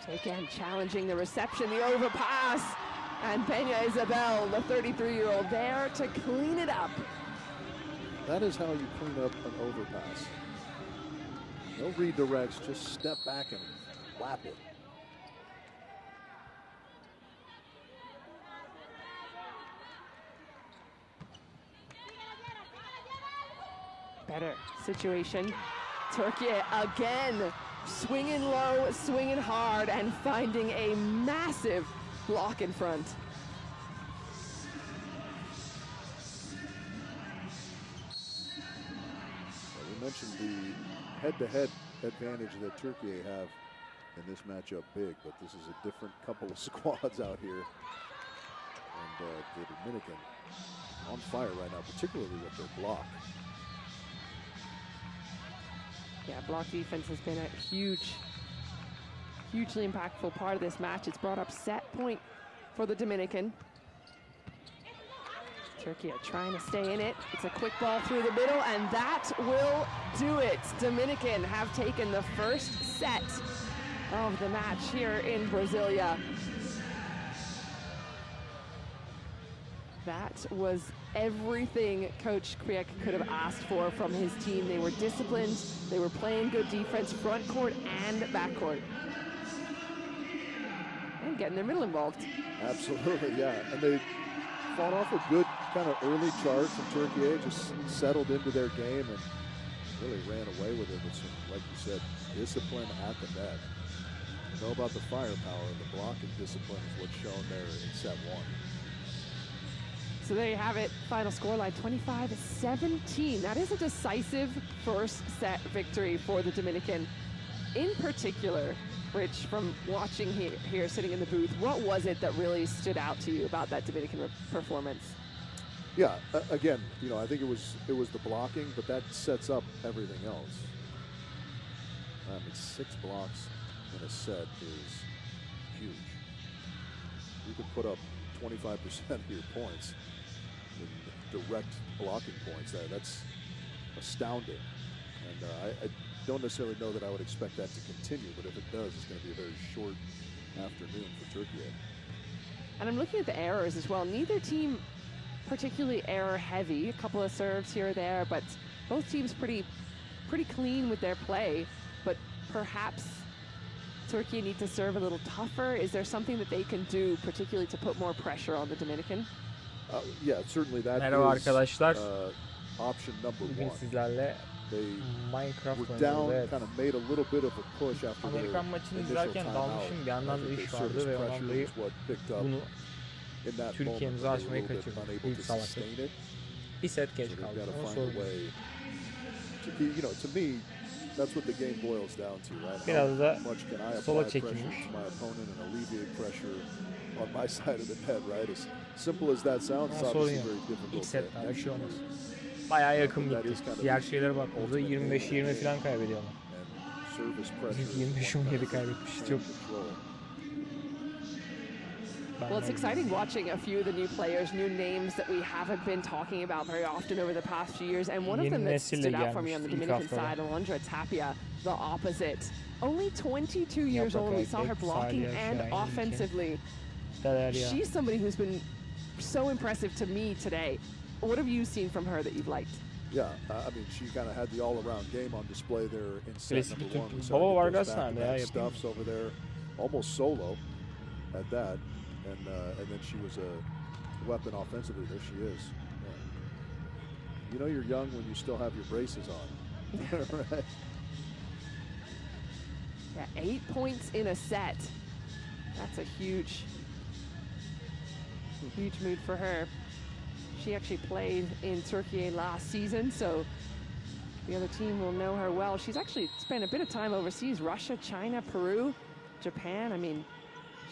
Again, challenging the reception, the overpass, and Peña Isabel, the 33-year-old, there to clean it up. That is how you clean up an overpass. No redirects, just step back and lap it. Better situation. Türkiye again, swinging low, swinging hard, and finding a massive block in front. Well, we mentioned the head-to-head advantage that Türkiye have in this matchup big, but this is a different couple of squads out here. And the Dominican on fire right now, particularly with their block. Yeah, block defense has been a hugely impactful part of this match. It's brought up set point for the Dominican. Türkiye trying to stay in it. It's a quick ball through the middle, and that will do it. Dominican have taken the first set of the match here in Brasilia. That was everything Coach Kriek could have asked for from his team. They were disciplined, they were playing good defense, front court and back court. And getting their middle involved. Absolutely, yeah. And they fought off a good kind of early charge from Türkiye, just settled into their game and really ran away with it with some, like you said, discipline at the net. You know about the firepower, the blocking discipline is what's shown there in set one. So there you have it, final scoreline 25-17. That is a decisive first set victory for the Dominican. In particular, Rich, from watching here sitting in the booth, what was it that really stood out to you about that Dominican performance? Yeah, again, you know, I think it was the blocking, but that sets up everything else. I mean, 6 blocks in a set is huge. You can put up 25% of your points in direct blocking points. That's astounding. And I don't necessarily know that I would expect that to continue, but if it does, it's going to be a very short afternoon for Türkiye. And I'm looking at the errors as well. Neither team particularly error heavy, a couple of serves here or there, but both teams pretty clean with their play. But perhaps Türkiye need to serve a little tougher. Is there something that they can do, particularly to put more pressure on the Dominican? Yeah, certainly that Merhaba is arkadaşlar. Option number Bugün one. sizlerle They Minecraft were oynuyoruz. down, Evet. kind of made a little bit of a push after their Amerikan maçını initial izlerken timeout. dalmışım, bir yandan da I think iş their vardı service ve ondan pressure dolayı was what picked up bunu in that Türkiye'mize moment. They were açmayı a little bit kaçırdık. unable Büyük to salaklık. sustain it. Bir set geç So they've kaldı. got to Ama find sorun a yok. way to be, you know, to me, that's what the game boils down to, right? Biraz da How much can I sola apply pressure çekilmiş. to my opponent and alleviate pressure on my side of the net, right? As simple as that sounds, it's Ama sorun obviously yok. very difficult İlk to setten bir şey olmaz. execute. Bayağı yakın gitti. Diğer şeylere baktığımızda 25-20 falan kaybediyorlar. Bizimki 25-17 kaybetmiş. Çok. Well, it's exciting watching a few of the new players, new names that we haven't been talking about very often over the past few years. And one of them that stood out for me on the Dominican side, Alondra Tapia, the opposite. Only 22 years old. We saw her blocking and offensively. She's somebody who's been so impressive to me today. What have you seen from her that you've liked? Yeah, I mean, she kind of had the all-around game on display there in set number one. We Baba saw Vargas those nerede ya? back-to-back stuffs over there, almost solo at that, and then she was a weapon offensively. There she is. Yeah. You know you're young when you still have your braces on. Right? Yeah, 8 points in a set. That's a huge mood for her. She actually played in Türkiye last season, so the other team will know her well. She's actually spent a bit of time overseas, Russia, China, Peru, Japan. I mean,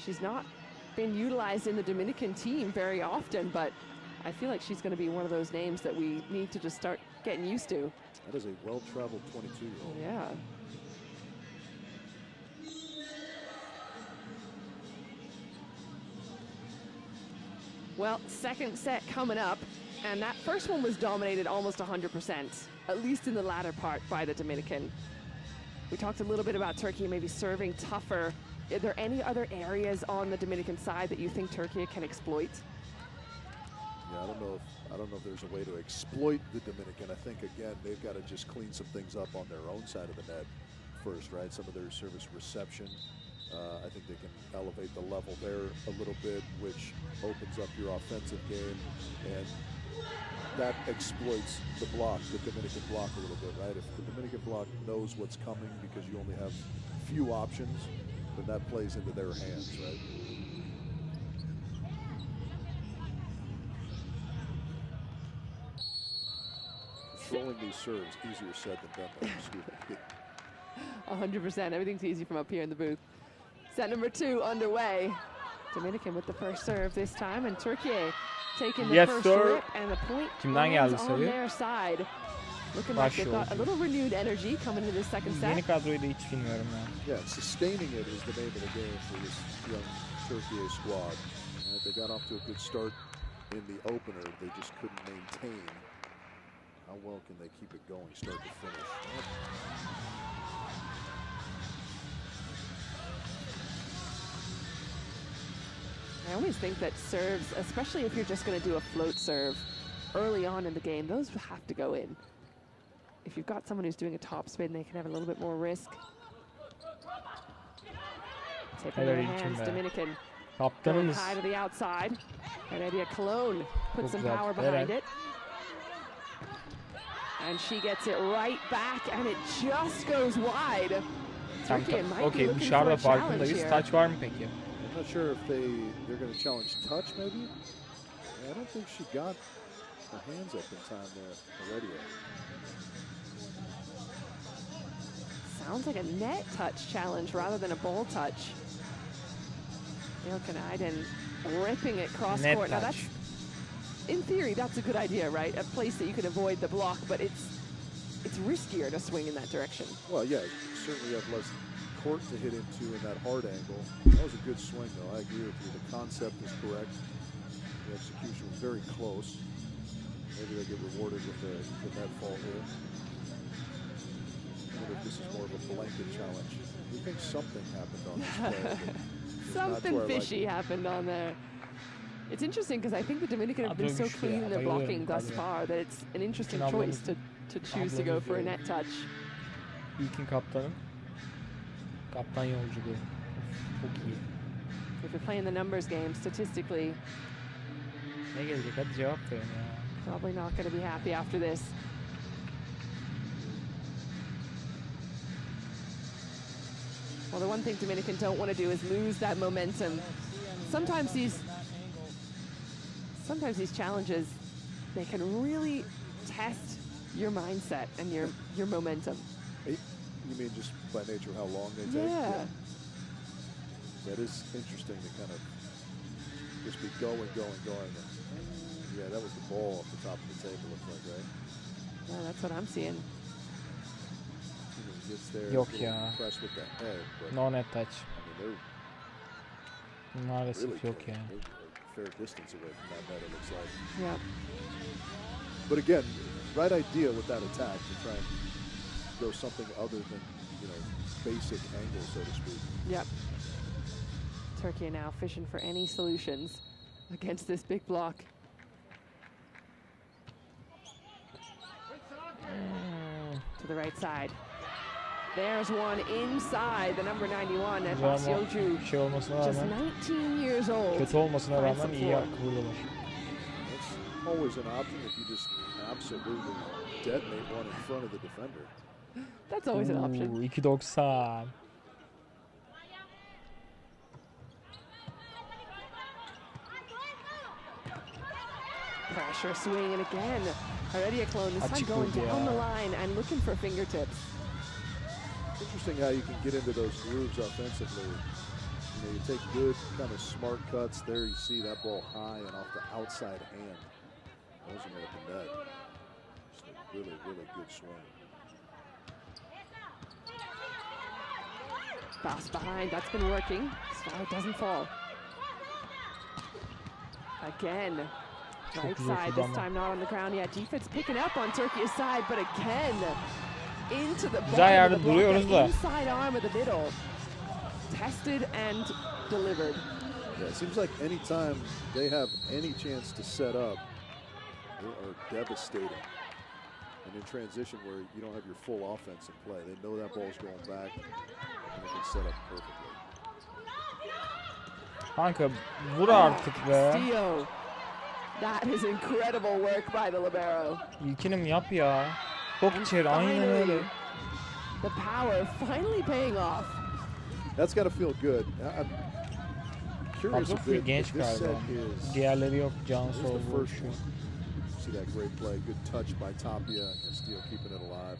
she's not been utilized in the Dominican team very often, but I feel like she's going to be one of those names that we need to just start getting used to. That is a well-traveled 22-year-old. Yeah. Well, second set coming up, and that first one was dominated almost 100%, at least in the latter part by the Dominican. We talked a little bit about Turkey maybe serving tougher. Are there any other areas on the Dominican side that you think Turkey can exploit? Yeah, I don't know if there's a way to exploit the Dominican. I think, again, they've got to just clean some things up on their own side of the net first, right? Some of their service reception. I think they can elevate the level there a little bit, which opens up your offensive game, and that exploits the block, the Dominican block a little bit, right? If the Dominican block knows what's coming because you only have few options, then that plays into their hands, right? Controlling these serves, easier said than done, excuse me. 100%, everything's easy from up here in the booth. Set number 2 underway. Dominican with the first serve this time, and Türkiye taking the first rip, and the point lands on their side. Looking like they've got a little renewed energy coming into the second set. Yeni kadroyu da hiç bilmiyorum ya. Yeah, sustaining it is the name of the game for this young Türkiye squad. They got off to a good start in the opener. They just couldn't maintain. How well can they keep it going, start to finish? I always think that serves, especially if you're just going to do a float serve early on in the game, those have to go in. If you've got someone who's doing a top spin, they can have a little bit more risk. Taking their hands, Dominican. Going high to the outside. Heredia Cologne puts some power behind it. And she gets it right back, and it just goes wide. Okay, dışarıda farkındayız. Touch var mı peki? I'm not sure if they're going to challenge touch, maybe. Yeah, I don't think she got her hands up in time there, Heredia. Sounds like a net touch challenge rather than a ball touch. Aydın ripping it cross court. Now that's, in theory, that's a good idea, right? A place that you can avoid the block, but it's riskier to swing in that direction. Well, yeah, you certainly have less court to hit into in that hard angle. That was a good swing, though. I agree with you. The concept is correct. The execution was very close. Maybe they get rewarded with the net fall here. I wonder if this is more of a blanket challenge. We think something happened on this play. Something fishy happened on there. It's interesting because I think the Dominican have been so clean in their blocking thus far that it's an interesting choice to choose to go for a net touch. İlkin kaptanım. Kaptan yolculuğu. Çok iyi. If you're playing the numbers game, statistically, ne gelecek? Hadi cevap verin ya. Probably not going to be happy after this. Well, the one thing Dominican don't want to do is lose that momentum. Sometimes these challenges, they can really test your mindset and your momentum. You mean just by nature of how long they take? Yeah. That is interesting to kind of just be going. Yeah, that was the ball off the top of the table, looks like, right? Yeah, that's what I'm seeing. He gets there, Yok ya. pressed with the head, but No net touch. I mean, Maalesef really yok ya. a fair distance away from that net, it looks like. Yeah. But again, right idea with that attack to try and go something other than, basic angle, so to speak. Yep. Türkiye now fishing for any solutions against this big block. To the right side. There's one inside, the number 91, Efas Yoju. Just 19 years old. Kötü olmasına rağmen iyi kıvırdılar. That's always an option if you just absolutely detonate one in front of the defender. That's always an option. 2.90. Pressure swing, and again, Heredia Cologne this time going down the line and looking for fingertips. Interesting how you can get into those grooves offensively. You take good, kind of smart cuts. There you see that ball high and off the outside hand. Those are at the net. Just a really, really good swing. Bounce behind, that's been working. So it doesn't fall. Again, right side, this time not on the ground yet. Defense picking up on Türkiye's side, but again, into the güzel yerde duruyoruz da. Inside arm of the middle. Tested and delivered. Yeah, it seems like anytime they have any chance to set up, they are devastating. And in transition where you don't have your full offense in play, they know that ball's going back and they can set up perfectly. Kanka vur artık be. Castillo. That is incredible work by the libero. İlkinim yap ya. Çok içeri, aynen öyle. The power finally paying off. That's got to feel good. I'm curious if genç this set galiba. is. Diğerleri yok. Can Here's the Sol first vuruşu. one. See that great play, good touch by Tapia. Castillo keeping it alive.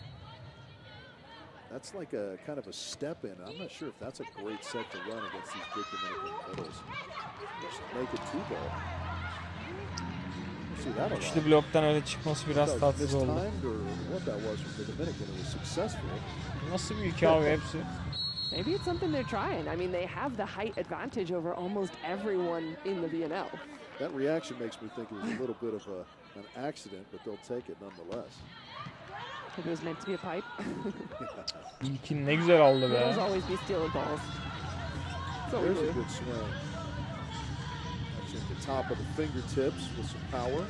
That's like a kind of a step in. I'm not sure if that's a great set to run against these big Dominican middles. Just make it two ball. See that Üçlü bloktan öyle çıkması biraz tatsız oldu. Nasıl bir iki abi hepsi? Maybe it's something they're trying. I mean, they have the height advantage over almost everyone in the VNL. That reaction makes me think it was a little bit of an accident, but they'll take it nonetheless. It was meant to be a pipe. İlkin ne güzel aldı be. Middles always be stealing balls. There's a good swing. At the top of the fingertips with some power.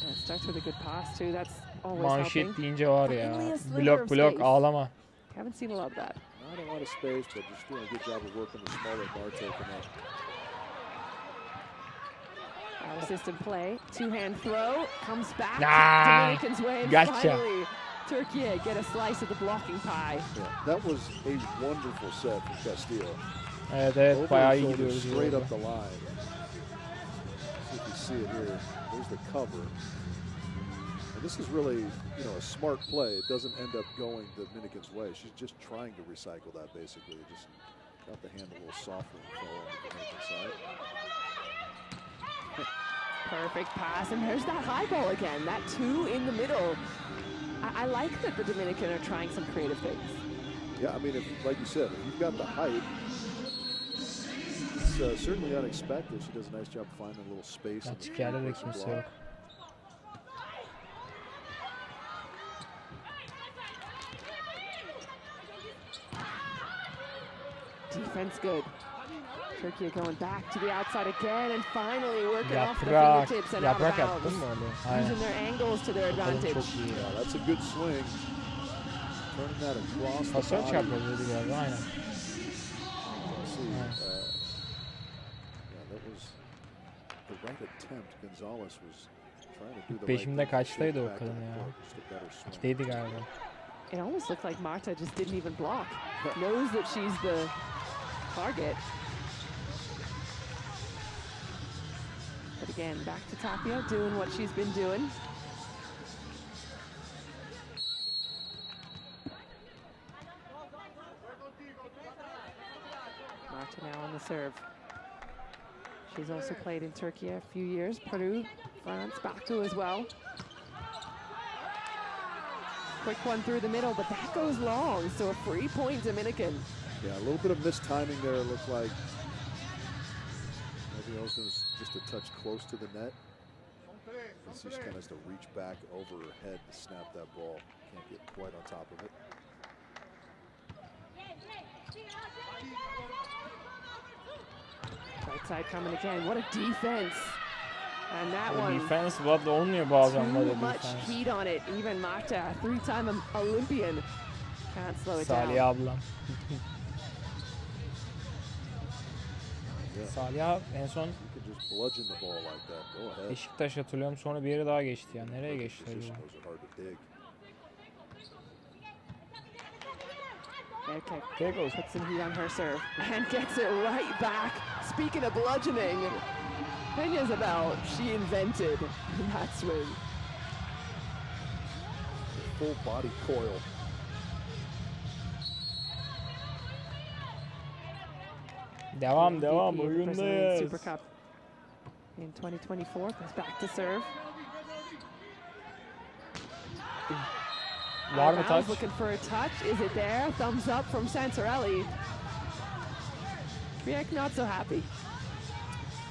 And it starts with a good pass too. That's always Manşet helping. deyince var ya. Blok ağlama. Haven't seen a lot of that. Not a lot of space, but just doing a good job of working the smaller bar taking up. Assistant play, two-hand throw, comes back Dominican's way, and finally Türkiye get a slice of the blocking pie. Yeah, that was a wonderful set from Castillo. Evet, bayağı iyi gidiyoruz. Straight up the line. See if you see it here. There's the cover. And this is really, you know, a smart play. It doesn't end up going the Dominican's way. She's just trying to recycle that basically. It just got the hand a little softer and fell on the Dominican side. Perfect pass, and there's that high ball again. That two in the middle. I like that the Dominican are trying some creative things. Yeah, I mean, like you said, if you've got the height, it's certainly unexpected. She does a nice job finding a little space. Açık yerde de kimse yok. Defense good. Türkiye going back to the outside again and finally working off the fingertips and out of bounds. Using their angles to their advantage. Yeah, that's a good swing. Turning that across the Pasör body. çarpıyordu galiba, aynen. Yeah, that was the right attempt. Gonzalez was trying to do the Peşimde kaçtaydı o kadın ya. İkideydi galiba. It almost looked like Marta just didn't even block. Knows that she's the target. But again, back to Tapia, doing what she's been doing. Marta now on the serve. She's also played in Turkey a few years, Peru, France, Baku as well. Quick one through the middle, but that goes long, so a free point Dominican. Yeah, a little bit of mistiming there, it looked like. Maybe it was just a touch close to the net. She just kind of has to reach back over her head to snap that ball. Can't get quite on top of it. Right side coming again. What a defense. And that one. Defense var da olmuyor bazen böyle too much heat on it. Even Marta, a three-time Olympian, can't slow it down. Salih ablam. Salih en son Beşiktaş hatırlıyorum, sonra bir yere daha geçti ya. Nereye geçti acaba? Okay, puts some heat on her serve and gets it right back. Speaking of bludgeoning, Peña Isabel, she invented that swing. Full body coil. Devam oyundayız. Super Cup in 2024 comes back to serve. Var mı touch? Looking for a touch. Is it there? Thumbs up from Santarelli. Riek not so happy.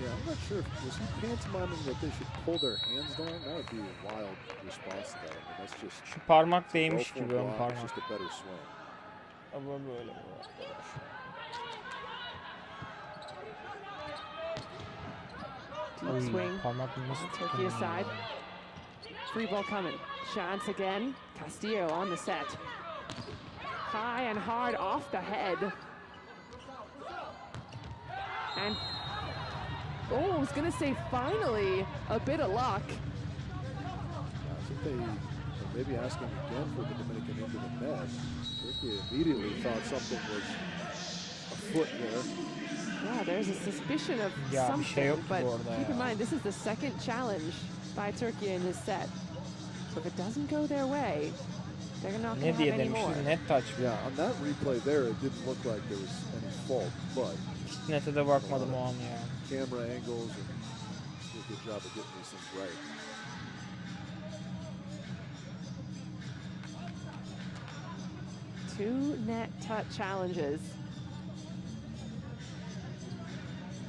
Yeah, I'm not sure. Was he pantomiming that they should pull their hands down? That would be a wild response to that. I mean, that's just... Şu parmak değmiş gibi ön parmak. Just a better swing. Ama böyle Deep swing. Turkey aside. Free ball coming. Chance again. Castillo on the set. High and hard off the head. And I was going to say finally a bit of luck. I think they maybe asking again for the Dominican into the net. Turkey immediately thought something was afoot there. Yeah, there's a suspicion of something, but keep in mind this is the second challenge by Turkey in this set. So if it doesn't go their way, they're not going to have any more. Net touch. Yeah, on that replay there, it didn't look like there was any fault, but nete de bakmadım o an ya. Camera angles and do a good job of getting these things right. Two net touch challenges.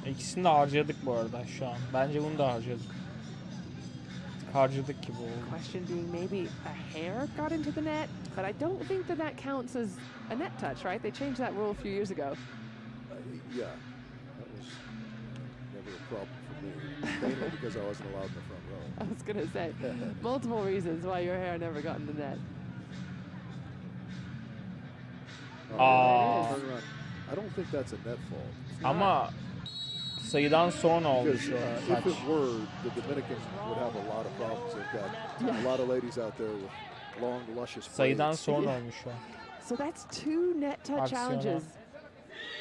İkisini de harcadık bu arada şu an. Bence bunu da harcadık. Harcadık gibi oldu. Question being maybe a hair got into the net, but I don't think that counts as a net touch, right? They changed that rule a few years ago. Yeah, that was never a problem for me, mainly because I wasn't allowed in the front row. I was going to say, multiple reasons why your hair never got in the net. I don't think that's a net fault. Ama sayıdan sonra oldu şu an. If it were, the Dominicans would have a lot of problems. They've got a lot of ladies out there with long, luscious braids. Sayıdan sonra olmuş şu an. So that's two net touch challenges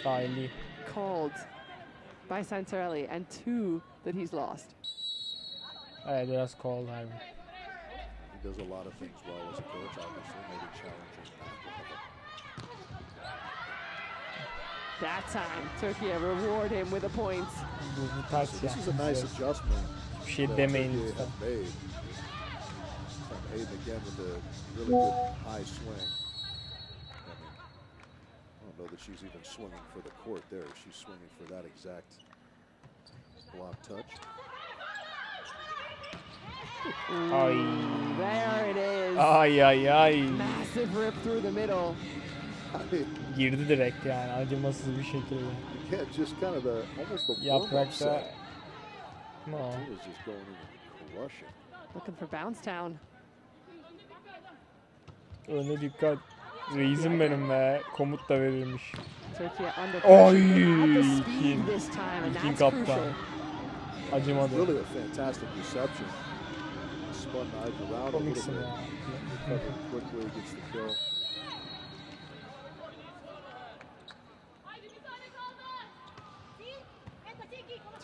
dahili called by Santarelli and two that he's lost. Evet, biraz called harbi. He does a lot of things well as a coach, obviously, maybe challenging. That time, Turkey reward him with a point. So this is a nice adjustment. Bir şey demeyin lütfen. Hayden again with a really good high swing. I don't know that she's even swinging for the court there. She's swinging for that exact block touch. Ay. There it is. Ay ay ay. Massive rip through the middle. Girdi direkt yani acımasız bir şekilde. You can't just kind of almost the yaprakta. No. He was just going in crushing. Looking for bounce town. Öne dikkat. Reisim benim be. Komut da verilmiş. Oy! İlkin kaptan. Acımadı. Really a fantastic reception. Spun knife around a little bit. Recovered quickly, gets the kill.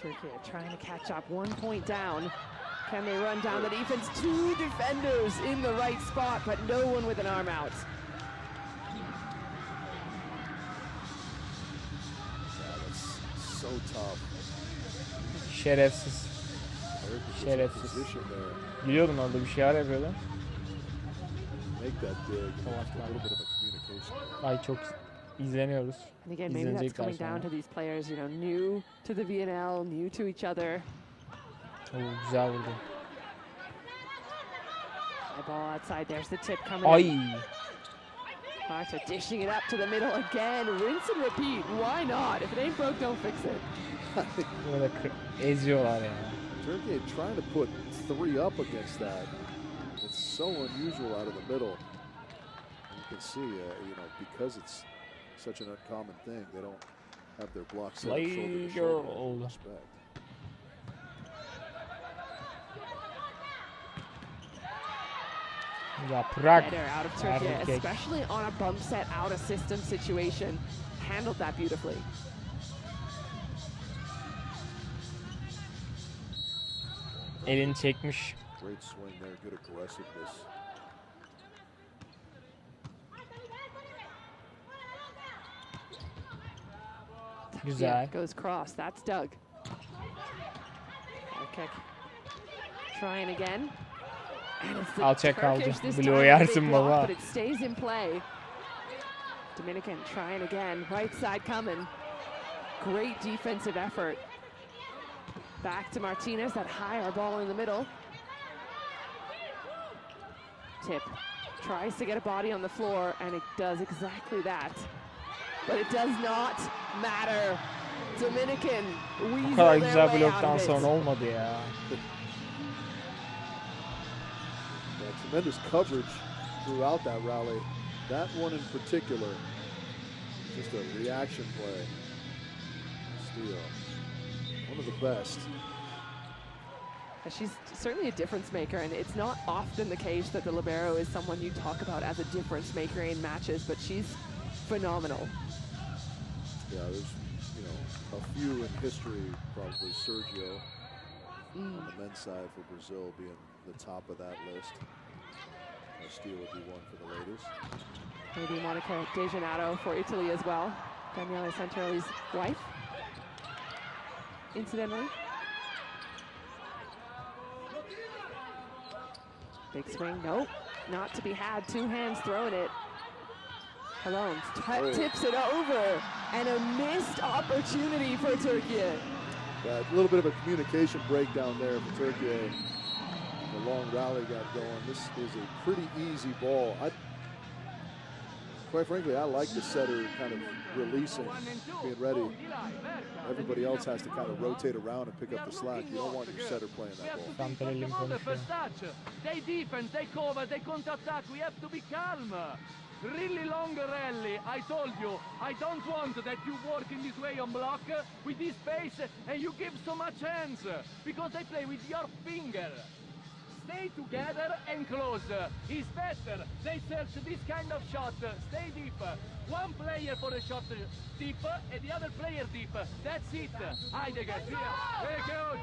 Turkey trying to catch up, 1 point down. Can they run down the defense? Two defenders in the right spot, but no one with an arm out. Yeah, that's so tough. Şerefsiz. Şerefsiz. Biliyordum orada bir şeyler yapıyordu. Ay çok izleniyoruz. And again, maybe that's coming down to these players, you know, new to the VNL, new to each other. Güzel vurdu. High ball outside. There's the tip coming. Ay. Marta dishing it up to the middle again. Rinse and repeat. Why not? If it ain't broke, don't fix it. Böyle eziyorlar ya. Turkey trying to put three up against that. It's so unusual out of the middle. You can see, you know, because it's such an uncommon thing, they don't have their blocks set shoulder to shoulder. Respect. Better out of Turkey, especially on a bump set out of system situation. Handled that beautifully. Elini çekmiş. Great swing there, good aggressiveness. Güzel. Goes cross. That's Doug. Kick. Trying again. Alçak aldı. Bloğu yersin baba. But it stays in play. Dominican trying again. Right side coming. Great defensive effort. Back to Martinez, that higher ball in the middle. Tip. Tries to get a body on the floor, and it does exactly that. But it does not matter. Dominican Bu kadar weasel their güzel way bloktan out of sonra it. olmadı ya. Yeah, tremendous coverage throughout that rally. That one in particular, just a reaction play. Steal. One of the best. She's certainly a difference maker, and it's not often the case that the libero is someone you talk about as a difference maker in matches, but she's phenomenal. Yeah, there's, you know, a few in history, probably Sergio on the men's side for Brazil being the top of that list. Steele would be one for the ladies. Maybe Monica De Gennaro for Italy as well. Daniele Santarelli's wife, incidentally. Big swing, nope, not to be had. Two hands throwing it. Alone tips it over, and a missed opportunity for Turkey. Yeah, a little bit of a communication breakdown there for Turkey. The long rally got going. This is a pretty easy ball. Quite frankly, I like the setter kind of releasing, being ready. Everybody else has to kind of rotate around and pick up the slack. You don't want your setter playing that ball. They defense, they cover, they counter-attack. We have to be calm. Really long rally. I told you, I don't want that you work in this way on block with this pace and you give so much hands because they play with your finger. Stay together and close. It's better. They search this kind of shot. Stay deep. One player for a shot deep and the other player deep. That's it. Heidegger. Very good.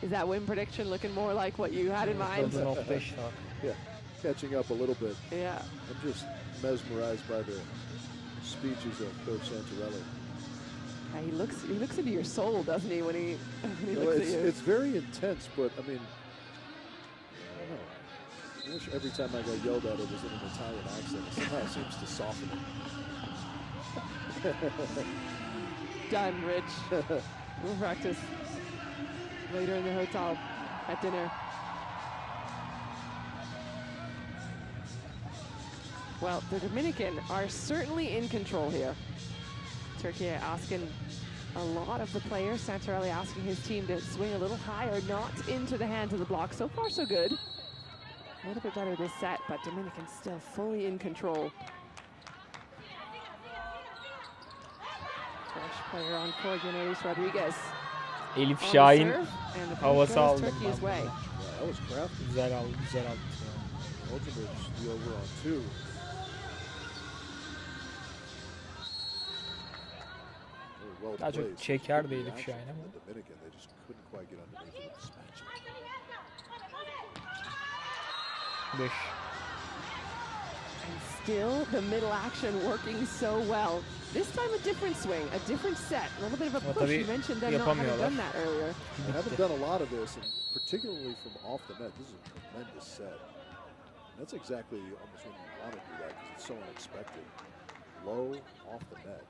Is that win prediction looking more like what you had in mind? Yeah, catching up a little bit. Yeah. I'm just mesmerized by the speeches of Coach Santarelli. Yeah, he looks into your soul, doesn't he, when he looks at you? It's very intense, but I mean, I don't know. I wish every time I got yelled at it was in an Italian accent. It somehow seems to soften it. Done, Rich. We'll practice later in the hotel at dinner. Well, the Dominican are certainly in control here. Turkey asking a lot of the players. Santarelli asking his team to swing a little higher, not into the hands of the block. So far, so good. A little bit better this set, but Dominican still fully in control. Fresh player on court, Yanaris Rodriguez. Elif Şahin havası aldım ben that was crafty. Güzel aldı. Ultimate steal over on two. Daha çok çekerdi Elif Şahin ama. Beş. And still the middle action working so well. This time a different swing, a different set, a little bit of a push. You mentioned them not having done that earlier. I haven't done a lot of this, and particularly from off the net. This is a tremendous set. That's exactly almost when you want to do that because it's so unexpected. Low, off the net.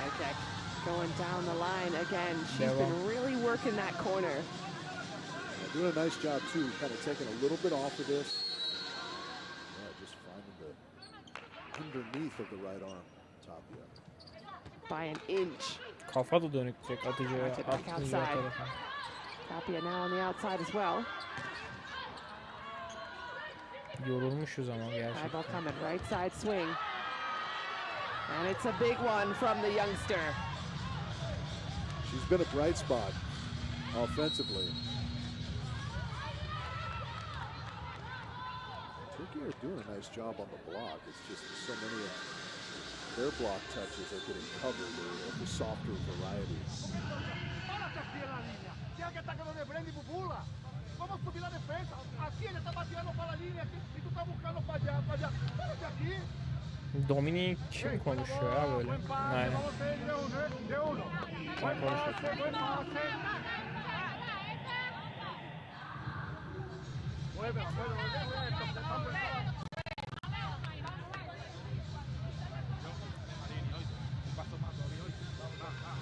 Okay, going down the line again. She's been really working that corner. Doing a nice job too, kind of taking a little bit off of this. Yeah, just finding the underneath of the right arm, Tapia. By an inch. Kafa da dönük tek atıcıya tarafa. Tapia now on the outside as well. Yorulmuşuz ama gerçekten. High ball coming, right side swing. And it's a big one from the youngster. She's been a bright spot offensively. Turkey are doing a nice job on the block. It's just so many of their block touches are getting covered of the softer variety. Dominik kim konuşuyor ya böyle? Aynen. Kim konuşuyor?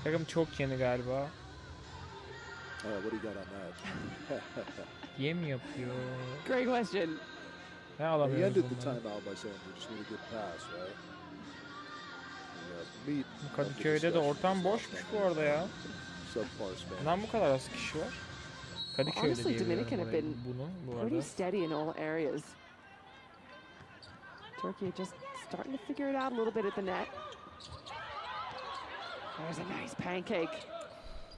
Takım çok yeni galiba. What do you got on that? Diye mi yapıyor? Great question. Ne He alamıyoruz ended the bunları? timeout by saying we just need a good pass, right? Meat. Kadıköy'de de ortam boşmuş bu arada ya. Subpar Spanish. Neden bu kadar az kişi var? Kadıköy'de Honestly, diye Dominican biliyorum have orayı, been bunu bu pretty arada. steady in all areas. Turkey just starting to figure it out a little bit at the net. There's a nice pancake.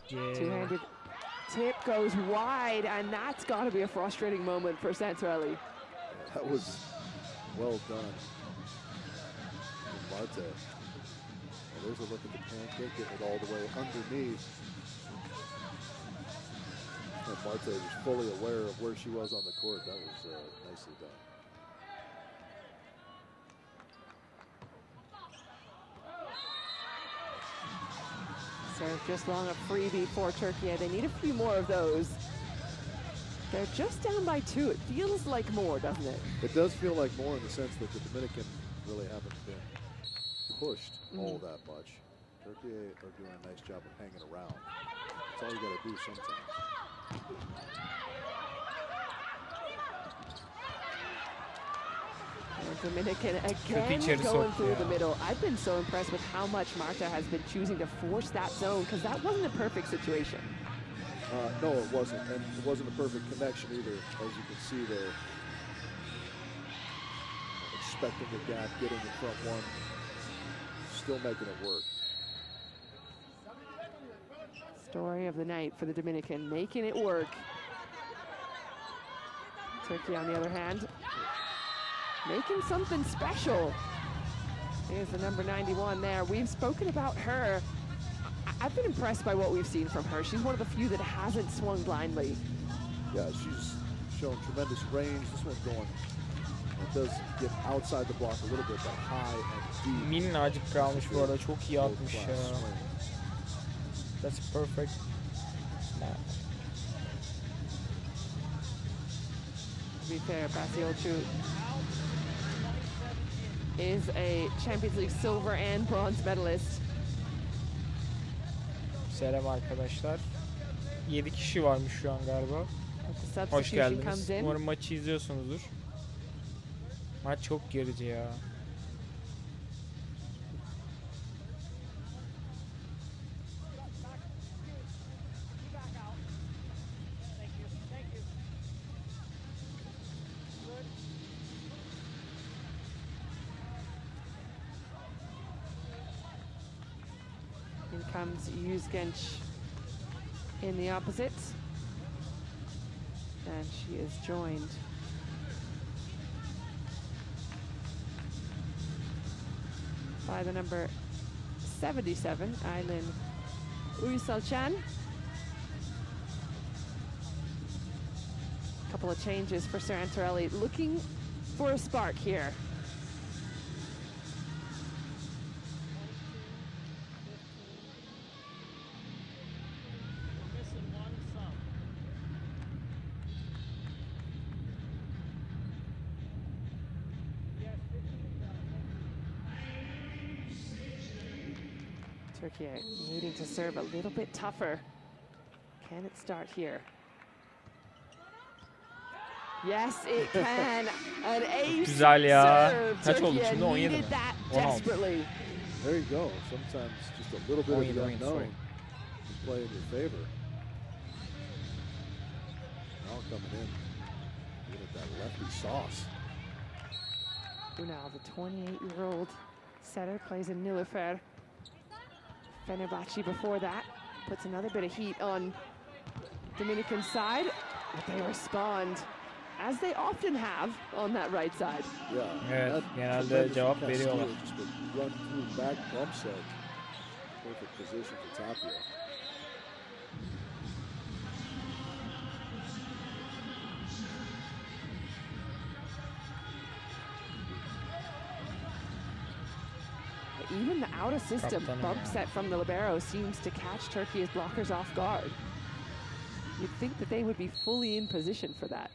Yeah. Two-handed tip goes wide, and that's got to be a frustrating moment for Santarelli. That was well done. Marte. Well, there's a look at the pancake, getting it all the way underneath. And Marte was fully aware of where she was on the court. That was nicely done. Serve just long, a freebie for Turkey. They need a few more of those. They're just down by 2. It feels like more, doesn't it? It does feel like more in the sense that the Dominican really haven't been pushed all that much. Turkey are doing a nice job of hanging around. That's all you got to do sometimes. Dominican again going through the middle. I've been so impressed with how much Marta has been choosing to force that zone, because that wasn't a perfect situation. No, it wasn't, and it wasn't a perfect connection either, as you can see there. Expecting the gap, getting in front one, still making it work. Story of the night for the Dominican, making it work. Turkey, on the other hand, making something special. Here's the number 91 there. We've spoken about her. I've been impressed by what we've seen from her. She's one of the few that hasn't swung blindly. Yeah, she's shown tremendous range. This one's going, it does get outside the block a little bit, but high and deep. Minnacık kalmış bu arada. Çok iyi atmış ya. That's perfect. To be fair, Basiochu is a Champions League silver and bronze medalist. Selam arkadaşlar. 7 kişi varmış şu an galiba. Hoş geldiniz. Umarım maçı izliyorsunuzdur. Maç çok gerici ya. Comes Yuzgench in the opposite, and she is joined by the number 77, Aylin Uysalchan. Couple of changes for Santarelli, looking for a spark here. Turkey needing to serve a little bit tougher. Can it start here? Yes, it can. An ace Güzel ya. serve. Kaç oldu Turkey şimdi? 17 mi? needed that 16. desperately. There you go. Sometimes just a little bit of the unknown can play in your favor. Now coming in, look at that lefty sauce. Now the 28-year-old setter plays in Nilüfer. Fenerbahçe before that puts another bit of heat on Dominican side, but they respond, as they often have on that right side. Yeah, evet, genelde cevap veriyorlar. Just a run through back bump set. Perfect position for Tapia. Even the out-of-system bump set from the libero seems to catch Turkey's blockers off guard. You'd think that they would be fully in position for that.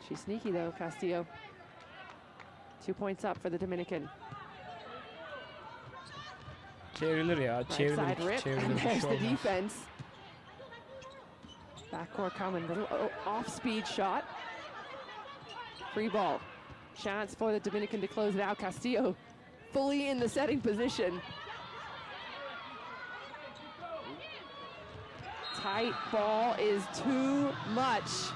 She's sneaky though, Castillo. 2 points up for the Dominican. Çevrilir ya. Çevrilir. There's the defense. Backcourt coming. Little off-speed shot. Free ball. Chance for the Dominican to close it out. Castillo fully in the setting position. Tight ball is too much.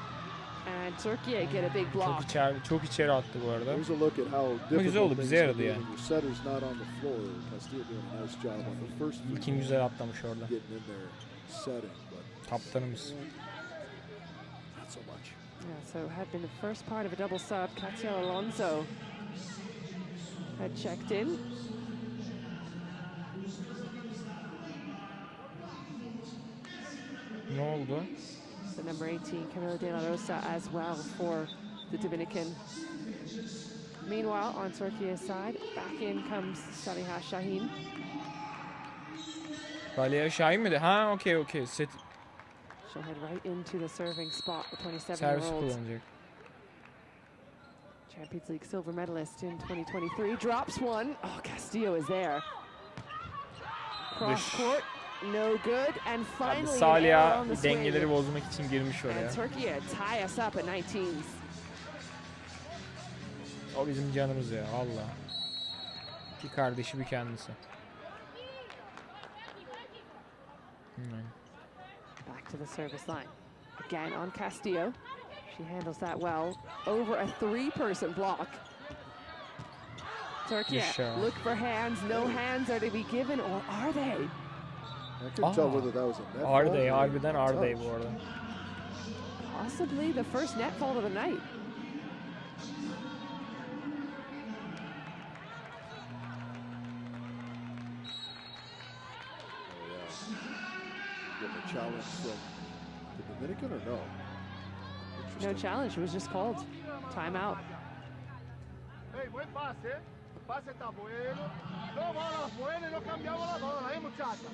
And Türkiye get a big block. Çok içeri attı bu arada. Here's a look at how güzel oldu, bize yaradı yani. Your setter's not on the floor. Castillo doing a nice job on the first. İlkin güzel atlamış orada. Getting in there, setting, but kaptanımız. Not so much. Yeah, so had been the first part of a double sub. Katia Alonso had checked in. Ne oldu? The number 18, Camila de la Rosa, as well for the Dominican. Meanwhile, on Türkiye's side, back in comes Saliha Şahin. Saliha Şahin mi de? Ha, okay. Set. She'll head right into the serving spot, the 27-year-old. Servis kullanacak. Champions League silver medalist in 2023. Drops one. Oh, Castillo is there. Cross court. No good, and finally Saliha dengeleri bozmak için girmiş oraya. And Türkiye tie us up at 19s. O bizim canımız ya, valla. Bir kardeşi bir kendisi. Back to the service line. Again on Castillo. She handles that well. Over a three-person block. Türkiye look for hands. No hands are to be given, or are they? I couldn't tell whether that was a net are they? Harbiden are they bu arada. Possibly the first net fault of the night. Getting a challenge from the Dominican or no? No challenge, it was just called. Timeout. Hey, buen pase. El pase está bueno. Dos bolas buenas y no cambiamos la bola, muchachos.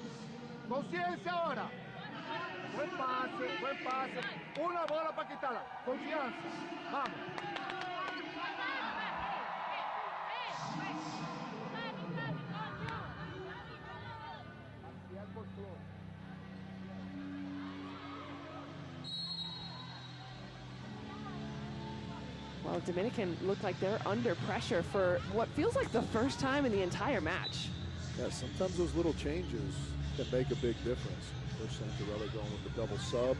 Conciencia ahora. Buen pase. Una bola para quitarla. Confianza. Vamos. Well, Dominican look like they're under pressure for what feels like the first time in the entire match. Yeah, sometimes those little changes can make a big difference. First Santarelli going with the double sub,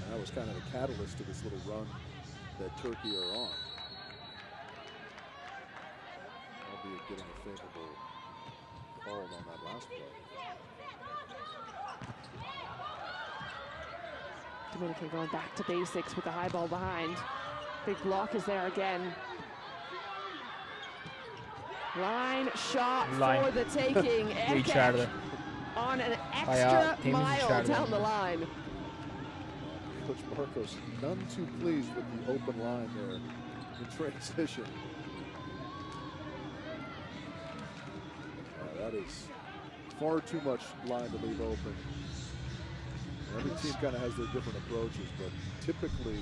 and that was kind of the catalyst to this little run that Türkiye are on. Albeit getting a favorable call on that last play. Dominican going back to basics with the high ball behind. Big block is there again. Line shot for the taking. On an extra mile down the line. Coach Marcos none too pleased with the open line there in transition. That is far too much line to leave open. Every team kind of has their different approaches, but typically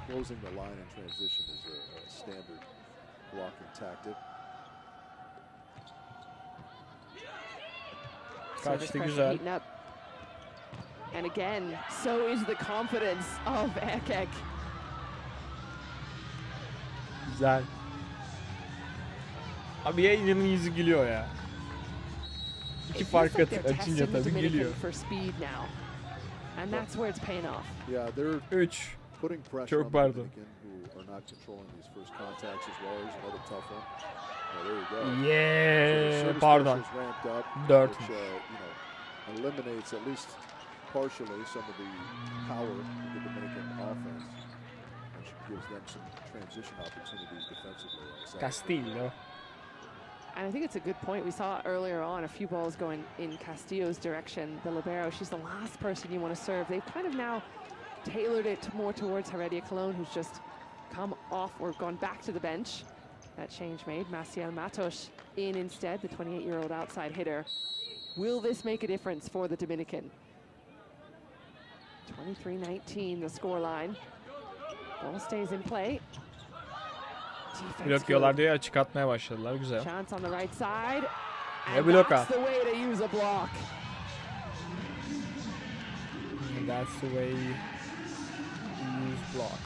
closing the line in transition is a standard blocking tactic. Kaçtı güzel. And again, so is the confidence of Erkek. Güzel. Abi yayıncının yüzü gülüyor ya. İki fark açınca tabii gülüyor. And that's where it's paying off. Yeah, they're 3. putting pressure Çok on pardon. the Dominican, who are not controlling these first contacts as well. Here's another tough one. Oh, there you go. Yeah, so pardon. Ramped up, 4. which eliminates at least partially some of the power of the Dominican offense, which gives them some transition opportunities defensively. Castillo. And I think it's a good point. We saw earlier on a few balls going in Castillo's direction. The libero, she's the last person you want to serve. They've kind of now tailored it more towards Heredia Cologne, who's just come off or gone back to the bench. That change made. Maciel Matos in instead, the 28-year-old outside hitter. Will this make a difference for the Dominican? 23-19, the scoreline. Ball stays in play. Blokluyorlar diye açık atmaya başladılar. Güzel. Chance on the right side. And that's the way to use a block. And that's the way you use block.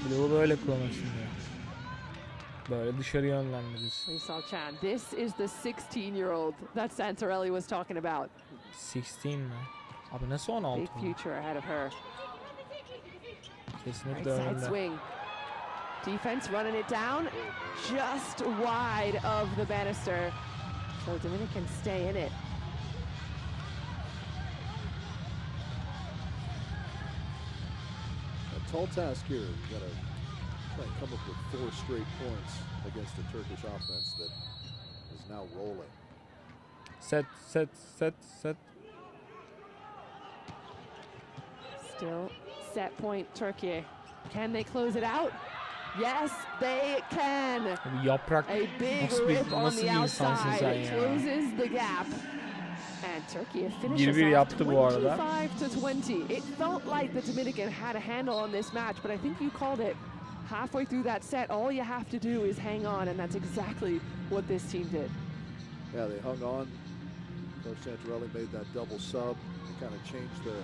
Bu böyle kullanırsın diyor. Böyle dışarı yönlendirirsin. We saw Chan. This is the 16-year-old that Santarelli was talking about. 16 mi? Abi nasıl 16 Big future ahead of her. Kesinlikle right önünde. side swing. Defense running it down just wide of the banister. So Dominican stay in it. A tall task here. You got to try and come up with 4 straight points against the Turkish offense that is now rolling. Set. Still set point Turkey. Can they close it out? Yes, they can. Yaprak. A big rip on the outside closes the gap. And Turkey finishes off 25-20. It felt like the Dominican had a handle on this match, but I think you called it. Halfway through that set, all you have to do is hang on, and that's exactly what this team did. Yeah, they hung on. Coach Santarelli made that double sub. It kind of changed the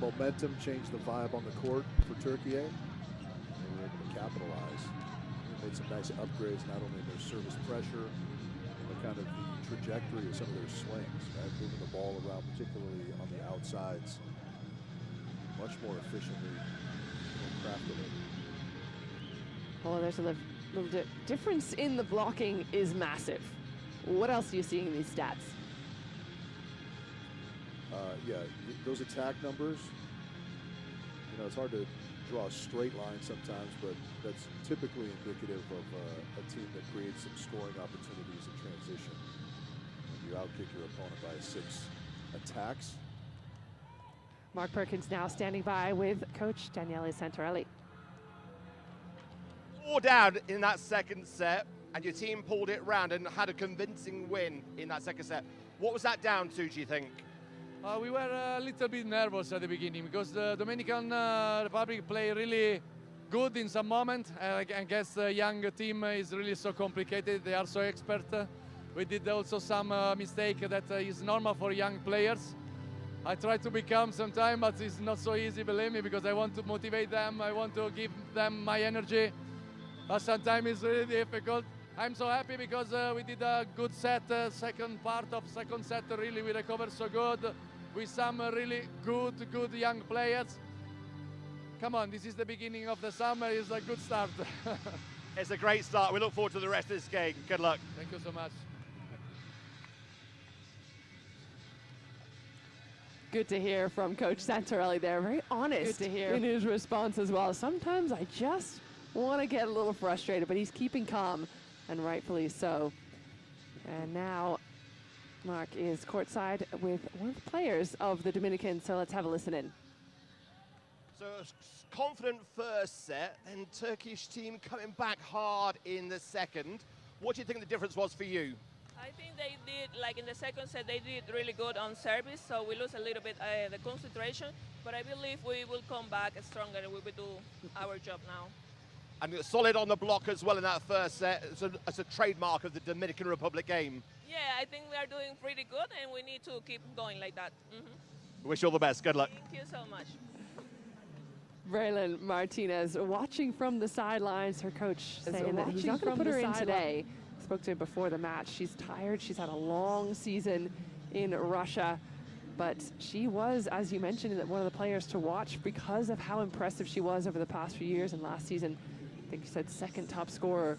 momentum, changed the vibe on the court for Turkey. They were able to capitalize. They made some nice upgrades, not only in their service pressure, but kind of the trajectory of some of their swings, right? Moving the ball around, particularly on the outsides, much more efficiently and craftily. Oh, there's a little difference in the blocking is massive. What else are you seeing in these stats? Yeah, those attack numbers, you know, it's hard to draw a straight line sometimes, but that's typically indicative of a team that creates some scoring opportunities in transition. You outkick your opponent by 6 attacks. Mark Perkins now standing by with Coach Daniele Santarelli. 4 down in that second set, and your team pulled it round and had a convincing win in that second set. What was that down to, do you think? We were a little bit nervous at the beginning because the Dominican Republic play really good in some moment. I guess the young team is really so complicated. They are so expert. We did also some mistake that is normal for young players. I try to become sometime, but it's not so easy, believe me, because I want to motivate them. I want to give them my energy. But sometimes it's really difficult. I'm so happy because we did a good set, second part of second set, really we recovered so good with some really good young players. Come on, this is the beginning of the summer, it's a good start. It's a great start, we look forward to the rest of this game. Good luck. Thank you so much. Good to hear from Coach Santarelli there, very honest in his response as well. Sometimes I just want to get a little frustrated, but he's keeping calm. And rightfully so. And now Mark is courtside with one of the players of the Dominican, so let's have a listen in. So a confident first set, and Turkish team coming back hard in the second. What do you think the difference was for you? I think they did, like in the second set, they did really good on service, so we lose a little bit the concentration, but I believe we will come back stronger and we will do our job now. And solid on the block as well in that first set. It's a trademark of the Dominican Republic game. Yeah, I think we are doing pretty good, and we need to keep going like that. Wish you all the best. Good luck. Thank you so much. Braylon Martinez watching from the sidelines. Her coach saying that he's not going to put her in today. Spoke to her before the match. She's tired. She's had a long season in Russia. But she was, as you mentioned, one of the players to watch because of how impressive she was over the past few years. And last season, I think you said second top scorer.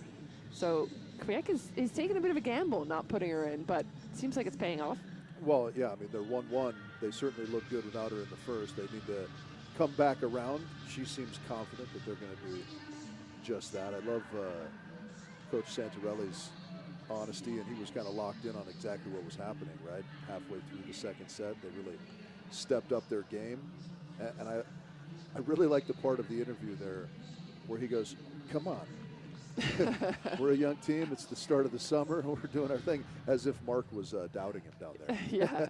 So Kwiek is taking a bit of a gamble not putting her in, but it seems like it's paying off. Well, yeah, I mean, they're 1-1. They certainly look good without her in the first. They need to come back around. She seems confident that they're going to do just that. I love Coach Santarelli's honesty, and he was kind of locked in on exactly what was happening, right? Halfway through the second set, they really stepped up their game. And I really like the part of the interview there where he goes, come on. We're a young team. It's the start of the summer. We're doing our thing, as if Mark was doubting him down there. Yeah.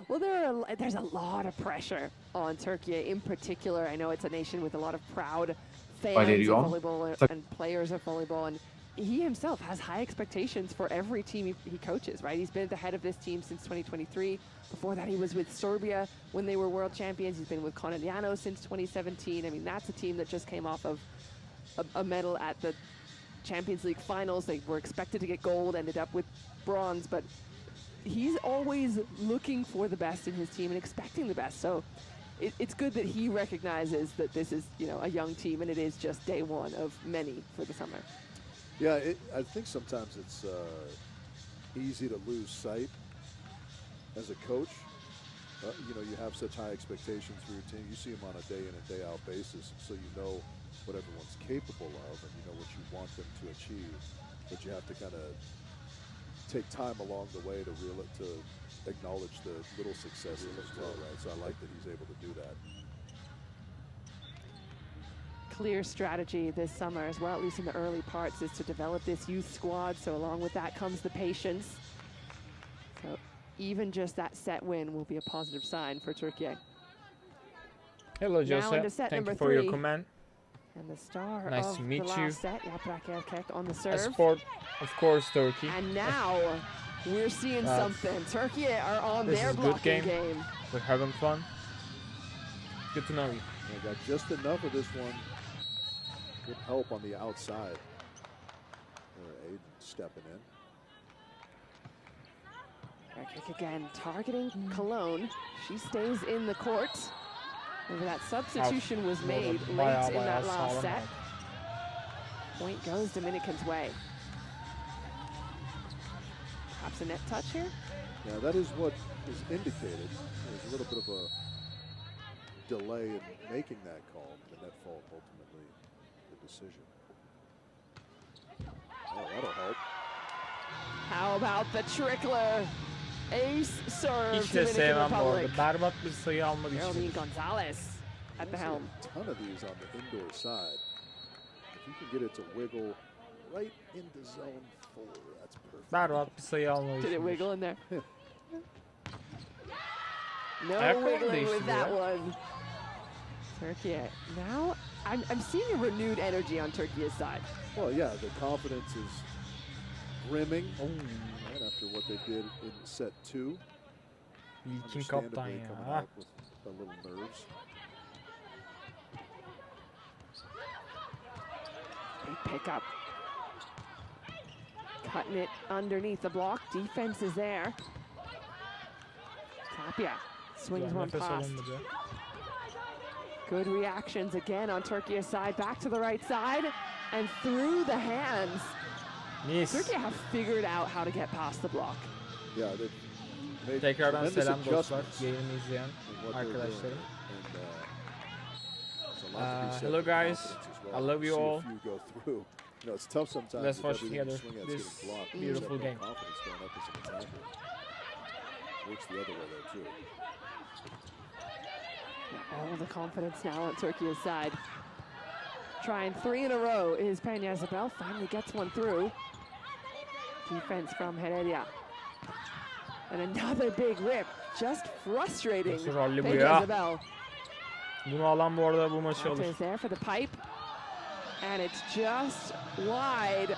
Well, there's a lot of pressure on Turkey in particular. I know it's a nation with a lot of proud fans of volleyball and players of volleyball. And he himself has high expectations for every team he coaches, right? He's been at the head of this team since 2023. Before that, he was with Serbia when they were world champions. He's been with Conegliano since 2017. I mean, that's a team that just came off of a medal at the Champions League finals. They were expected to get gold, ended up with bronze, but he's always looking for the best in his team and expecting the best. So it's good that he recognizes that this is, you know, a young team and it is just day one of many for the summer. Yeah, I think sometimes it's easy to lose sight as a coach. You know, you have such high expectations for your team. You see them on a day in and day out basis, so you know what everyone's capable of and you know what you want them to achieve. But you have to kind of take time along the way to acknowledge the little successes as well, right? So I like that he's able to do that. Clear strategy this summer as well, at least in the early parts, is to develop this youth squad. So along with that comes the patience. So even just that set win will be a positive sign for Türkiye. Hello, Joseph. Thank you for your comment. And the star nice of to meet the you. last set, Yaprak Erkek on the serve. I support, of course, Turkey. And now we're seeing something. Türkiye are on their blocking game. We're having fun. Good to know you. I got just enough of this one. Good help on the outside. Aiden stepping in. Erkek again targeting Cologne. She stays in the court. Remember that substitution was made late in that last set. Point goes Dominican's way. Perhaps a net touch here? Yeah, that is what is indicated. There's a little bit of a delay in making that call. The net fault ultimately the decision. Oh, that'll help. How about the trickler? Ace serve Hiç de sevmem bu arada. Berbat bir sayı almak için. Gonzalez at the helm. A ton of these on the indoor side. If you can get it to wiggle right into zone 4, that's perfect. Berbat bir sayı almak için. Did it wiggle in there? No wiggling with that one. Türkiye. Now I'm seeing a renewed energy on Türkiye's side. Well, yeah, the confidence is brimming. Right after what they did in set 2. İlkin kaptan ya. With a little nerves. Big pickup. Cutting it underneath the block. Defense is there. Tapia swings one past. Good reactions again on Türkiye's side. Back to the right side and through the hands. Yes. Türkiye have figured out how to get past the block. Yeah, tekrardan selam dostlar, yayını izleyen arkadaşlarım. Hello guys, I love you all. Let's watch together this beautiful game. All the confidence now on Türkiye's side. Trying 3 in a row is Peña-Isabel. Finally gets one through. Defense from Heredia. And another big rip. Just frustrating. Peña-Isabel. Bunu alan bu arada bu maçı alır. Is there for the pipe. And it's just wide.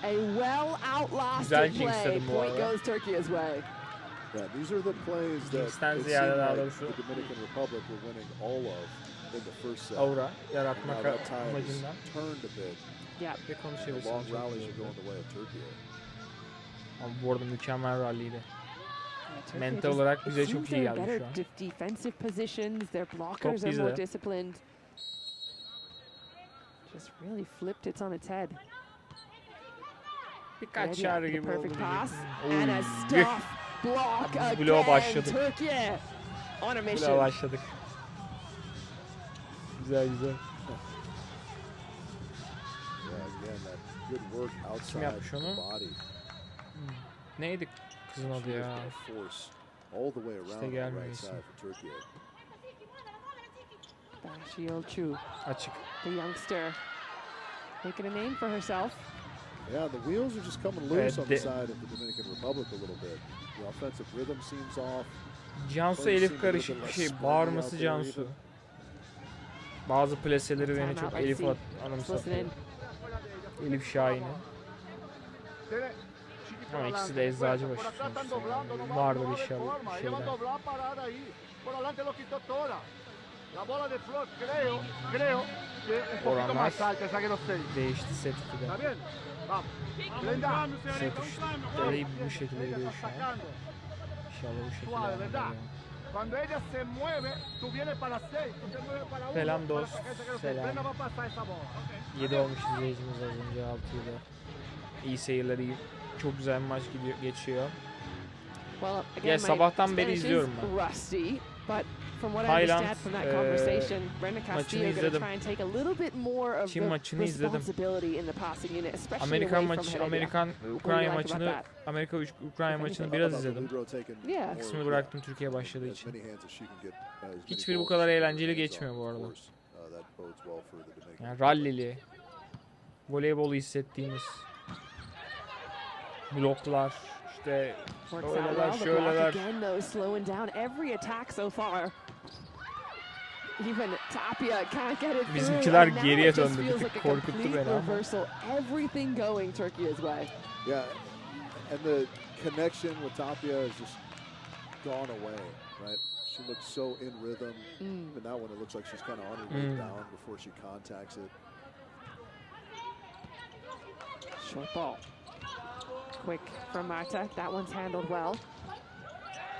A well outlasted play. Point goes Türkiye's way. Yeah, these are the plays that it seemed like the Dominican Republic were winning all of in the first set. Aura yaratmak amacından. Turned a bit. Yeah. The long rallies are going the way of Türkiye. Ama bu arada mükemmel ralliydi. Mental olarak bize çok iyi geldi şu an. Defensive positions, their blockers are more disciplined. Just really flipped it on its head. Birkaç şarj gibi perfect pass and a stop block again. Türkiye on a mission. Başladık. Güzel güzel. Kim yapmış onu? Neydi kızın adı ya? İşte gelmiyor isim. Bashiol-Chu. Açık. The youngster making a name for herself. Yeah, the wheels are just coming loose on the side of the Dominican Republic a little bit. The offensive rhythm seems off. Cansu Elif karışık bir şey. Bağırması Cansu. Bazı plaseleri beni çok Elif anımsatıyor. Elif Şahin'i. Ama ikisi de Eczacıbaşı sonuçta. Vardır inşallah bir şeyler. Oranlar değişti set 2'de. Set 3'te de bu şekilde gidiyor şu an. İnşallah bu şekilde devam. Selam dost, selam. 7 olmuş izleyicimiz az önce, 6'ydı. İyi seyirler, iyi. Çok güzel bir maç geçiyor. Ya sabahtan beri izliyorum ben. Tayland maçını izledim. Çin maçını izledim. Amerika-Ukrayna maçını biraz izledim. Kısmını bıraktım Türkiye başladığı için. Hiçbiri bu kadar eğlenceli geçmiyor bu arada. Yani rallili, voleybolu hissettiğimiz bloklar, işte öyleler, şöyleler. Bizimkiler geriye döndü, bir tık korkuttu beni ama. Yeah, and the connection with Tapia is just gone away, right? She looks so in rhythm, but now when it looks like she's kind of on her way down before she contacts it. Short ball. Quick from Marta. That one's handled well.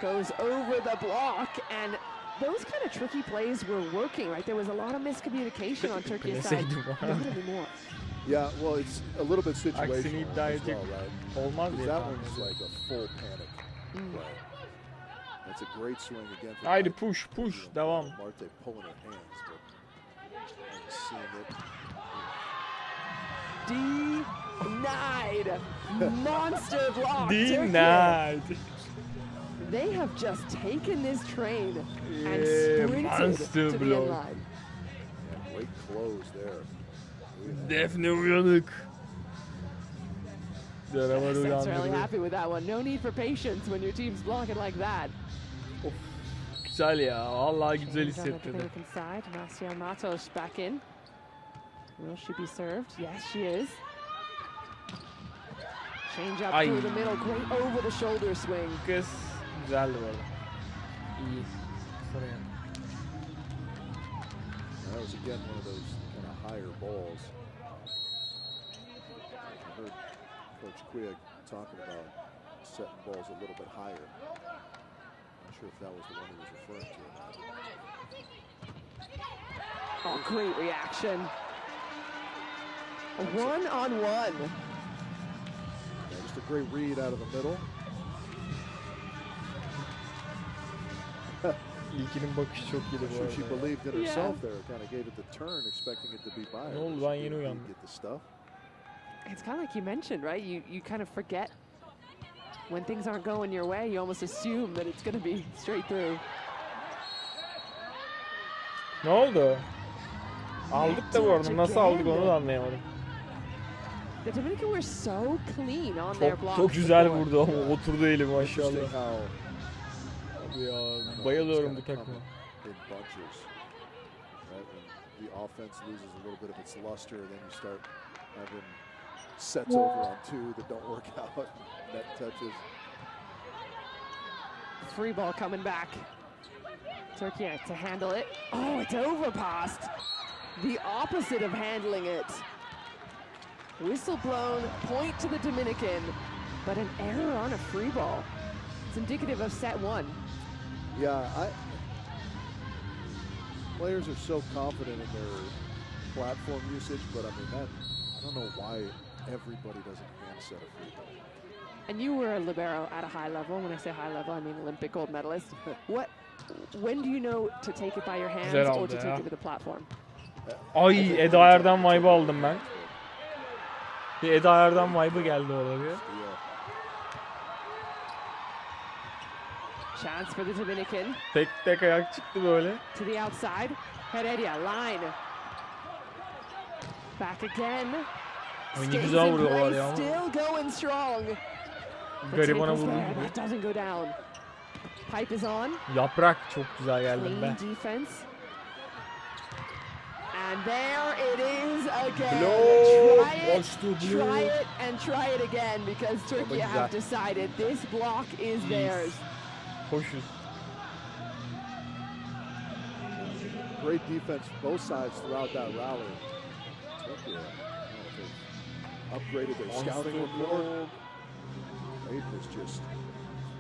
Goes over the block, and those kind of tricky plays were working, right? There was a lot of miscommunication on Turkey's side. Not anymore. Yeah, well, it's a little bit situational as well, right? Olmaz diye that one's like a full panic. Right. That's a great swing again. Haydi push, devam. Marte pulling her hands, but seeing it. Denied. Monster block. Denied. They have just taken this train and sprinted to the end line. Yeah, great close there. Defne uyanık. That's really happy with that one. No need for patience when your team's blocking like that. Of, güzel ya. Vallahi güzel hissettirdi. Marcia Matos back in. Will she be served? Yes, she is. Change up through the middle. Great over the shoulder swing. Kız güzeldi bu arada. İyi. That was again one of those kind of higher balls. I heard Coach Quia talking about setting balls a little bit higher. Not sure if that was the one he was referring to. Oh, great reaction. 1-on-1. Yeah, just a great read out of the middle. İlkinin bakışı çok iyiydi bu arada. She believed in herself there. Kind of gave it the turn, expecting it to be by her. Ne oldu, ben yeni uyandım. It's kind of like you mentioned, right? You kind of forget when things aren't going your way. You almost assume that it's going to be straight through. Ne oldu? Aldık da bu arada. Nasıl aldık onu da anlayamadım. The Dominican were so clean on their block. Çok güzel vurdu ama oturdu eli maşallah. Ya bayılıyorum bu takıma. The offense loses a little bit of its luster, then you start having sets over on two that don't work out. Net touches. Free ball coming back. Turkey to handle it. Oh, it's overpassed. The opposite of handling it. Whistle blown, point to the Dominican, but an error on a free ball. It's indicative of set one. Yeah, players are so confident in their platform usage, but I mean I don't know why everybody doesn't hand set a free ball. And you were a libero at a high level. When I say high level, I mean Olympic gold medalist. When do you know to take it by your hands or to take it to the platform? Ay, Eda Erdem vibe'ı aldım ben. Bir Eda Erdem vibe'ı geldi orada bir. Chance for the Dominican. Tek ayak çıktı böyle. To the outside. Heredia line. Back again. Ne güzel vuruyorlar ya. Still going strong. Garibana vurdu gibi. That doesn't go down. Pipe is on. Yaprak çok güzel geldi be. Defense. And there it is again. Try it, and try it again because Turkey have decided this block is theirs. Koşuz. Great defense both sides throughout that rally. Turkey upgraded their scouting report. Aiden is just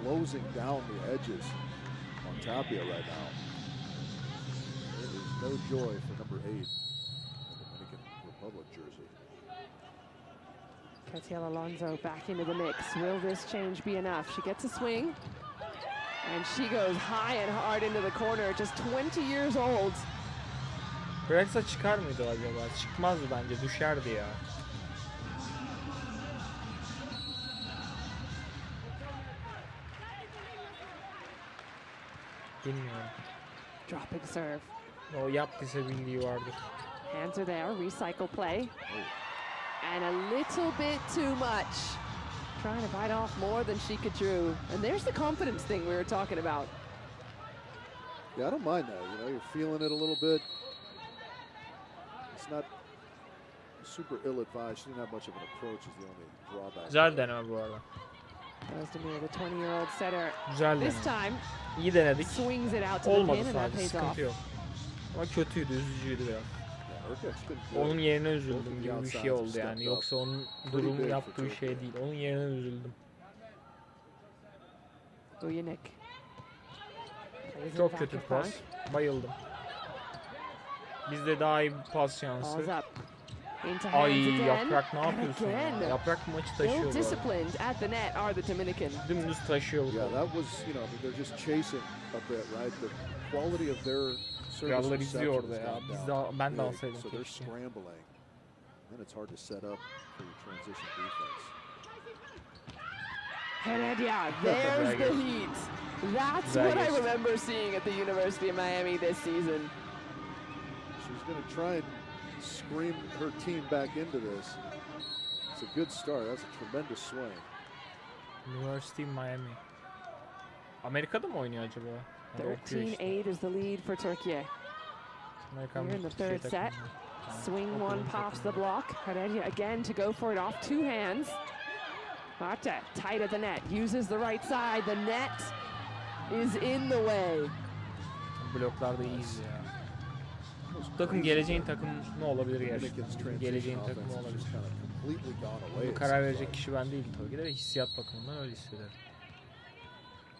closing down the edges on Tapia right now. There is no joy for number 8 in the Dominican Republic jersey. Catiel Alonso back into the mix. Will this change be enough? She gets a swing, and she goes high and hard into the corner, just 20 years old. Bıraksa çıkar mıydı acaba? Çıkmazdı bence, düşerdi ya. Bilmiyorum. Dropping serve. O yaptıysa bildiği vardır. Hands are there, recycle play. And a little bit too much. Trying to bite off more than she could chew. And there's the confidence thing we were talking about. Yeah, I don't mind that. You know, you're feeling it a little bit. It's not super ill-advised. She didn't have much of an approach is the only drawback. Güzel deneme bu arada. Goes to me, the 20-year-old setter. Güzel This deneme. time, İyi denedik. swings it out to Olmadı the pin and that sadece, pays sıkıntı off. yok. Ama kötüydü, üzücüydü biraz. Yeah, Onun yerine üzüldüm gibi bir şey oldu yani. Yoksa onun durumu yaptığı şey değil. Onun yerine üzüldüm. Dominik. Çok kötü pas. Bayıldım. Bizde daha iyi bir pas şansı. Ay Yaprak ne yapıyorsun ya? Yaprak maçı taşıyor bu arada. Dümdüz taşıyor bu. Yeah, that was, you know, they're just chasing a bit, right? The quality of their Krallar izliyor orada ya. Ben de alsaydım so they're keşke. scrambling. Then it's hard to set up for your transition defense. Heredia, there's the heat. That's what I remember seeing at the University of Miami this season. She's going to try and scream her team back into this. It's a good start. That's a tremendous swing. University of Miami. Amerika'da mı oynuyor acaba? 13-8 is the lead for Turkey. Here in the third set. Swing one pops the block. Heredia again to go for it off two hands. Marte tight at the net. Uses the right side. The net is in the way. Bloklarda iyiyiz ya. Takım geleceğin takımı olabilir gerçekten. Geleceğin takımı olabilir. Bu karar verecek kişi ben değilim tabii ki de hissiyat bakımından öyle hissederim.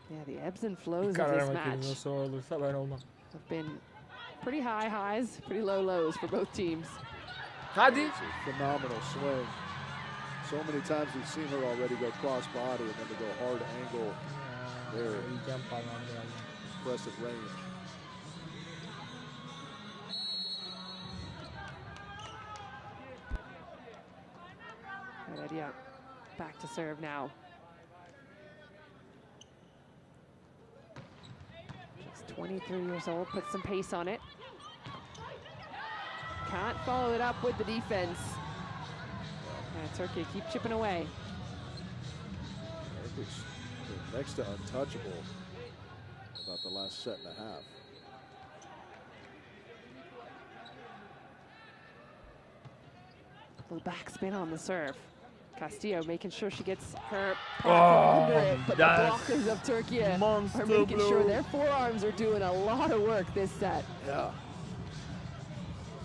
Yeah, the ebbs and flows of karar this match nasıl olursa ben olmam. have been pretty high highs, pretty low lows for both teams. Hadi. It's a phenomenal swing. So many times we've seen her already go cross body and then to go hard angle there. Impressive range. Heredia back to serve now. Just 23 years old, put some pace on it. Can't follow it up with the defense. Turkey keep chipping away. They're next to untouchable about the last set and a half. Little backspin on the serve. Castillo making sure she gets her under it, but the blockers of Turkey are making sure their forearms are doing a lot of work this set. Yeah.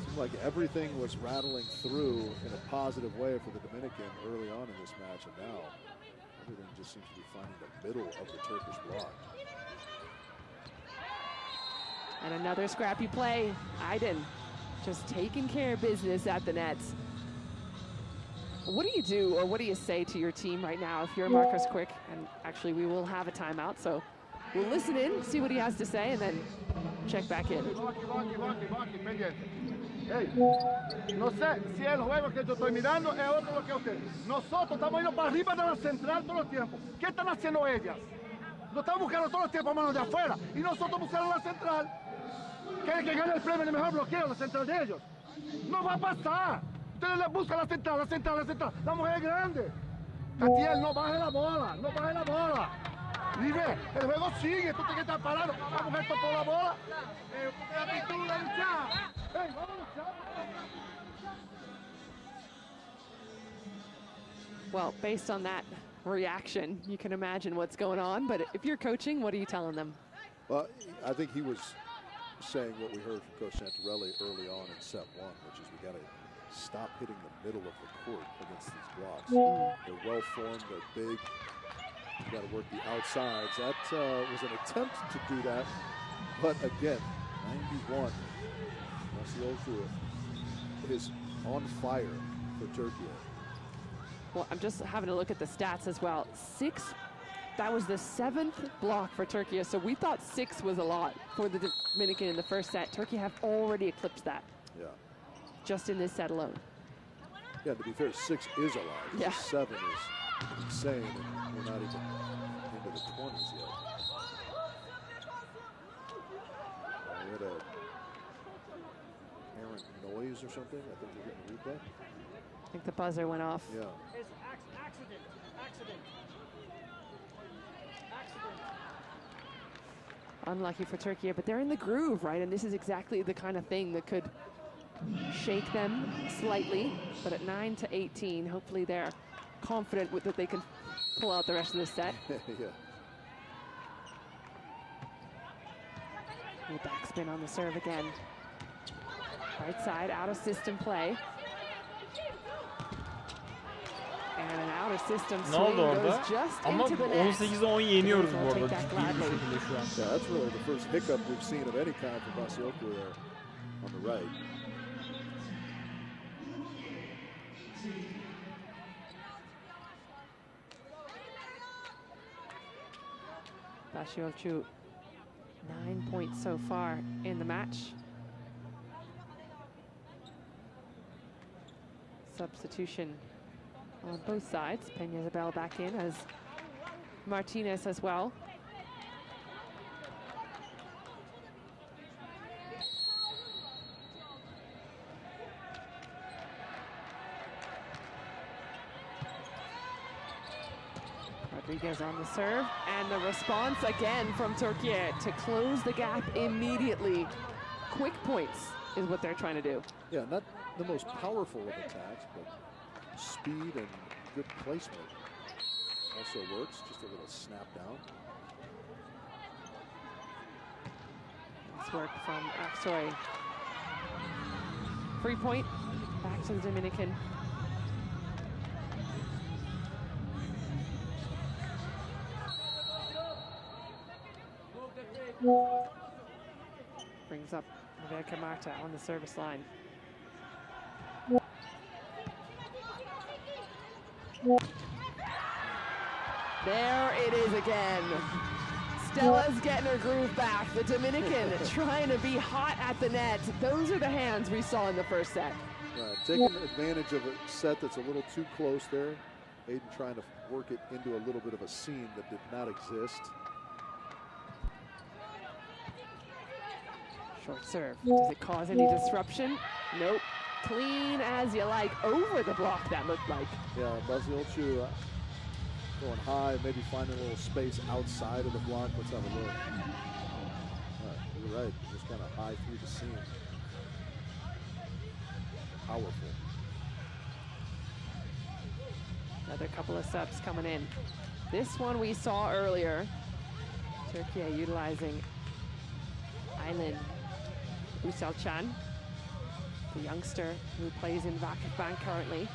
Seemed like everything was rattling through in a positive way for the Dominican early on in this match, and now everything just seems to be finding the middle of the Turkish block. And another scrappy play. Aydin just taking care of business at the nets. What do you do, or what do you say to your team right now if you're Marcus Quick? And actually, we will have a timeout, so we'll listen in, see what he has to say, and then check back in. Hey, no sé si el juego que yo estoy mirando es otro lo que usted. Nosotros estamos yendo para arriba de la central todo el tiempo. ¿Qué están haciendo ellas? Lo están buscando todo el tiempo a manos de afuera y nosotros buscando la central. ¿Quieren que gane el premio de mejor bloqueo, la central de ellos? No va a pasar. Ustedes les buscan la central, la central, la central. La mujer es grande. Catiel, no baje la bola, no baje la bola. Vive, el juego sigue, tú tienes que estar parado. La mujer topó la bola. La pintura, luchar. ¡Ey, vamos a luchar! Well, based on that reaction, you can imagine what's going on. But if you're coaching, what are you telling them? Well, I think he was saying what we heard from Coach Santarelli early on in set one, which is we got to stop hitting the middle of the court against these blocks. They're well formed, they're big. You got to work the outsides. That was an attempt to do that, but again, 91. Masioku is on fire for Turkey. Well, I'm just having a look at the stats as well. 6. That was the 7th block for Turkey, so we thought 6 was a lot for the Dominican in the first set. Turkey have already eclipsed that. Yeah. Just in this set alone. Yeah, to be fair, 6 is a lot. Yeah. 7 is insane, and we're not even into the 20s yet. We had a errant noise or something. I think we're getting a replay. I think the buzzer went off. Yeah. It's accident. Unlucky for Turkey, but they're in the groove, right? And this is exactly the kind of thing that could shake them slightly. But at 9-18, hopefully they're confident that they can pull out the rest of the set. Yeah. Backspin on the serve again. Right side, out of system play. And an out of system swing goes just into the net. 18'e 10 yeniyoruz bu arada ciddi bir şekilde şu an. Yeah, that's really the first hiccup we've seen of any kind from Masioku there on the right. Bashioglu, 9 points so far in the match. Substitution on both sides. Peña-Isabel back in as Martinez as well. Rodriguez on the serve, and the response again from Turkey to close the gap immediately. Quick points is what they're trying to do. Yeah, not the most powerful of attacks, but speed and good placement also works. Just a little snap down. Nice work from Aksoy. Free point back to the Dominican. Brings up Rebeca Marta on the service line. There it is again. Stella's getting her groove back. The Dominican trying to be hot at the net. Those are the hands we saw in the first set. Taking advantage of a set that's a little too close there. Aiden trying to work it into a little bit of a seam that did not exist. Short serve. Does it cause any disruption? Nope. Clean as you like. Over the block, that looked like. Yeah, Masioku going high, maybe finding a little space outside of the block. Let's have a look. You're right. Just kind of high through the seam. Powerful. Another couple of subs coming in. This one we saw earlier. Turkey utilizing Aylin Usalchan, the youngster who plays in Vakifbank currently.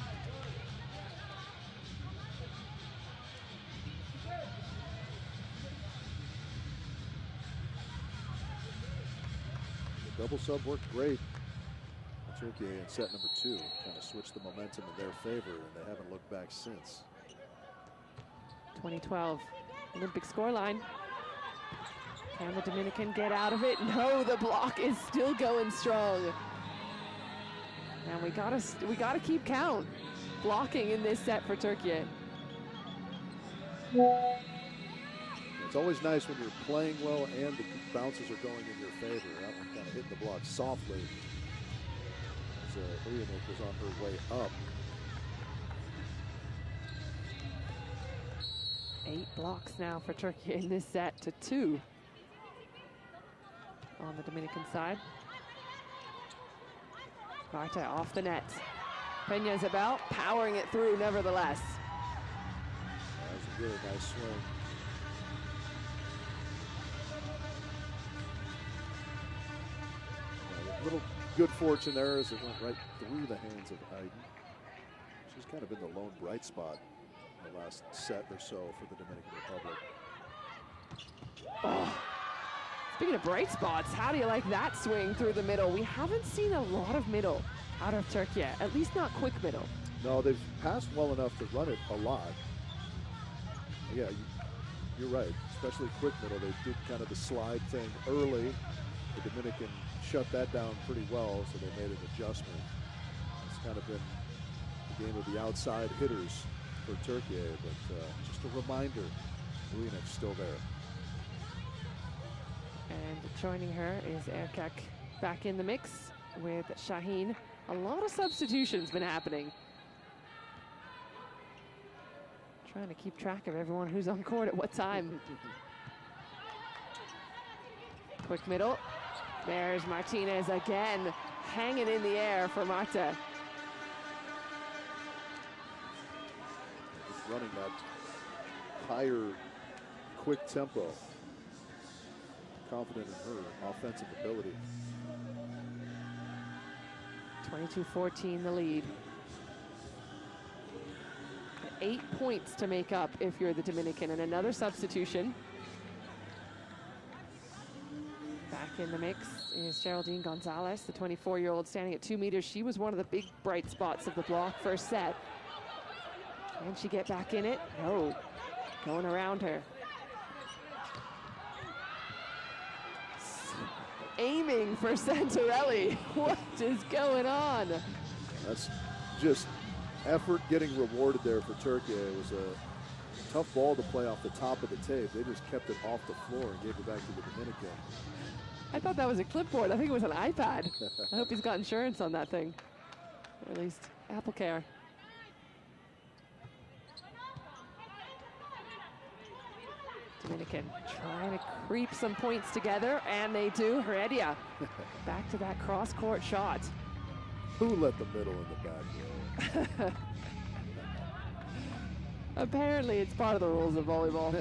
The double sub worked great. Turkey in set number 2 kind of switched the momentum in their favor, and they haven't looked back since. 2012 Olympic scoreline. Can the Dominican get out of it? No, the block is still going strong. And we gotta keep count. Blocking in this set for Turkey. It's always nice when you're playing well and the bounces are going in your favor. That one kind of hit the block softly as Leonid was on her way up. 8 blocks now for Turkey in this set to 2 on the Dominican side. Marta off the net. Peña-Isabel powering it through nevertheless. Really nice swing. A little good fortune there as it went right through the hands of Aiden. She's kind of been the lone bright spot in the last set or so for the Dominican Republic. Oh. Speaking of bright spots, how do you like that swing through the middle? We haven't seen a lot of middle out of Turkey, at least not quick middle. No, they've passed well enough to run it a lot. Yeah, you're right, especially quick middle. They did kind of the slide thing early. The Dominican shut that down pretty well, so they made an adjustment. It's kind of been the game of the outside hitters for Turkey, but just a reminder, Dominik's still there. And joining her is Erkek back in the mix with Shaheen. A lot of substitutions been happening. Trying to keep track of everyone who's on court at what time. Quick middle. There's Martinez again, hanging in the air for Marta. Just running that higher, quick tempo. Confident in her offensive ability. 22-14 the lead. 8 points to make up if you're the Dominican, and another substitution. Back in the mix is Geraldine Gonzalez, the 24-year-old standing at 2 meters. She was one of the big bright spots of the block first set. Can she get back in it? No, going around her. Aiming for Santarelli. What is going on? That's just effort getting rewarded there for Turkey. It was a tough ball to play off the top of the tape. They just kept it off the floor and gave it back to the Dominican. I thought that was a clipboard. I think it was an iPad. I hope he's got insurance on that thing. Or at least Apple Care. Dominican trying to creep some points together, and they do. Heredia back to that cross-court shot. Who let the middle in the back row? Apparently, it's part of the rules of volleyball.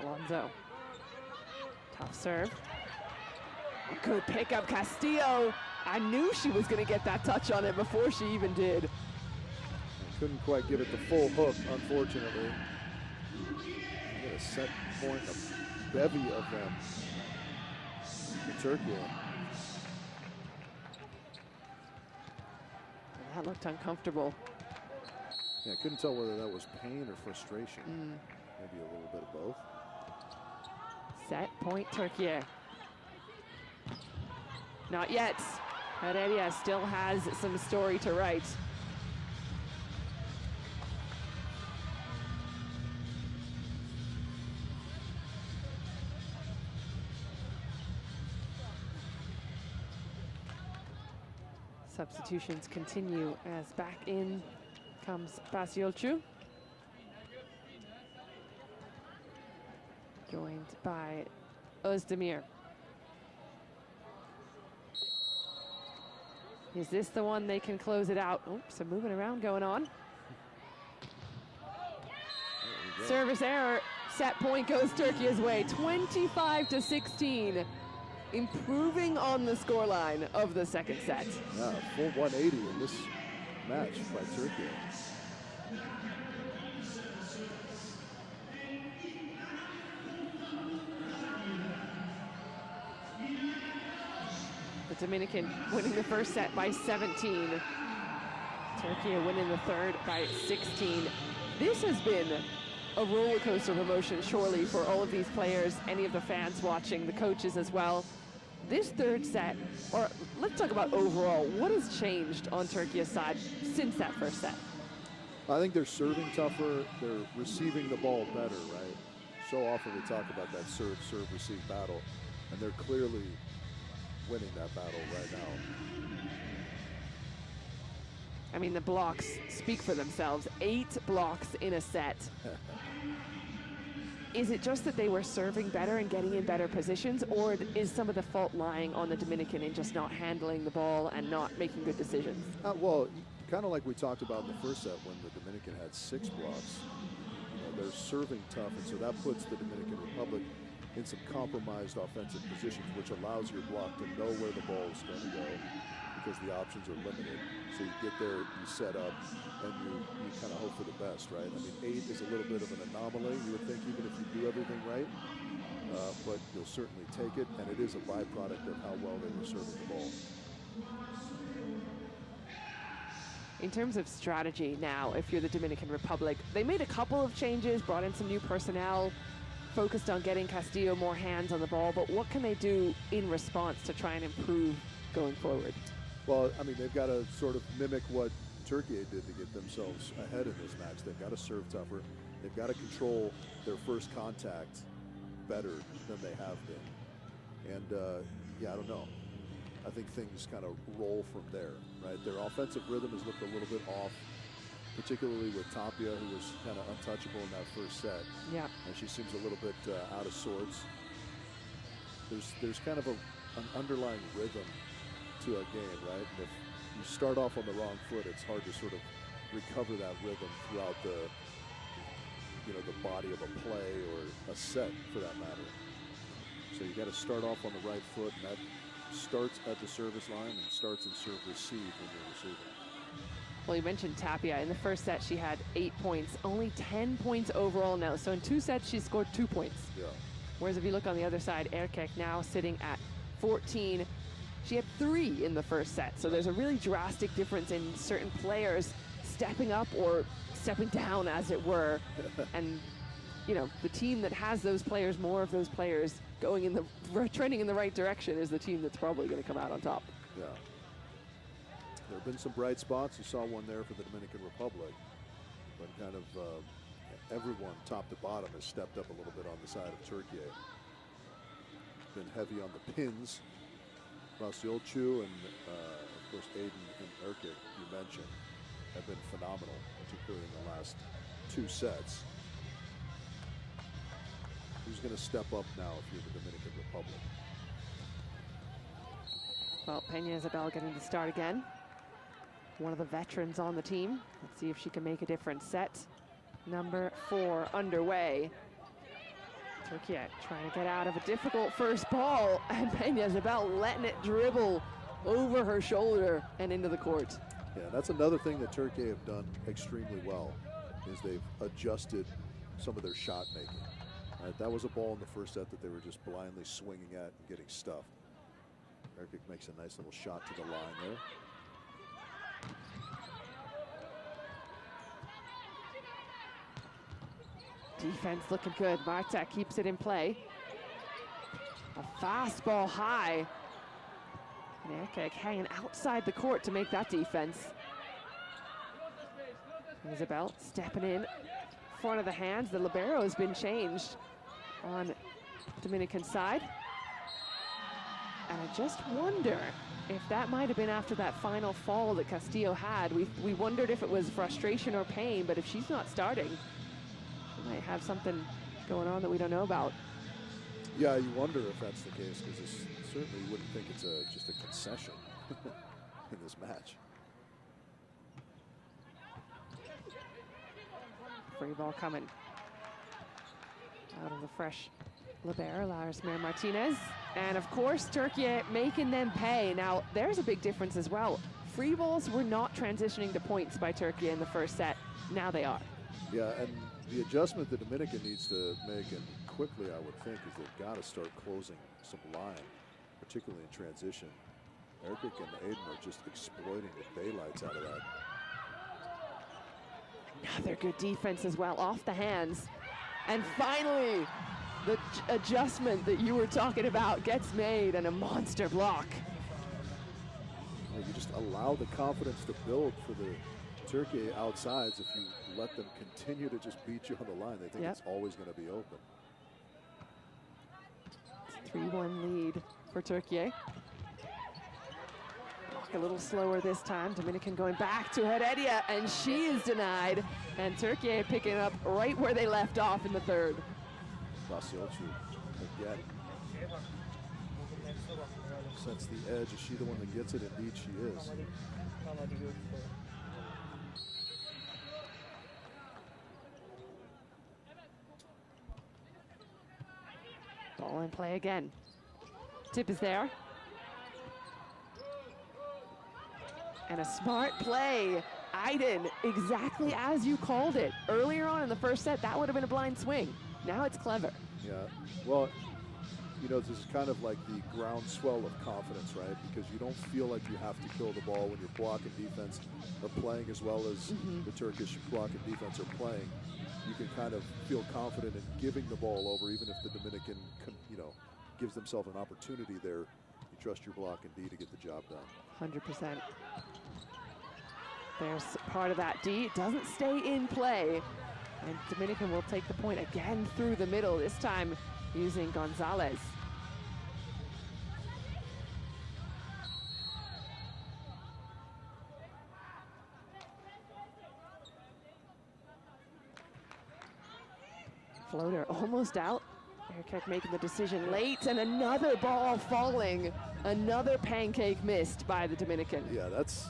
Alonso. Tough serve. Good pickup, Castillo. I knew she was going to get that touch on it before she even did. Couldn't quite give it the full hook, unfortunately. Get a set point, a bevy of them for Turkey. That looked uncomfortable. Yeah, I couldn't tell whether that was pain or frustration. Maybe a little bit of both. Set point, Turkey. Not yet. Heredia still has some story to write. Substitutions continue as back in comes Basiolcu, joined by Özdemir. Is this the one they can close it out? Oh, some moving around going on. Service error, set point goes Turkey's way, 25-16. Improving on the scoreline of the second set. Yeah, full 180 in this match by Turkey. The Dominican winning the first set by 17. Turkey winning the third by 16. This has been a roller coaster of emotion, surely, for all of these players, any of the fans watching, the coaches as well. This third set, or let's talk about overall, what has changed on Turkey's side since that first set? I think they're serving tougher, they're receiving the ball better, right? So often we talk about that serve, receive battle, and they're clearly winning that battle right now. I mean, the blocks speak for themselves. 8 blocks in a set. is it just that they were serving better and getting in better positions, or is some of the fault lying on the Dominican in just not handling the ball and not making good decisions? Well, kind of like we talked about in the first set when the Dominican had 6 blocks. They're serving tough, and so that puts the Dominican Republic in some compromised offensive positions, which allows your block to know where the ball is going to go because the options are limited. So you get there, you set up, and you kind of hope for the best, right? I mean, 8 is a little bit of an anomaly, you would think, even if you do everything right, but you'll certainly take it, and it is a byproduct of how well they were serving the ball. In terms of strategy now, if you're the Dominican Republic, they made a couple of changes, brought in some new personnel, focused on getting Castillo more hands on the ball, but what can they do in response to try and improve going forward? Well, I mean, they've got to sort of mimic what Türkiye did to get themselves ahead in this match. They've got to serve tougher. They've got to control their first contact better than they have been. And, yeah, I don't know. I think things kind of roll from there, right? Their offensive rhythm has looked a little bit off, particularly with Tapia, who was kind of untouchable in that first set. Yeah. And she seems a little bit out of sorts. There's kind of an underlying rhythm to a game, right? And if you start off on the wrong foot, it's hard to sort of recover that rhythm throughout the body of a play or a set, for that matter. So you got to start off on the right foot, and that starts at the service line and starts in serve receive when you're receiving. Well, you mentioned Tapia. In the first set, she had 8 points, only 10 points overall now. So in 2 sets, she scored 2 points. Yeah. Whereas if you look on the other side, Erkek now sitting at 14. She had 3 in the first set. So there's a really drastic difference in certain players stepping up or stepping down, as it were. And, you know, the team that has those players, more of those players going in the trending in the right direction, is the team that's probably going to come out on top. Yeah. There have been some bright spots. You saw one there for the Dominican Republic, but kind of everyone top to bottom has stepped up a little bit on the side of Türkiye. Been heavy on the pins. Rasiolcu and of course Aiden and Erkek, you mentioned, have been phenomenal, particularly in the last 2 sets. Who's going to step up now if you're the Dominican Republic? Well, Peña Isabel getting to start again. One of the veterans on the team. Let's see if she can make a difference. Set number 4 underway. Türkiye trying to get out of a difficult first ball, and Peña Isabel letting it dribble over her shoulder and into the court. Yeah, that's another thing that Türkiye have done extremely well, is they've adjusted some of their shot making. Right, that was a ball in the first set that they were just blindly swinging at and getting stuffed. Erkek makes a nice little shot to the line there. Defense looking good. Marta keeps it in play. A fastball high. And Erkek hanging outside the court to make that defense. Isabel stepping in front of the hands. The libero has been changed on Dominican side. And I just wonder if that might have been after that final fall that Castillo had. We wondered if it was frustration or pain, but if she's not starting, she might have something going on that we don't know about. Yeah, you wonder if that's the case, because certainly you wouldn't think it's just a concession in this match. Free ball coming out of the fresh libero, Larismere Martinez. And of course, Türkiye making them pay. Now, there's a big difference as well. Free balls were not transitioning to points by Türkiye in the first set. Now they are. Yeah, and the adjustment the Dominican needs to make, and quickly I would think, is they've got to start closing some line, particularly in transition. Erkek and Aiden are just exploiting the daylights out of that. Another good defense as well, off the hands. And finally, the adjustment that you were talking about gets made, and a monster block. You just allow the confidence to build for the Türkiye outsides. If you let them continue to just beat you on the line, they think it's always going to be open. 3-1 lead for Türkiye. A little slower this time. Dominican going back to Heredia, and she is denied. And Türkiye picking up right where they left off in the third. Basiochu again. Sets the edge. Is she the one that gets it? Indeed she is. Ball in play again. Tip is there. And a smart play. Aiden, exactly as you called it. Earlier on in the first set, that would have been a blind swing. Now it's clever. Yeah, well, you know, this is kind of like the groundswell of confidence, right? Because you don't feel like you have to kill the ball when your block and defense are playing as well as the Turkish block and defense are playing. You can kind of feel confident in giving the ball over, even if the Dominican, you know, gives themselves an opportunity there. You trust your block and D to get the job done. 100%. There's part of that D. It doesn't stay in play. And Dominican will take the point again through the middle, this time using Gonzalez. Floater almost out. Erkek making the decision late, and another ball falling. Another pancake missed by the Dominican. Yeah, that's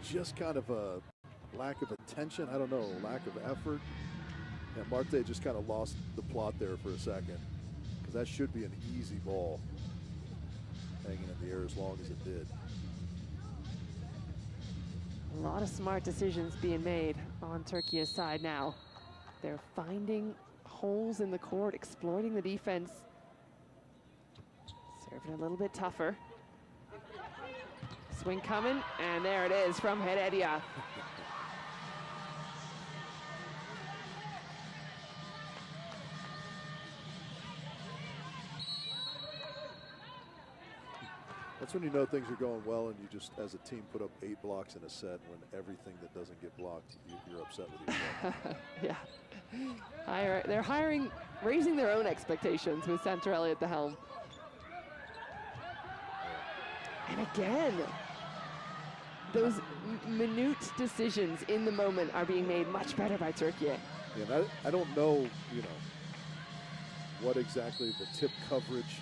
just kind of a lack of attention. I don't know, lack of effort. And Marte just kind of lost the plot there for a second, because that should be an easy ball, hanging in the air as long as it did. A lot of smart decisions being made on Turkey's side now. They're finding holes in the court, exploiting the defense. Serving a little bit tougher. Swing coming, and there it is from Heredia. That's when you know things are going well, and you just, as a team, put up 8 blocks in a set. When everything that doesn't get blocked, you're upset with yourself. Yeah. They're raising their own expectations with Santarelli at the helm. And again, those minute decisions in the moment are being made much better by Turkey. Yeah, I don't know, you know, what exactly the tip coverage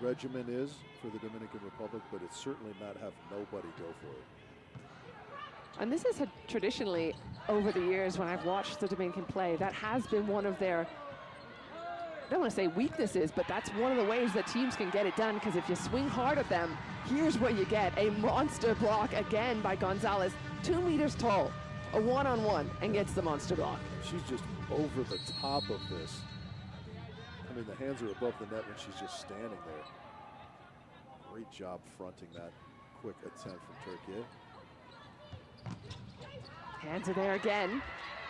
regimen is for the Dominican Republic, but it's certainly not have nobody go for it. And this is traditionally, over the years when I've watched the Dominican play, that has been one of their, I don't want to say weaknesses, but that's one of the ways that teams can get it done, because if you swing hard at them, here's what you get. A monster block again by Gonzalez, 2 meters tall, a one-on-one, and gets the monster block. She's just over the top of this. I mean, the hands are above the net when she's just standing there. Great job fronting that quick attempt from Turkey. Hands are there again.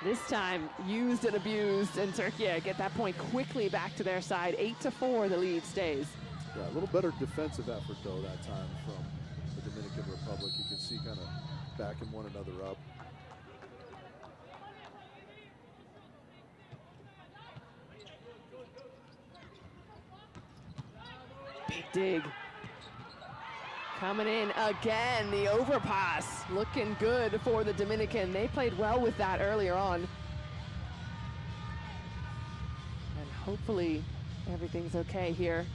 This time used and abused, and Turkey get that point quickly back to their side. 8-4, the lead stays. Yeah, a little better defensive effort though that time from the Dominican Republic. You can see kind of backing one another up. Big dig. Coming in again, the overpass. Looking good for the Dominican. They played well with that earlier on. And hopefully everything's okay here.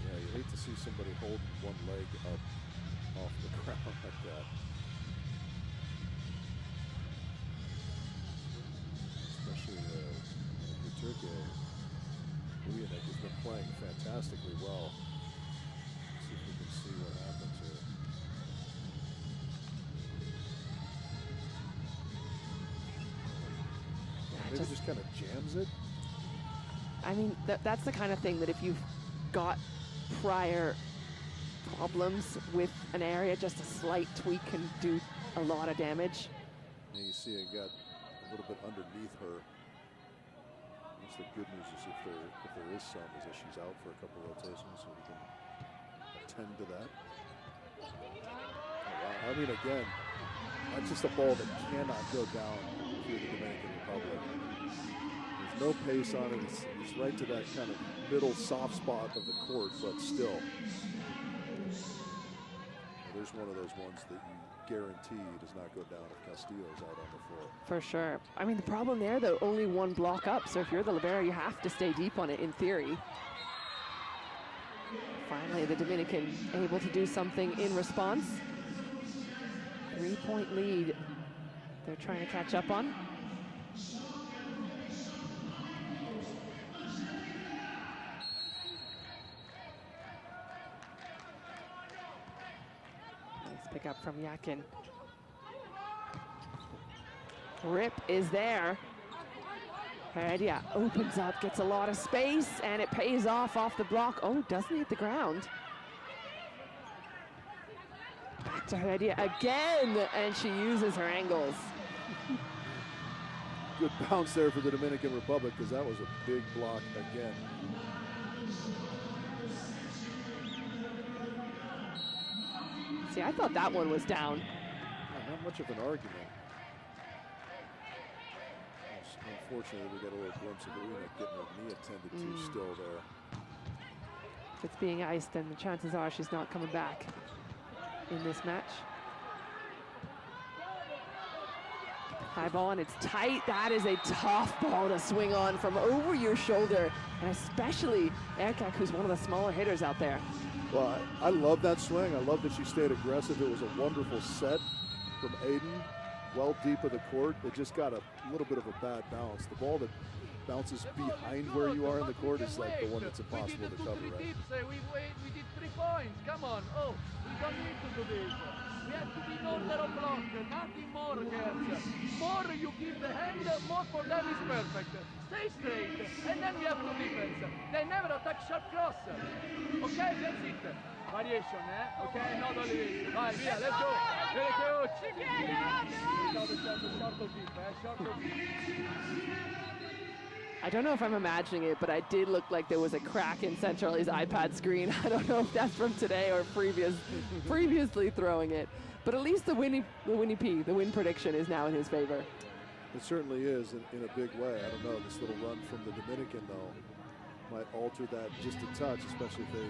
Yeah, you hate to see somebody holding one leg up off the ground like that. Especially for Turkey. Dominik has been playing fantastically well. See if we can see what happens here. Maybe just kind of jams it. I mean, that's the kind of thing that if you've got prior problems with an area, just a slight tweak can do a lot of damage. And you see it got a little bit underneath her. That's the good news, is if there is some, is that she's out for a couple rotations, so we can attend to that. Oh, wow. I mean, again, that's just a ball that cannot go down through the Dominican Republic. There's no pace on it. It's right to that kind of middle soft spot of the court, but still. There's one of those ones that guaranteed does not go down if Castillo's out on the floor. For sure. I mean, the problem there, though, only one block up. So if you're the libero, you have to stay deep on it in theory. Finally, the Dominican able to do something in response. 3-point lead they're trying to catch up on. Nice pick up from Yakin. Rip is there. Heredia opens up, gets a lot of space, and it pays off the block. Oh, doesn't hit the ground. Back to Heredia again, and she uses her angles. Good bounce there for the Dominican Republic, because that was a big block again. See, I thought that one was down. Not much of an argument. Unfortunately, we got a little glimpse of Irina getting her knee attended to still there. If it's being iced, then the chances are she's not coming back in this match. High ball, and it's tight. That is a tough ball to swing on from over your shoulder, and especially Erkek, who's one of the smaller hitters out there. Well, I love that swing. I love that she stayed aggressive. It was a wonderful set from Aiden. Well deep of the court. It just got a little bit of a bad bounce. The ball that bounces behind where you are in the court is like the one that's impossible to cover, right? We did 3 points. Come on. Oh, we don't need to do this. We have to be in order of block. Nothing more, girls. More you give the hand, more for them is perfect. Stay straight, and then we have to defense. They never attack sharp cross. Okay, that's it. Variation, eh? Okay, not only this. Vai, via, let's go. Very good. I don't know if I'm imagining it, but I did look like there was a crack in Centrale's iPad screen. I don't know if that's from today or previously throwing it. But at least the win prediction is now in his favor. It certainly is in a big way. I don't know, this little run from the Dominican, though, might alter that just a touch, especially if they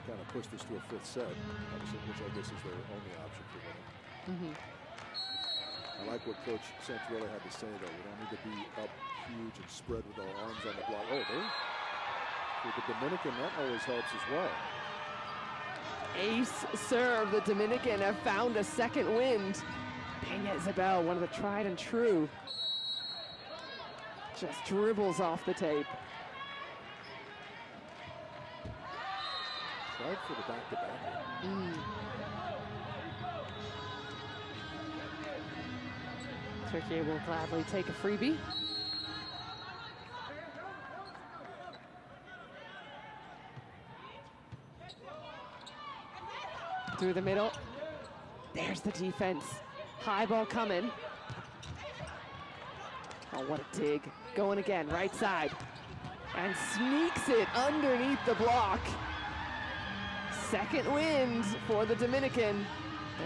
kind of push this to a 5th set, which I guess is their only option for winning. I like what Coach Santarelli had to say, though. We don't need to be up huge and spread with our arms on the block. Oh, for the Dominican, that always helps as well. Ace serve. The Dominican have found a second wind. Peña Isabel, one of the tried and true. Just dribbles off the tape. Tried for the back-to-back. Turkey will gladly take a freebie. Through the middle. There's the defense. High ball coming. Oh, what a dig. Going again, right side. And sneaks it underneath the block. Second wind for the Dominican.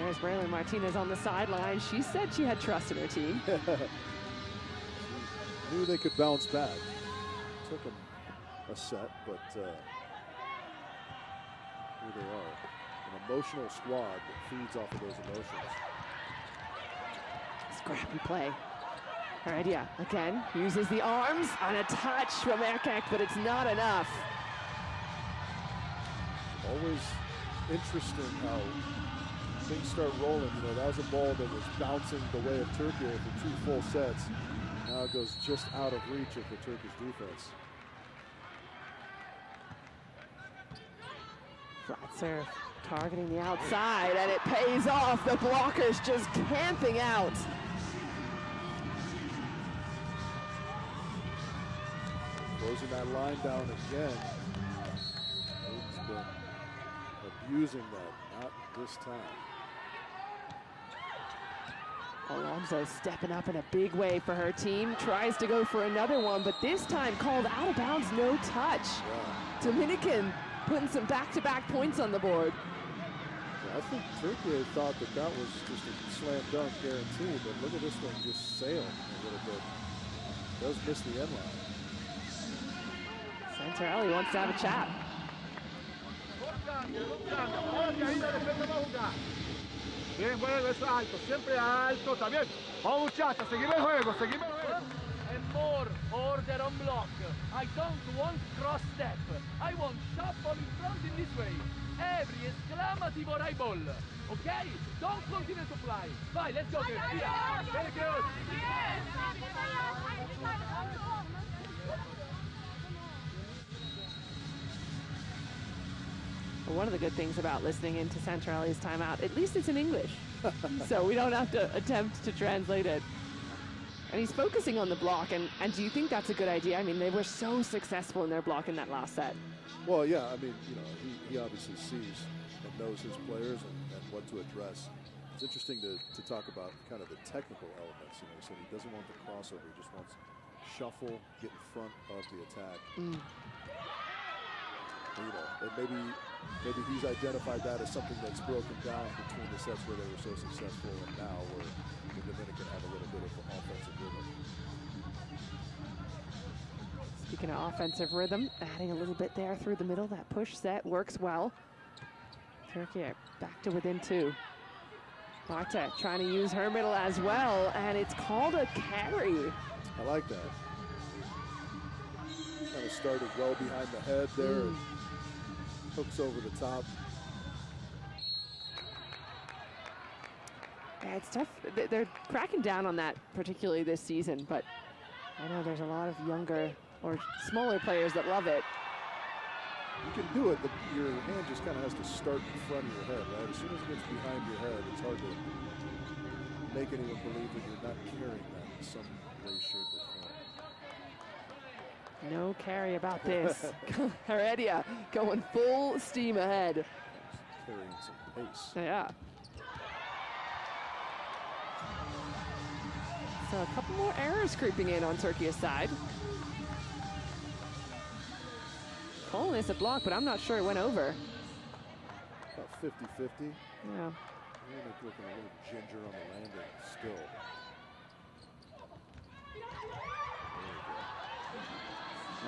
There's Braylon Martinez on the sideline. She said she had trust in her team. Knew they could bounce back. Took them a set, but here they are. An emotional squad that feeds off of those emotions. Scrappy play. Heredia again uses the arms on a touch from Erkek, but it's not enough. Always interesting how things start rolling. You know, that was a ball that was bouncing the way of Turkey for 2 full sets. Now it goes just out of reach of the Turkish defense. Flat serve, targeting the outside, and it pays off. The blockers just camping out. Closing that line down again. He's been abusing that, not this time. Alonso stepping up in a big way for her team. Tries to go for another one, but this time called out of bounds, no touch. Yeah. Dominican putting some back-to-back points on the board. Yeah, I think Turkey thought that that was just a slam dunk guarantee, but look at this one just sailed a little bit. Does miss the end line. Santarelli wants to have a chat. Bien, bueno, eso alto, siempre alto, está bien. Vamos muchachos, seguime el juego, seguime el juego. And more order on block. I don't want cross step. I want shuffle in front in this way. Every exclamativo right ball. Okay? Don't continue to fly. Bye, let's go. Very good. One of the good things about listening into Santarelli's timeout, at least it's in English. So we don't have to attempt to translate it. And he's focusing on the block, and do you think that's a good idea? I mean, they were so successful in their block in that last set. Well, yeah, I mean, you know, he obviously sees and knows his players and what to address. It's interesting to talk about kind of the technical elements. You know, he said he doesn't want the crossover, he just wants shuffle, get in front of the attack. You know, and maybe he's identified that as something that's broken down between the sets where they were so successful and now where the Dominican have a little bit of offensive rhythm. Speaking of offensive rhythm, adding a little bit there through the middle. That push set works well. Türkiye back to within 2. Marta trying to use her middle as well, and it's called a carry. I like that. Kind of started well behind the head there. And hooks over the top. Yeah, it's tough. They're cracking down on that, particularly this season, but I know there's a lot of younger or smaller players that love it. You can do it, but your hand just kind of has to start in front of your head, right? As soon as it gets behind your head, it's hard to make anyone believe that you're not carrying that in some way, shape, or form. No carry about this. Heredia going full steam ahead. Carrying some pace. Yeah. So a couple more errors creeping in on Türkiye's side. Calling this a block, but I'm not sure it went over. About 50-50. Yeah. Dominik looking a little ginger on the landing still.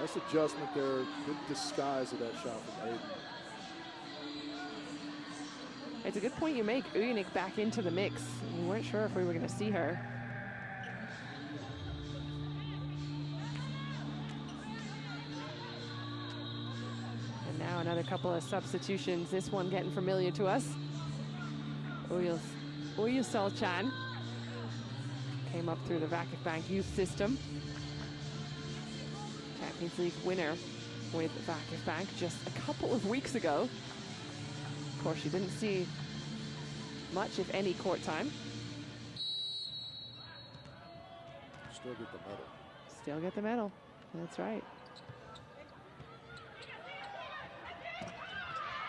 Nice adjustment there. Good disguise of that shot from Aiden. It's a good point you make. Dominik back into the mix. We weren't sure if we were going to see her. And now another couple of substitutions. This one getting familiar to us. Uyusal Chan came up through the Vakifbank youth system. Champions League winner with Vakifbank just a couple of weeks ago. Of course, she didn't see much, if any, court time. Still get the medal. Still get the medal. That's right.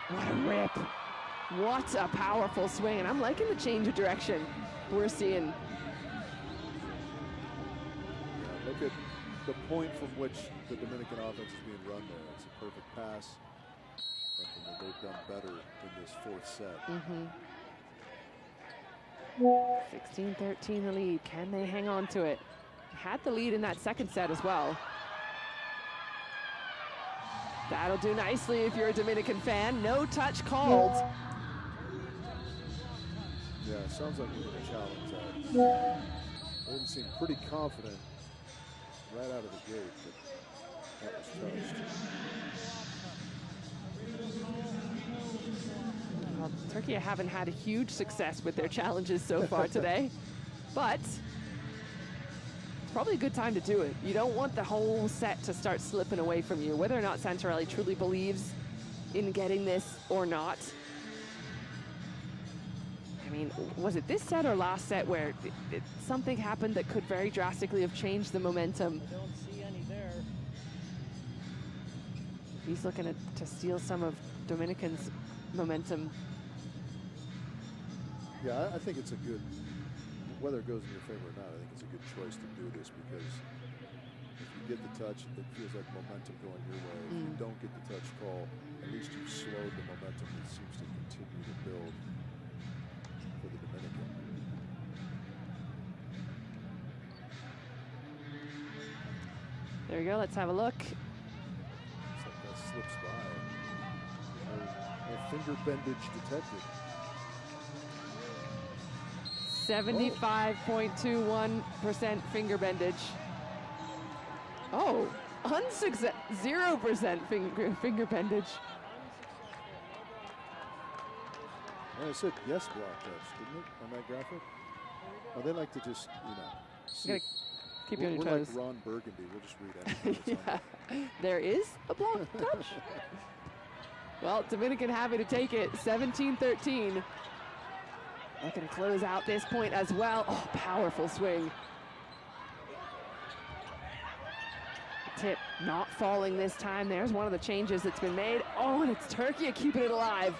What a rip. What a powerful swing. And I'm liking the change of direction we're seeing. Yeah, look at the point from which the Dominican offense is being run there. It's a perfect pass. Something that they've done better in this fourth set. 16-13 the lead. Can they hang on to it? Had the lead in that second set as well. That'll do nicely if you're a Dominican fan. No touch called. Yeah, it sounds like we're going to challenge that. Aiden seemed pretty confident right out of the gate, but that was touched. Well, Türkiye haven't had a huge success with their challenges so far today, but it's probably a good time to do it. You don't want the whole set to start slipping away from you, whether or not Santarelli truly believes in getting this or not. I mean, was it this set or last set where something happened that could very drastically have changed the momentum? I don't see any there. He's looking to steal some of Dominican's momentum. Yeah, I think it's a good, whether it goes in your favor or not, I think it's a good choice to do this because if you get the touch, it feels like momentum going your way. If you don't get the touch call, at least you've slowed the momentum that seems to continue to build for the Dominican. There you go, let's have a look. Looks like that slips by. No finger bendage detected. 75.21% finger bendage. Oh, 0% finger bendage. Yeah, it said yes block touch, didn't it, on that graphic? Oh, they like to just, you keep you on your toes. We're like Ron Burgundy. We'll just read anything. Yeah. There is a block touch. Well, Dominican happy to take it, 17-13. Looking to close out this point as well. Oh, powerful swing. Tip not falling this time. There's one of the changes that's been made. Oh, and it's Turkey keeping it alive.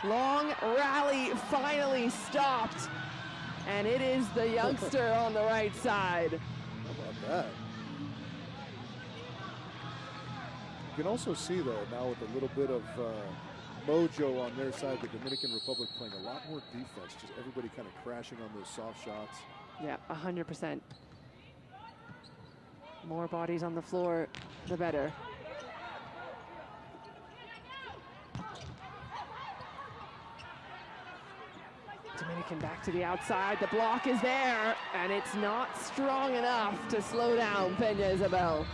Long rally finally stopped. And it is the youngster on the right side. How about that? You can also see, though, now with a little bit of mojo on their side, the Dominican Republic playing a lot more defense. Just everybody kind of crashing on those soft shots. Yeah, 100%. More bodies on the floor, the better. Dominican back to the outside. The block is there, and it's not strong enough to slow down Peña Isabel.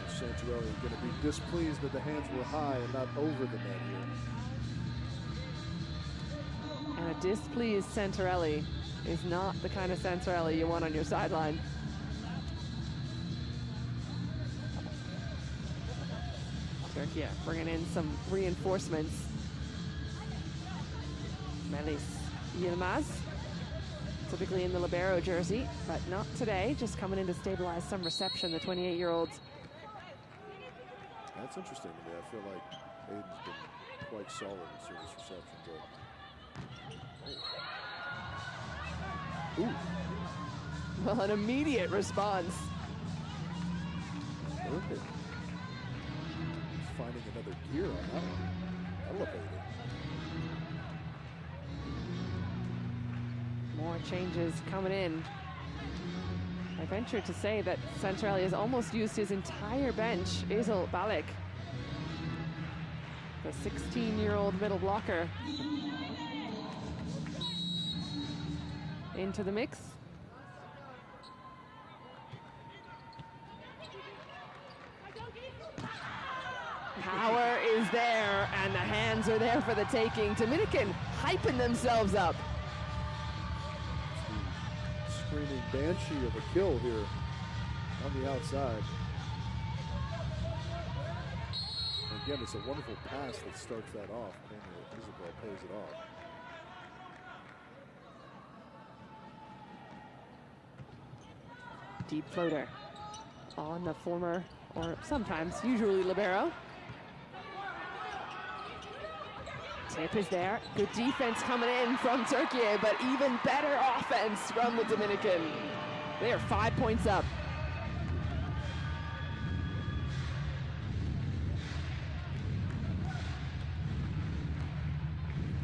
Santarelli going to be displeased that the hands were high and not over the net here. And a displeased Santarelli is not the kind of Santarelli you want on your sideline. Turkey bringing in some reinforcements. Melis Yilmaz, typically in the libero jersey, but not today, just coming in to stabilize some reception, the 28-year-olds. That's interesting to me. I feel like Aiden's been quite solid in service reception, but... Ooh. Well, an immediate response. Okay. Finding another gear on that one. Elevated. More changes coming in. I venture to say that Santarelli has almost used his entire bench. Isel Balik, the 16-year-old middle blocker, into the mix. Power is there, and the hands are there for the taking. Dominican hyping themselves up. Screaming banshee of a kill here on the outside. And again, it's a wonderful pass that starts that off. Isabel pays it off. Deep floater on the former, or sometimes usually libero. Tip is there. Good defense coming in from Turkey, but even better offense from the Dominican. They are 5 points up.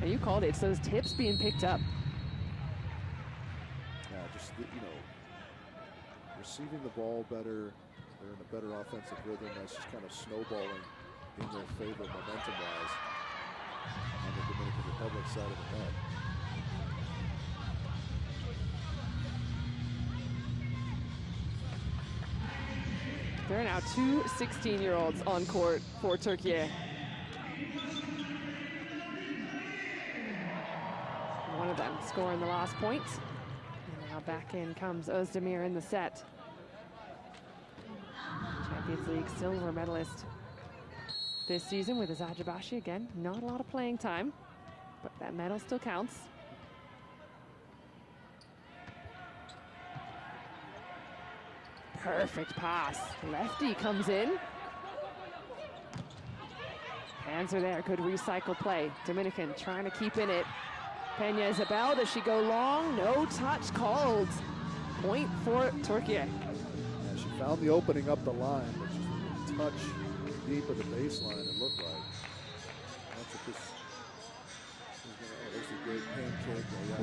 And you called it. It's those tips being picked up. Yeah, just, receiving the ball better. They're in a better offensive rhythm. That's just kind of snowballing in their favor momentum-wise on the Dominican Republic side of the net. There are now two 16-year-olds on court for Turkey. One of them scoring the last point. And now back in comes Özdemir in the set. Champions League silver medalist this season with Azajabashi. Again, not a lot of playing time, but that medal still counts. Perfect pass. Lefty comes in. Hands are there. Good recycle play. Dominican trying to keep in it. Peña Isabel, does she go long? No touch called. Point for Turkey. Yeah, she found the opening up the line, but she's a touch deep of the baseline, it looked like. That's what this there's a great pancake. Yeah,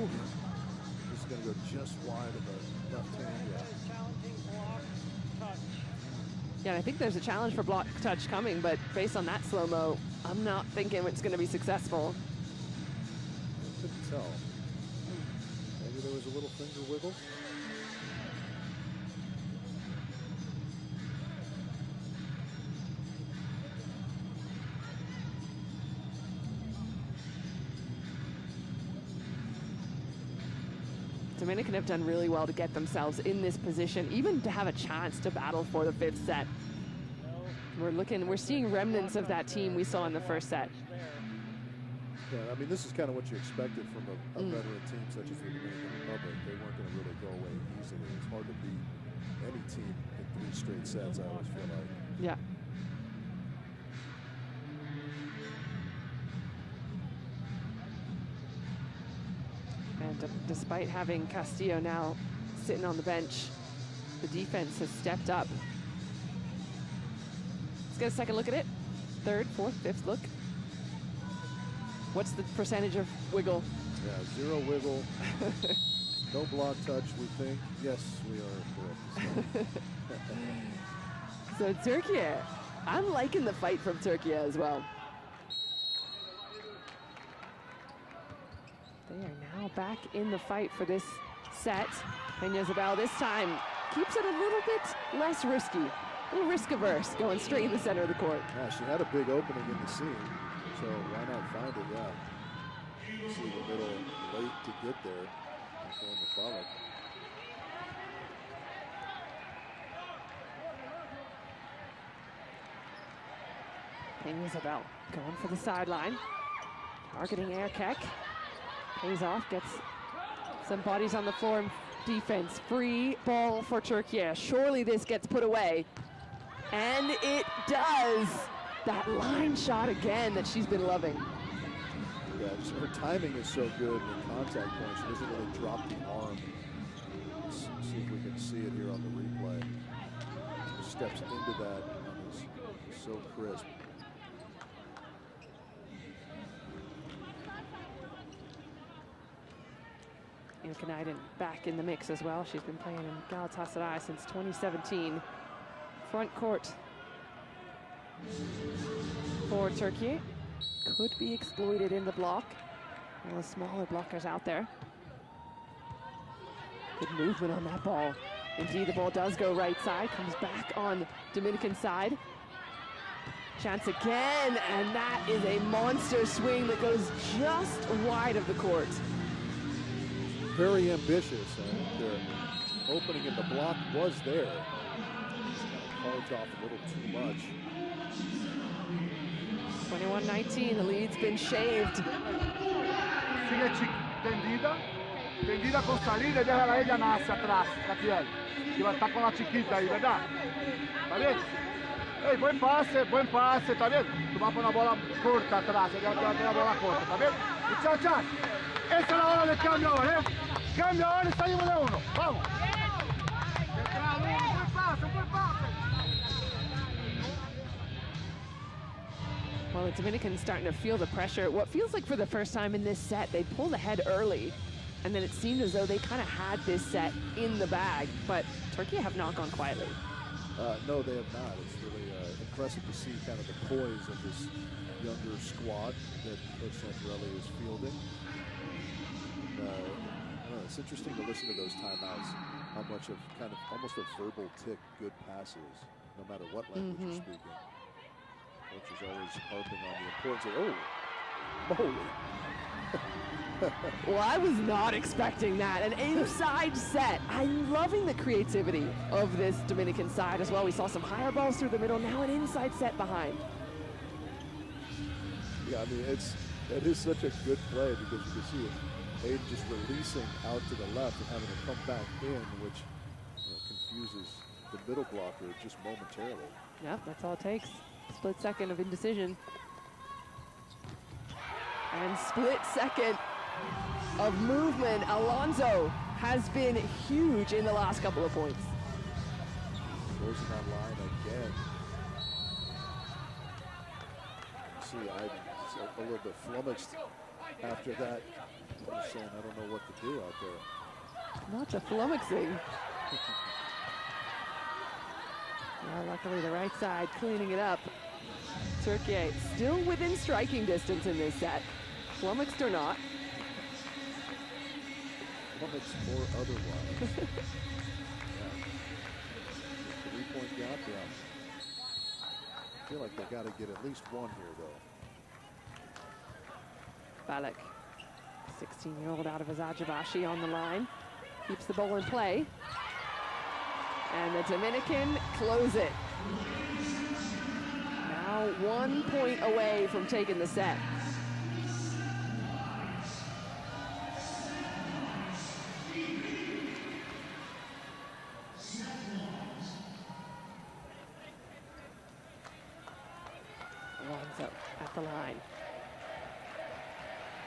this is going to go just wide of the left hand. Yeah, I think there's a challenge for block touch coming, but based on that slow-mo, I'm not thinking it's going to be successful. Couldn't tell. Maybe there was a little finger wiggle. Dominican have done really well to get themselves in this position, even to have a chance to battle for the 5th set. We're seeing remnants of that team we saw in the first set. Yeah, I mean, this is kind of what you expected from a veteran team such as the Dominican Republic. They weren't going to really go away easily. It's hard to beat any team in 3 straight sets, I always feel like. Yeah. And despite having Castillo now sitting on the bench, the defense has stepped up. Let's get a second look at it. 3rd, 4th, 5th look. What's the percentage of wiggle? Yeah, 0 wiggle. No block touch, we think. Yes, we are correct. So Türkiye, I'm liking the fight from Türkiye as well. They are now back in the fight for this set. Peña Isabel this time keeps it a little bit less risky, a little risk averse, going straight in the center of the court. Yeah, she had a big opening in the seam, so why not find it? Yeah. See the middle late to get there before McCulloch. Peña Isabel going for the sideline, targeting air keck. Pays off, gets some bodies on the floor. Defense, free ball for Türkiye. Surely this gets put away. And it does. That line shot again that she's been loving. Yeah, just her timing is so good in the contact point. She doesn't really drop the arm. Let's see if we can see it here on the replay. She steps into that and is so crisp. Kanaiden back in the mix as well. She's been playing in Galatasaray since 2017. Front court for Türkiye. Could be exploited in the block. One of the smaller blockers out there. Good movement on that ball. Indeed, the ball does go right side. Comes back on Dominican side. Chance again, and that is a monster swing that goes just wide of the court. Very ambitious, and the opening in the block was there. Carved off a little too much. 21-19, the lead's been shaved. Sigue tendida, tendida con salida, déjala ella nace atrás, Castiel. Y va a estar con la chiquita ahí, ¿verdad? ¿Está bien? Hey, buen pase, ¿está bien? Tú vas por una bola corta atrás, ella va a una bola corta, ¿está bien? Muchachas, esa es la hora del cambio ahora, ¿eh? Cambio ahora y salimos de uno, vamos. Buen pase. Well, the Dominicans starting to feel the pressure. What feels like for the first time in this set, they pulled ahead early, and then it seemed as though they kind of had this set in the bag, but Türkiye have not gone quietly. No, they have not. It's really impressive to see kind of the poise of this younger squad that Coach Santarelli is fielding. It's interesting to listen to those timeouts, how much of kind of almost a verbal tick good passes, no matter what language you're speaking. Coach is always harping on the importance of, holy. Well, I was not expecting that. An inside set. I'm loving the creativity of this Dominican side as well. We saw some higher balls through the middle, now an inside set behind. Yeah, I mean, it is such a good play because you can see it. Aiden just releasing out to the left and having to come back in, which confuses the middle blocker just momentarily. Yeah, that's all it takes. Split second of indecision. And split second of movement. Alonso has been huge in the last couple of points. Closing that line again. See, I'm a little bit flummoxed after that. I'm just saying I don't know what to do out there. Not the flummoxing. Well, luckily the right side cleaning it up. Türkiye still within striking distance in this set. Flummoxed or not. plummets or otherwise. Yeah. 3-point gap, yeah. I feel like they got to get at least one here, though. Balak, 16-year-old out of Azajabashi on the line. Keeps the ball in play. And the Dominican close it. Now 1 point away from taking the set. Alonso at the line.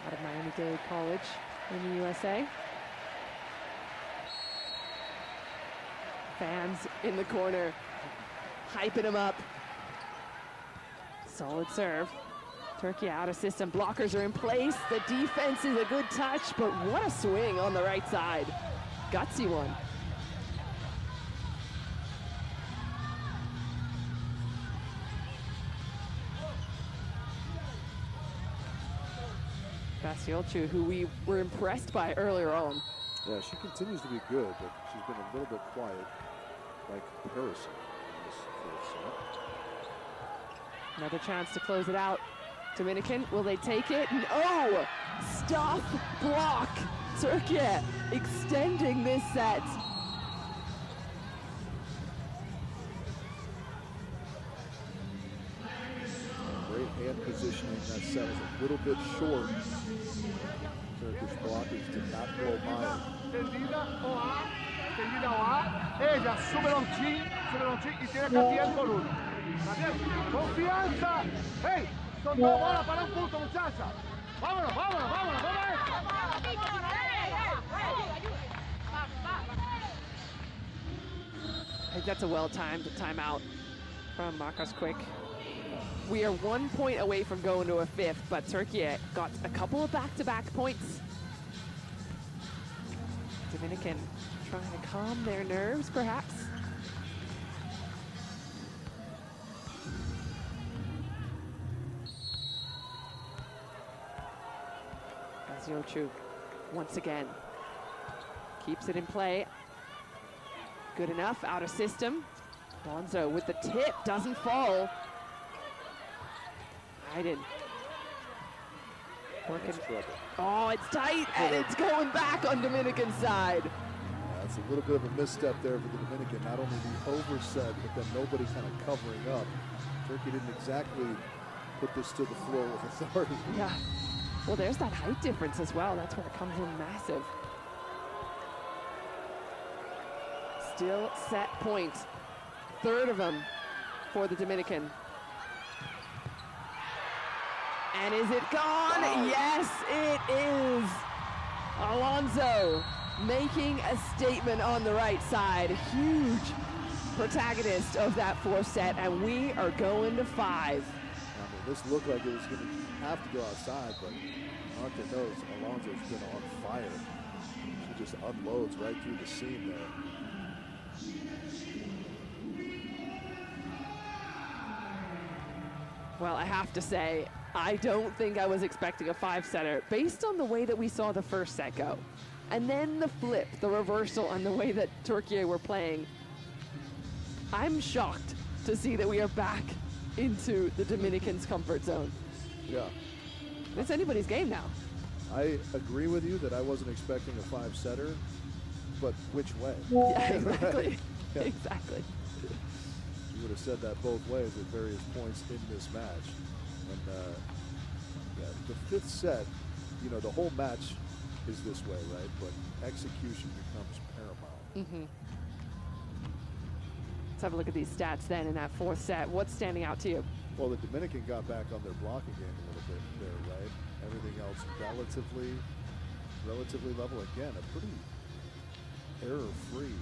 Out of Miami-Dade College in the USA. Fans in the corner, hyping him up. Solid serve. Turkey out of system. Blockers are in place. The defense is a good touch, but what a swing on the right side. Gutsy one. Basiolchu, who we were impressed by earlier on. Yeah, she continues to be good, but she's been a little bit quiet, like Harrison in this first set. Another chance to close it out. Dominican, will they take it? No! Stop block! Turkey extending this set. Great hand positioning. That set was a little bit short. Turkish blockers did not blow by it. Tendida o A. Ella sube lonchín y tiene que tirar por uno. ¿Está bien? ¡Confianza! ¡Hey! Son dos bolas para un punto, muchacha. ¡Vámonos, vámonos, vámonos! I think that's a well-timed timeout from Marcos Quick. We are 1 point away from going to a fifth, but Turkey got a couple of back-to-back points. Dominican trying to calm their nerves, perhaps. Basiolchu once again keeps it in play. Good enough, out of system. Alonso with the tip, doesn't fall. Hayden. Working. Oh, it's tight, and it's going back on Dominican side. That's a little bit of a misstep there for the Dominican. Not only the overset, but then nobody kind of covering up. Turkey didn't exactly put this to the floor with authority. Yeah. Well, there's that height difference as well. That's where it comes in massive. Still set point. Third of them for the Dominican. And is it gone? Wow. Yes, it is. Alonso making a statement on the right side. Huge protagonist of that fourth set, and we are going to 5. I mean, this looked like it was going to have to go outside, but Arthur knows Alonso's been on fire. She just unloads right through the seam there. Well, I have to say, I don't think I was expecting a 5-setter based on the way that we saw the first set go. And then the flip, the reversal, and the way that Turkey were playing. I'm shocked to see that we are back into the Dominicans' comfort zone. Yeah. It's anybody's game now. I agree with you that I wasn't expecting a 5-setter, but which way? Yeah, exactly. Right? Yeah. Exactly. You would have said that both ways at various points in this match. And yeah, the 5th set, you know, the whole match is this way, right? But execution becomes paramount. Mm-hmm. Let's have a look at these stats then in that 4th set. What's standing out to you? Well, the Dominican got back on their blocking game a little bit there, right? Everything else relatively level. Again, a pretty error-free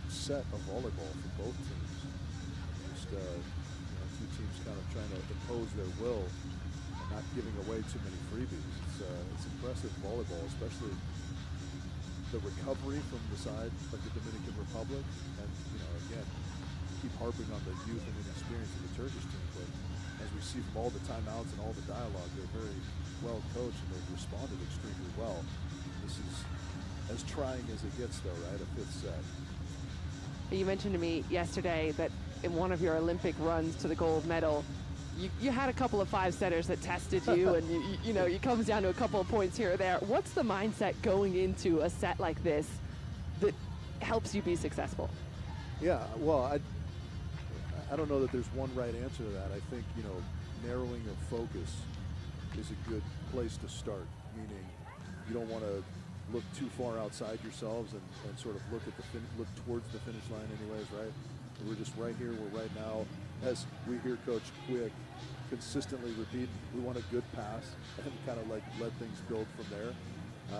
set of volleyball for both teams. Just you know, two teams kind of trying to impose their will and not giving away too many freebies. It's impressive volleyball, especially the recovery from the side of the Dominican Republic. And you know, again, keep harping on the youth and inexperience of the Turkish team, but as we see from all the timeouts and all the dialogue, they're very well coached and they've responded extremely well. This is as trying as it gets, though, right? A fifth set. You mentioned to me yesterday that in one of your Olympic runs to the gold medal, you had a couple of five-setters that tested you, and you know, it comes down to a couple of points here or there. What's the mindset going into a set like this that helps you be successful? Yeah, well, I don't know that there's one right answer to that. I think, you know, narrowing of focus is a good place to start, meaning you don't want to look too far outside yourselves and sort of look towards the finish line anyways, right? We're just right here, we're right now. As we hear Coach Quick consistently repeat, we want a good pass and kind of like let things build from there.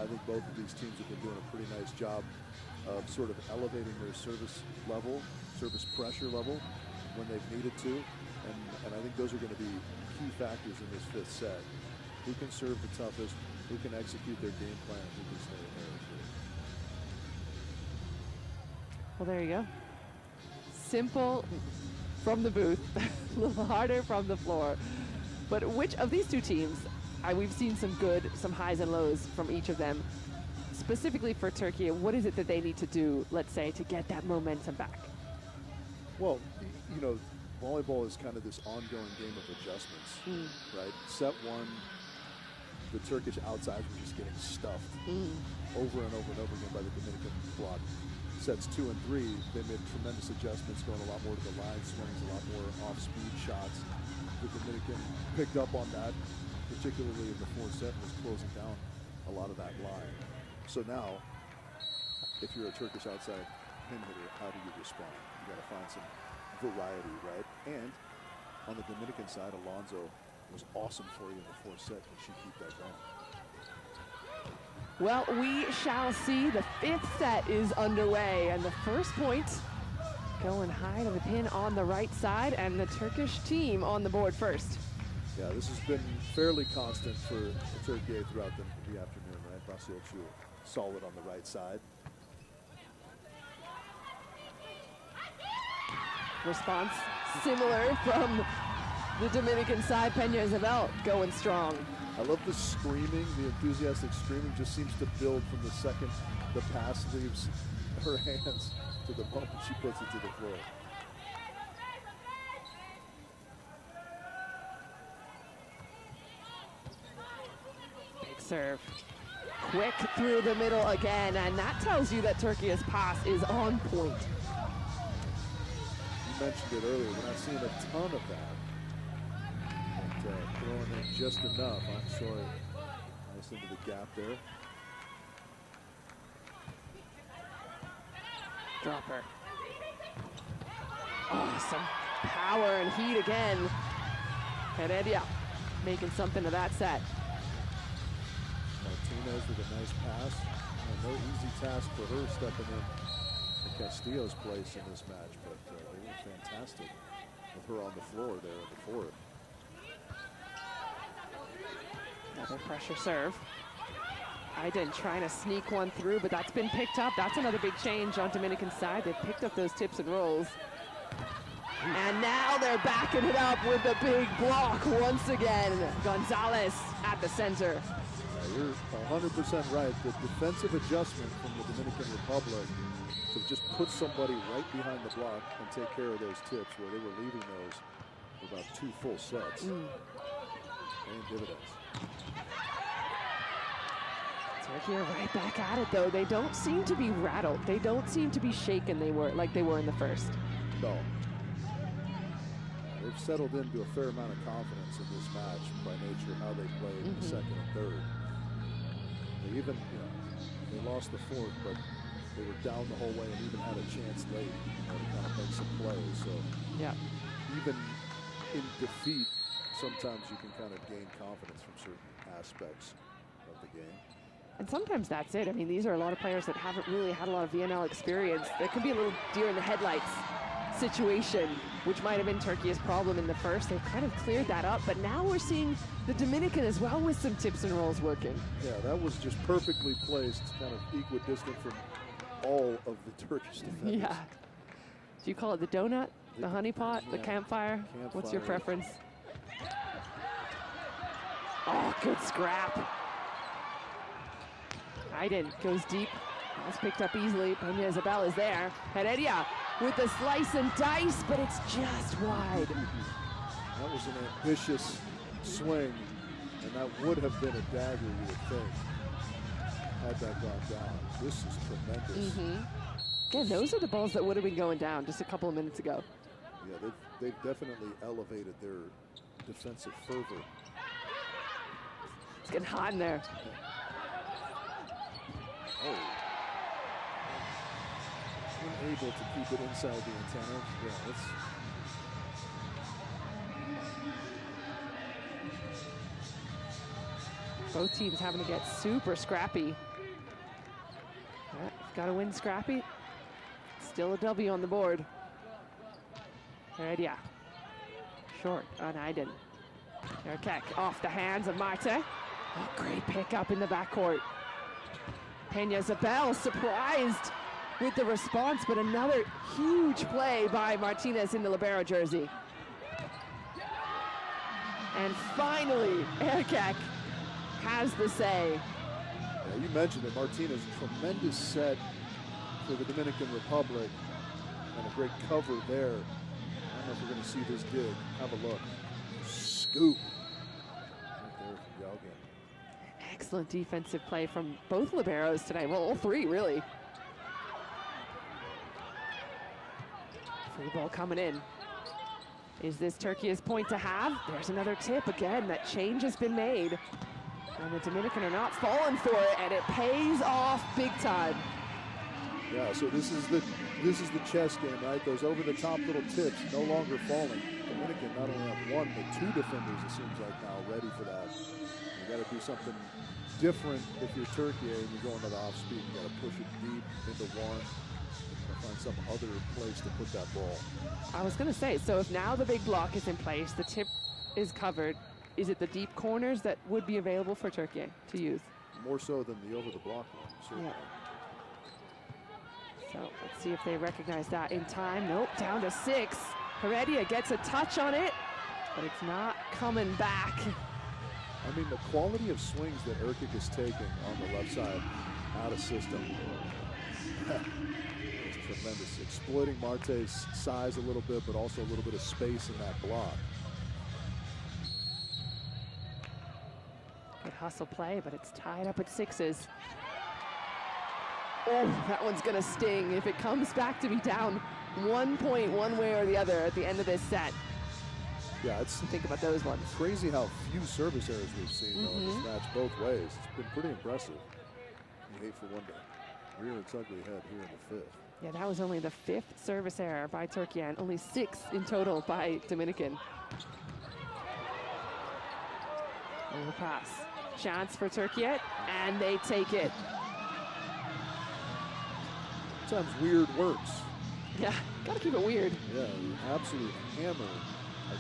I think both of these teams have been doing a pretty nice job of sort of elevating their service level, service pressure level when they've needed to. And I think those are going to be key factors in this fifth set. Who can serve the toughest, who can execute their game plan, who can stay in there. Well, there you go. Simple from the booth, a little harder from the floor. But which of these two teams, we've seen some highs and lows from each of them. Specifically for Turkey, what is it that they need to do, let's say, to get that momentum back? Well, you know, volleyball is kind of this ongoing game of adjustments, right? Set one, the Turkish outsides were just getting stuffed over and over and over again by the Dominican block. Sets 2 and 3, they made tremendous adjustments, going a lot more to the line swings, a lot more off-speed shots. The Dominican picked up on that, particularly in the fourth set, and was closing down a lot of that line. So now, if you're a Turkish outside pin hitter, how do you respond? You got to find some variety, right? And on the Dominican side, Alonso was awesome for you in the fourth set. You should keep that going. Well, we shall see. The fifth set is underway, and the first point going high to the pin on the right side, and the Turkish team on the board first. Yeah, this has been fairly constant for Turkey throughout the afternoon, right? Basilciu solid on the right side. Response similar from the Dominican side. Peña Isabel going strong. I love the screaming, the enthusiastic screaming just seems to build from the second the pass leaves her hands to the moment she puts it to the floor. Big serve. Quick through the middle again, and that tells you that Turkey's pass is on point. You mentioned it earlier, we're not seeing a ton of that. Throwing in just enough. I'm sorry. Nice into the gap there. Dropper. Awesome power and heat again. Heredia making something of that set. Martinez with a nice pass. No easy task for her stepping in Castillo's place in this match, but they were fantastic with her on the floor there in the fourth. Another pressure serve. Aiden trying to sneak one through, but that's been picked up. That's another big change on Dominican side. They've picked up those tips and rolls. And now they're backing it up with the big block once again. Gonzalez at the center. Yeah, you're 100% right. The defensive adjustment from the Dominican Republic to just put somebody right behind the block and take care of those tips where they were leaving those for about 2 full sets. Paying dividends. Turkey are right back at it, though. They don't seem to be rattled. They don't seem to be shaken like they were in the first. No. They've settled into a fair amount of confidence in this match by nature of how they played in the second and third. They even, they lost the fourth, but they were down the whole way and even had a chance late to kind of make some plays. So even in defeat, sometimes you can kind of gain confidence from certain aspects of the game. And sometimes that's it. I mean, these are a lot of players that haven't really had a lot of VNL experience. There could be a little deer in the headlights situation, which might have been Turkey's problem in the first. They've kind of cleared that up, but now we're seeing the Dominican as well with some tips and rolls working. Yeah, that was just perfectly placed, kind of equidistant from all of the Turkish defenders. Yeah. Do you call it the donut, the honeypot, the campfire? What's your preference? Oh, good scrap. Aiden goes deep That's picked up easily. Peña Isabel is there. Heredia with the slice and dice, but it's just wide. That was an ambitious swing, and that would have been a dagger, you would think, had that gone down. This is tremendous. Again, those are the balls that would have been going down just a couple of minutes ago. Yeah, they've definitely elevated their defensive fervor. It's getting hot in there. Oh. Unable to keep it inside the antenna. Yeah, that's... Both teams having to get super scrappy. Got to win scrappy. Still a W on the board. Heredia. Short on Aiden. Erkek off the hands of Marte. Oh, great pickup in the backcourt. Peña Isabel surprised with the response, but another huge play by Martinez in the libero jersey. And finally, Erkek has the say. Yeah, you mentioned it, Martinez, tremendous set for the Dominican Republic and a great cover there. I don't know if we're going to see this dig. Have a look. Scoop. Right there from Galgan. Excellent defensive play from both liberos today. Well, all three, really. Free ball coming in. Is this Turkey's point to have? There's another tip again. That change has been made. And the Dominican are not falling for it, and it pays off big time. Yeah, so this is the chess game, right? Those over-the-top little tips no longer falling. Dominican not only have one, but two defenders, it seems like now, ready for that. You got to do something different if you're Turkey and you're going to the off-speed. You got to push it deep into one. Find some other place to put that ball. I was going to say, so if now the big block is in place, the tip is covered, is it the deep corners that would be available for Turkey to use? More so than the over-the-block one, certainly. Yeah. So let's see if they recognize that in time. Nope, down to 6. Heredia gets a touch on it, but it's not coming back. I mean, the quality of swings that Erkek is taking on the left side out of system. Tremendous, exploiting Marte's size a little bit, but also a little bit of space in that block. Good hustle play, but it's tied up at 6s. Oh, that one's gonna sting if it comes back to be down 1 point one way or the other at the end of this set. Yeah, it's think about those ones. Crazy how few service errors we've seen though in this match both ways. It's been pretty impressive. You hate for one to rear its ugly head here in the 5th. Yeah, that was only the 5th service error by Turkey and only 6 in total by Dominican. Overpass. Chance for Turkey, and they take it. Sometimes weird works. Yeah, gotta keep it weird. Yeah, absolute hammer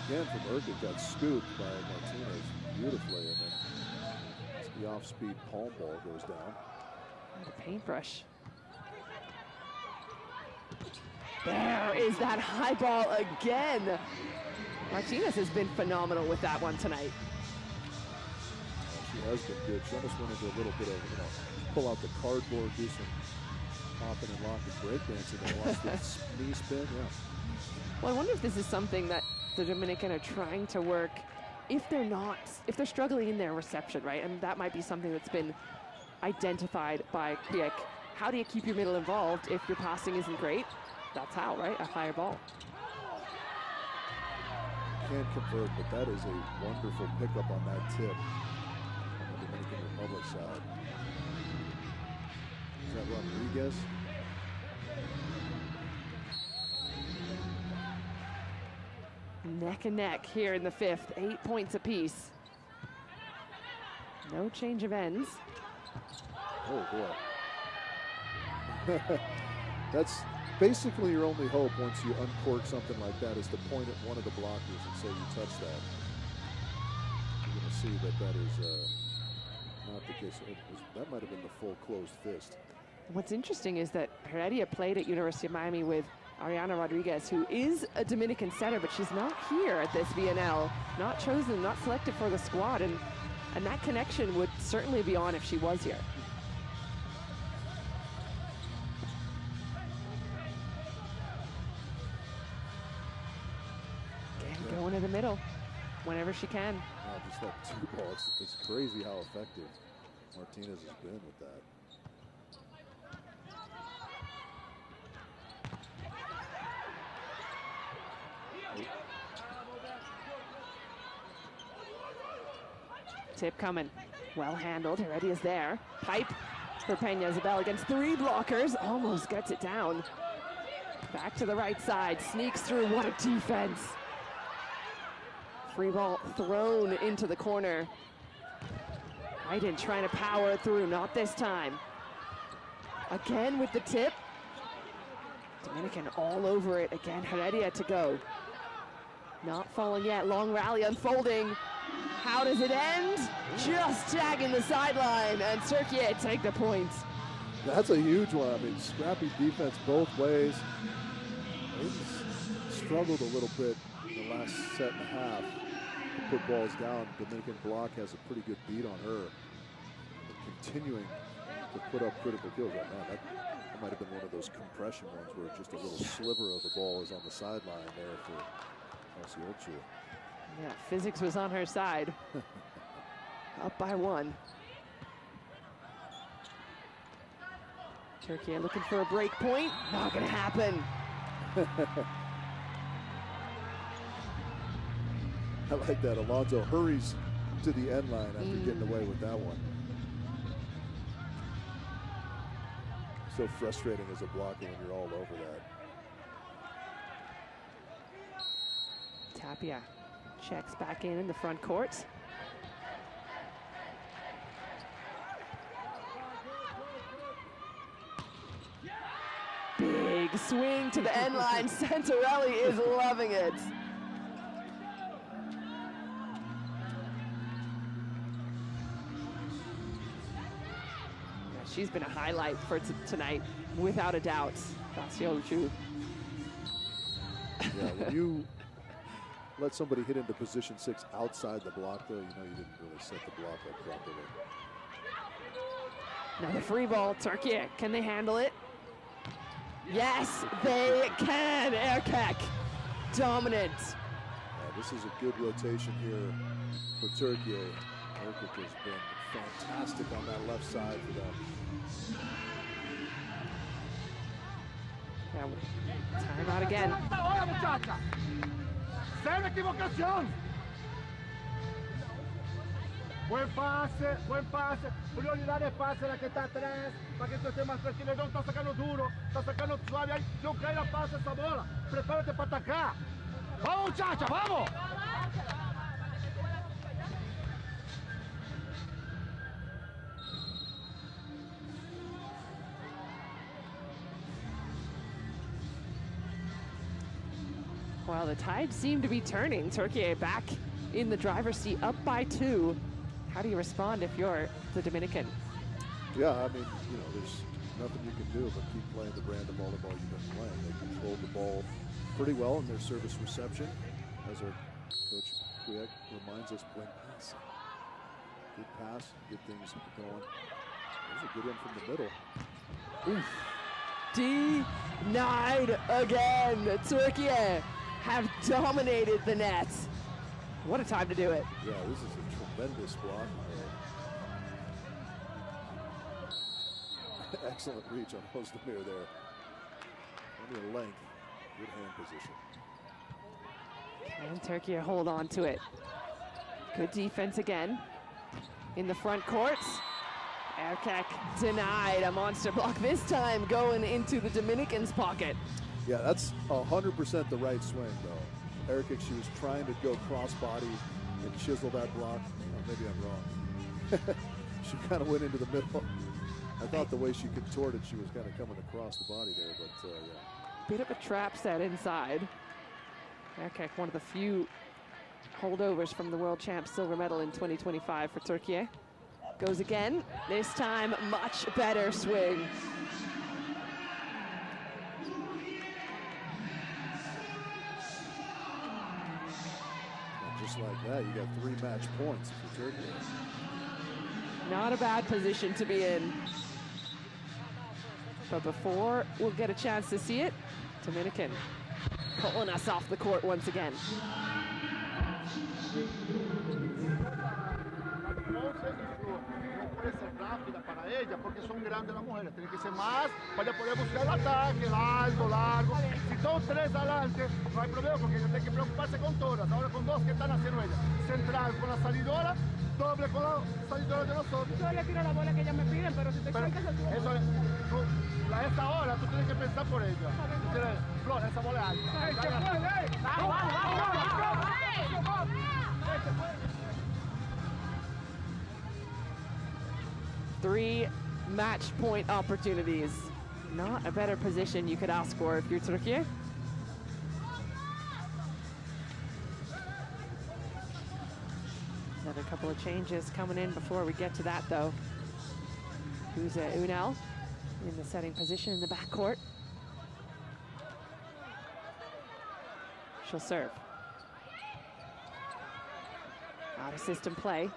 again from Erkek got scooped by Martinez beautifully, and then the off-speed palm ball goes down. And a paintbrush. There is that high ball again. Martinez has been phenomenal with that one tonight. She has been good. She almost went into a little bit of, pull out the cardboard, do some popping and locking breakdancing and watch the knee spin. Yeah. Well, I wonder if this is something that the Dominican are trying to work if they're struggling in their reception, right? And that might be something that's been identified by Kriek. How do you keep your middle involved if your passing isn't great? That's how, right? A higher ball. Can't convert, but that is a wonderful pickup on that tip on the Dominican Republic side. Is that Rodriguez? Neck and neck here in the 5th, 8 points apiece. No change of ends. Oh boy. That's basically your only hope once you uncork something like that, is to point at one of the blockers and say you touch that. You're going to see that that is not the case. That might have been the full closed fist. What's interesting is that Heredia played at University of Miami with Ariana Rodriguez, who is a Dominican setter, but she's not here at this VNL, not chosen, not selected for the squad, and that connection would certainly be on if she was here. into the middle whenever she can. Yeah, just that 2 ball. It's crazy how effective Martinez has been with that. Tip coming. Well handled. Heredia is there. Pipe for Peña Isabel against 3 blockers. Almost gets it down. Back to the right side. Sneaks through. What a defense. Free ball thrown into the corner. Hayden trying to power through. Not this time. Again with the tip. Dominican all over it. Again, Heredia to go. Not falling yet. Long rally unfolding. How does it end? Just tagging the sideline, and Türkiye take the point. That's a huge one. I mean, scrappy defense both ways. They struggled a little bit in the last set and a half to put balls down. Dominican block has a pretty good beat on her. But continuing to put up critical kills. Right now, that might have been one of those compression ones where just a little sliver of the ball is on the sideline there for Osiolchu. Yeah, physics was on her side. Up by 1. Türkiye looking for a break point. Not gonna happen. I like that. Alonso hurries to the end line after getting away with that one. So frustrating as a blocker when you're all over that. Tapia checks back in the front court. Big swing to the end line. Santarelli is loving it. Yeah, she's been a highlight for tonight, without a doubt. Osiolchu. Yeah, when you let somebody hit into position 6 outside the block, though, you know you didn't really set the block up properly. Another free ball. Türkiye, can they handle it? Yes, they can. Erkek, dominant. This is a good rotation here for Türkiye. Erkek has been fantastic on that left side for them. Yeah, time out again. ¡Cero equivocación! Buen pase, prioridad de pase la que está atrás, para que tú estés más tranquilo. No está sacando duro, está sacando suave, ahí no cae la pase esa bola. Prepárate para atacar. ¡Vamos, muchacha, vamos! Well, the tide seemed to be turning. Türkiye back in the driver's seat, up by 2. How do you respond if you're the Dominican? Yeah, I mean, you know, there's nothing you can do but keep playing the brand of volleyball you've been playing. They controlled the ball pretty well in their service reception, as our coach Kuyek reminds us, buen pass. Good pass, good things going. There's a good one from the middle. Oof. Denied again. Türkiye have dominated the net. What a time to do it. Yeah, this is a tremendous block. Excellent reach on Özdemir there. Plenty of length, good hand position. And Türkiye hold on to it. Good defense again in the front court. Erkek denied a monster block, this time going into the Dominican's pocket. Yeah, that's 100% the right swing, though. Erkek, she was trying to go cross-body and chisel that block. Oh, maybe I'm wrong. She kind of went into the middle. I thought the way she contorted, she was kind of coming across the body there, but yeah. Bit of a trap set inside. Erkek, one of the few holdovers from the world champ silver medal in 2025 for Türkiye. Goes again, this time much better swing. And just like that, you got 3 match points for Türkiye. Not a bad position to be in. But before we'll get a chance to see it, Dominican pulling us off the court once again. rápida para ellas, porque son grandes las mujeres. Tienen que ser más para poder buscar el ataque, largo. Si son 3 adelante, no hay problema, porque ellos tienen que preocuparse con todas. Ahora con 2 que están haciendo ellas. Central con la salidora, doble con la salidora de nosotros. Yo le tiro la bola que ellas me piden, pero si te cuentas el tiempo. Eso es, a esta hora tú tienes que pensar por ella. Flor, esa bola es alta. ¡Vamos! 3 match point opportunities. Not a better position you could ask for if you're Türkiye. Another couple of changes coming in before we get to that, though. Who's VNL in the setting position in the backcourt. She'll serve. Out of system play.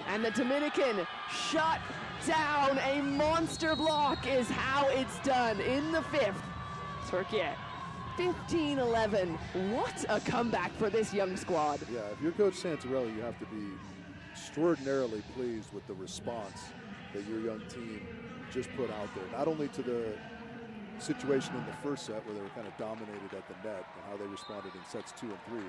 And the Dominican shut down. A monster block is how it's done in the 5th. Türkiye, 15-11. What a comeback for this young squad. Yeah, if you're Coach Santarelli, you have to be extraordinarily pleased with the response that your young team just put out there. Not only to the situation in the first set where they were kind of dominated at the net and how they responded in sets 2 and 3,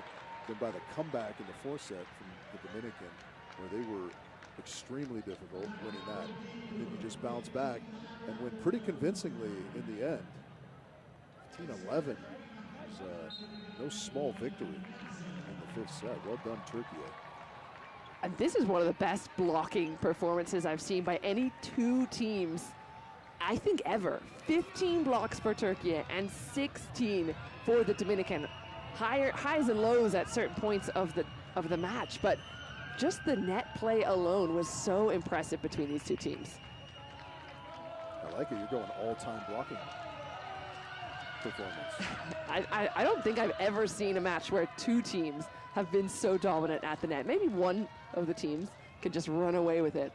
then by the comeback in the 4th set from the Dominican, where they were extremely difficult winning that. And then you just bounce back and win pretty convincingly in the end. 15-11 was no small victory in the 5th set. Well done, Türkiye. And this is one of the best blocking performances I've seen by any 2 teams, I think, ever. 15 blocks for Türkiye and 16 for the Dominican. Highs and lows at certain points of the match, but just the net play alone was so impressive between these 2 teams. I like it. You're going all-time blocking performance. I don't think I've ever seen a match where 2 teams have been so dominant at the net. Maybe one of the teams could just run away with it.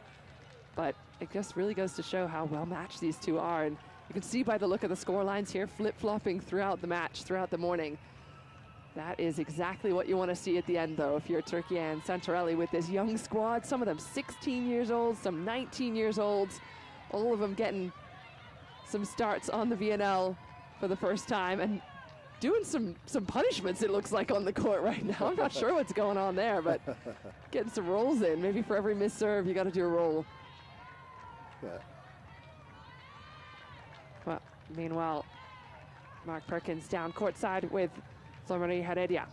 But it just really goes to show how well matched these 2 are. And you can see by the look of the score lines here, flip-flopping throughout the match, throughout the morning. That is exactly what you want to see at the end, though, if you're Türkiye and Santarelli with this young squad. Some of them 16 years old, some 19 years old. All of them getting some starts on the VNL for the first time and doing some punishments, it looks like, on the court right now. I'm not sure what's going on there, but getting some rolls in. Maybe for every missed serve, you got to do a roll. Yeah. Well, meanwhile, Mark Perkins down courtside with Flor-Marie Heredia.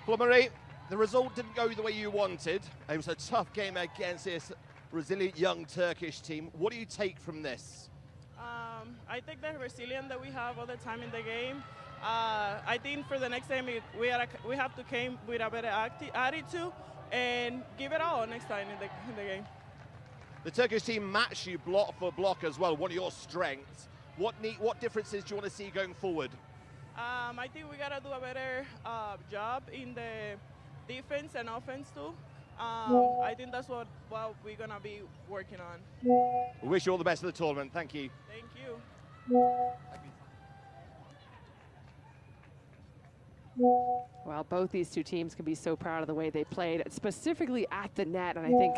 Flor-Marie, the result didn't go the way you wanted. It was a tough game against this resilient young Turkish team. What do you take from this? I think the resilience that we have all the time in the game. I think for the next game we have to come with a better attitude and give it all next time in the game. The Turkish team match you block for block as well, one of your strengths. What differences do you want to see going forward? I think we gotta do a better job in the defense and offense too. I think that's what we're gonna be working on. We wish you all the best for the tournament. Thank you. Thank you. Well, both these 2 teams can be so proud of the way they played, specifically at the net, and I think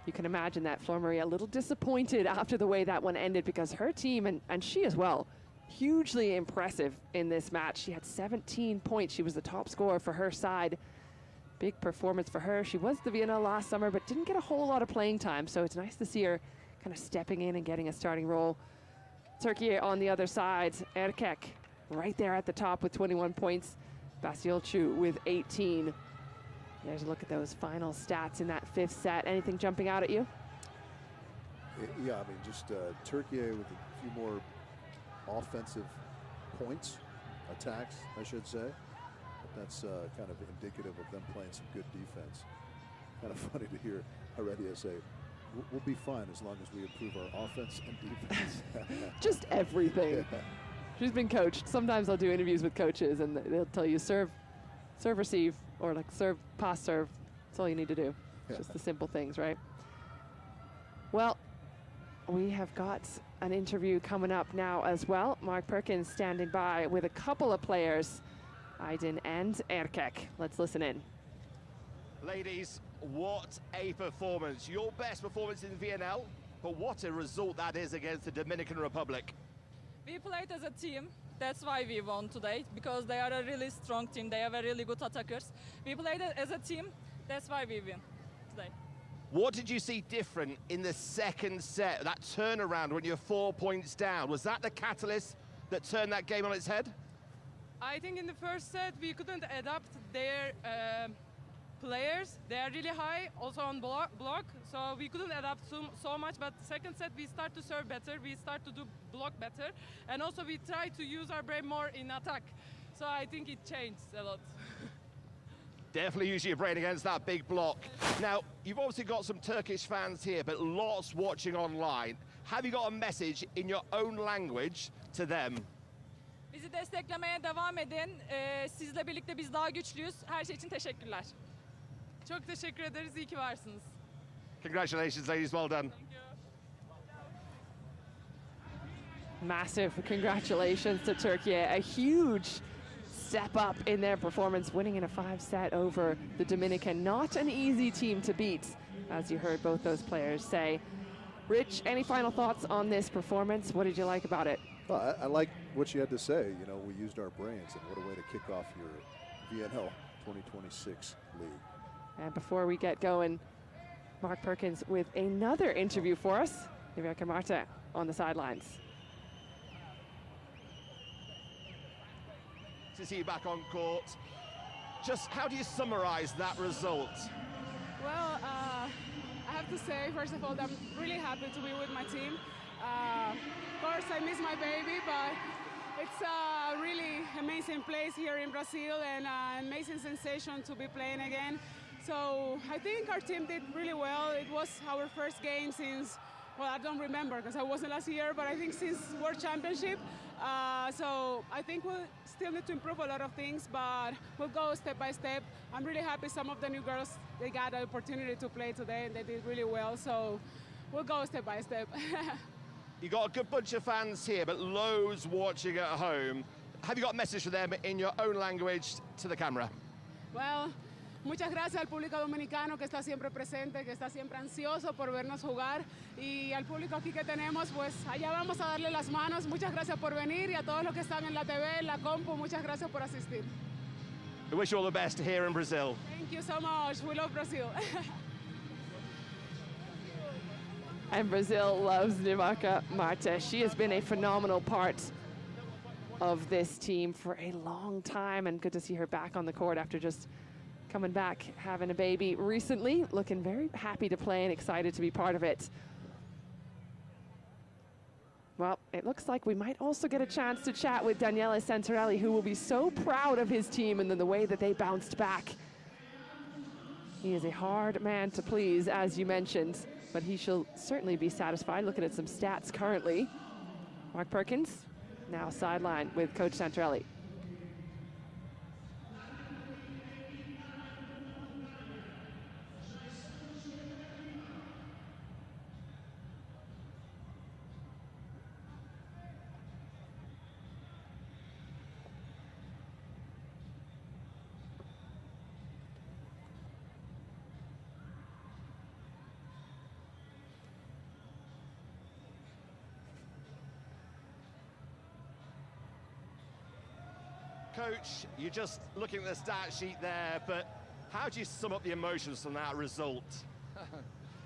you can imagine that Flor-Marie a little disappointed after the way that one ended, because her team, and she as well, hugely impressive in this match. She had 17 points. She was the top scorer for her side. Big performance for her. She was the VNL last summer, but didn't get a whole lot of playing time, so it's nice to see her kind of stepping in and getting a starting role. Türkiye on the other side, Erkek right there at the top with 21 points. Basiolcu with 18. There's a look at those final stats in that 5th set. Anything jumping out at you? Yeah, I mean, just Türkiye with a few more offensive points, attacks, I should say. But that's kind of indicative of them playing some good defense. Kind of funny to hear Heredia say, we'll be fine as long as we improve our offense and defense. Just everything. Yeah. She's been coached. Sometimes I'll do interviews with coaches and they'll tell you serve, receive, or like serve, pass, serve. That's all you need to do. Just the simple things, right? Well, we have got an interview coming up now as well. Mark Perkins standing by with a couple of players, Aydin and Erkek. Let's listen in. Ladies, what a performance. Your best performance in VNL, but what a result that is against the Dominican Republic. We played as a team. That's why we won today, because they are a really strong team. They have a really good attackers. We played as a team. That's why we win today. What did you see different in the second set, that turnaround when you're 4 points down? Was that the catalyst that turned that game on its head? I think in the first set we couldn't adapt their players. They are really high, also on block, so we couldn't adapt so much. But second set we start to serve better, we start to do block better, and also we try to use our brain more in attack. So I think it changed a lot. Definitely use your brain against that big block. Now, you've obviously got some Turkish fans here, but lots watching online. Have you got a message in your own language to them? Bizi desteklemeye devam edin. Sizle birlikte biz daha güçlüyüz. Her şey için teşekkürler. Çok teşekkür ederiz. İyi ki varsınız. Congratulations, ladies. Well done. Thank you. Massive congratulations to Turkey. A huge step up in their performance, winning in a 5-set over the Dominican. Not an easy team to beat, as you heard both those players say. Rich, any final thoughts on this performance? What did you like about it? Well, I like what you had to say. You know, we used our brains, and what a way to kick off your VNL 2026 league. And before we get going, Mark Perkins with another interview for us. Dominik Hafta on the sidelines. To see you back on court. Just how do you summarize that result? Well, I have to say, first of all, that I'm really happy to be with my team. Of course, I miss my baby, but it's a really amazing place here in Brazil and an amazing sensation to be playing again. So I think our team did really well. It was our first game since, well, I don't remember because I wasn't last year, but I think since World Championship. So I think we'll still need to improve a lot of things, but we'll go step by step. I'm really happy some of the new girls, they got the opportunity to play today and they did really well. So we'll go step by step. You got a good bunch of fans here, but loads watching at home. Have you got a message for them in your own language to the camera? Well, muchas gracias al público dominicano que está siempre presente, que está siempre ansioso por vernos jugar. Y al público aquí que tenemos, pues allá vamos a darle las manos. Muchas gracias por venir y a todos los que están en la TV, en la compu, muchas gracias por asistir. We wish you all the best here in Brazil. Thank you so much. We love Brazil. And Brazil loves Dominik Hafta. She has been a phenomenal part of this team for a long time, and good to see her back on the court after just coming back, having a baby recently, looking very happy to play and excited to be part of it. Well, it looks like we might also get a chance to chat with Daniele Santarelli, who will be so proud of his team and then the way that they bounced back. He is a hard man to please, as you mentioned, but he shall certainly be satisfied. Looking at some stats currently. Mark Perkins, now sideline with Coach Santarelli. Coach, you're just looking at the stat sheet there, but how do you sum up the emotions from that result?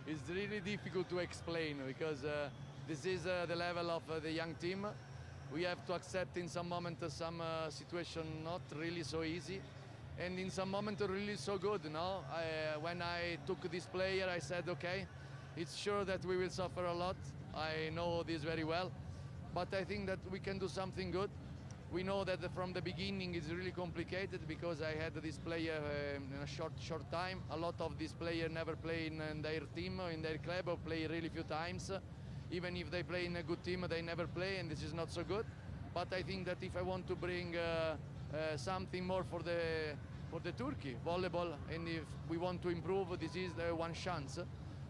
It's really difficult to explain because this is the level of the young team. We have to accept in some moment some situation not really so easy, and in some moment really so good. No, when I took this player, I said, okay, it's sure that we will suffer a lot. I know this very well, but I think that we can do something good. We know that from the beginning it's really complicated because I had this player in a short time. A lot of these players never play in their team, in their club, or play really few times. Even if they play in a good team, they never play, and this is not so good. But I think that if I want to bring something more for the Turkey volleyball, and if we want to improve, this is the one chance.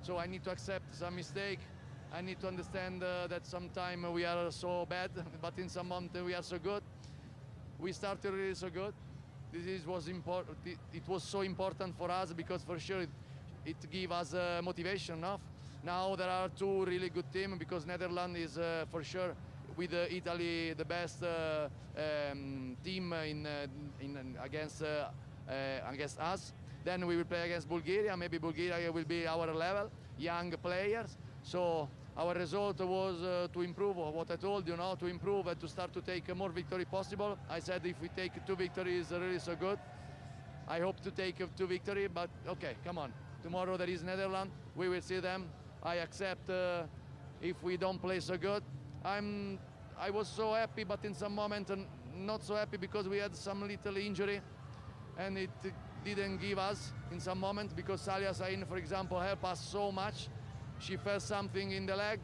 So I need to accept some mistake. I need to understand that sometimes we are so bad, but in some moment we are so good. We started really so good. Was important. It was so important for us because for sure it gives us motivation. No? Now there are two really good teams because Netherlands is for sure with Italy the best team against us. Then we will play against Bulgaria. Maybe Bulgaria will be our level, young players. So our result was to improve, what I told you, to improve and to start to take more victory possible. I said if we take 2 victories, really so good. I hope to take 2 victories, but okay, come on. Tomorrow there is Netherlands. We will see them. I accept if we don't play so good. I was so happy, but in some moment not so happy because we had some little injury, and it didn't give us in some moment because Salia Sain, for example, helped us so much. She felt something in the leg,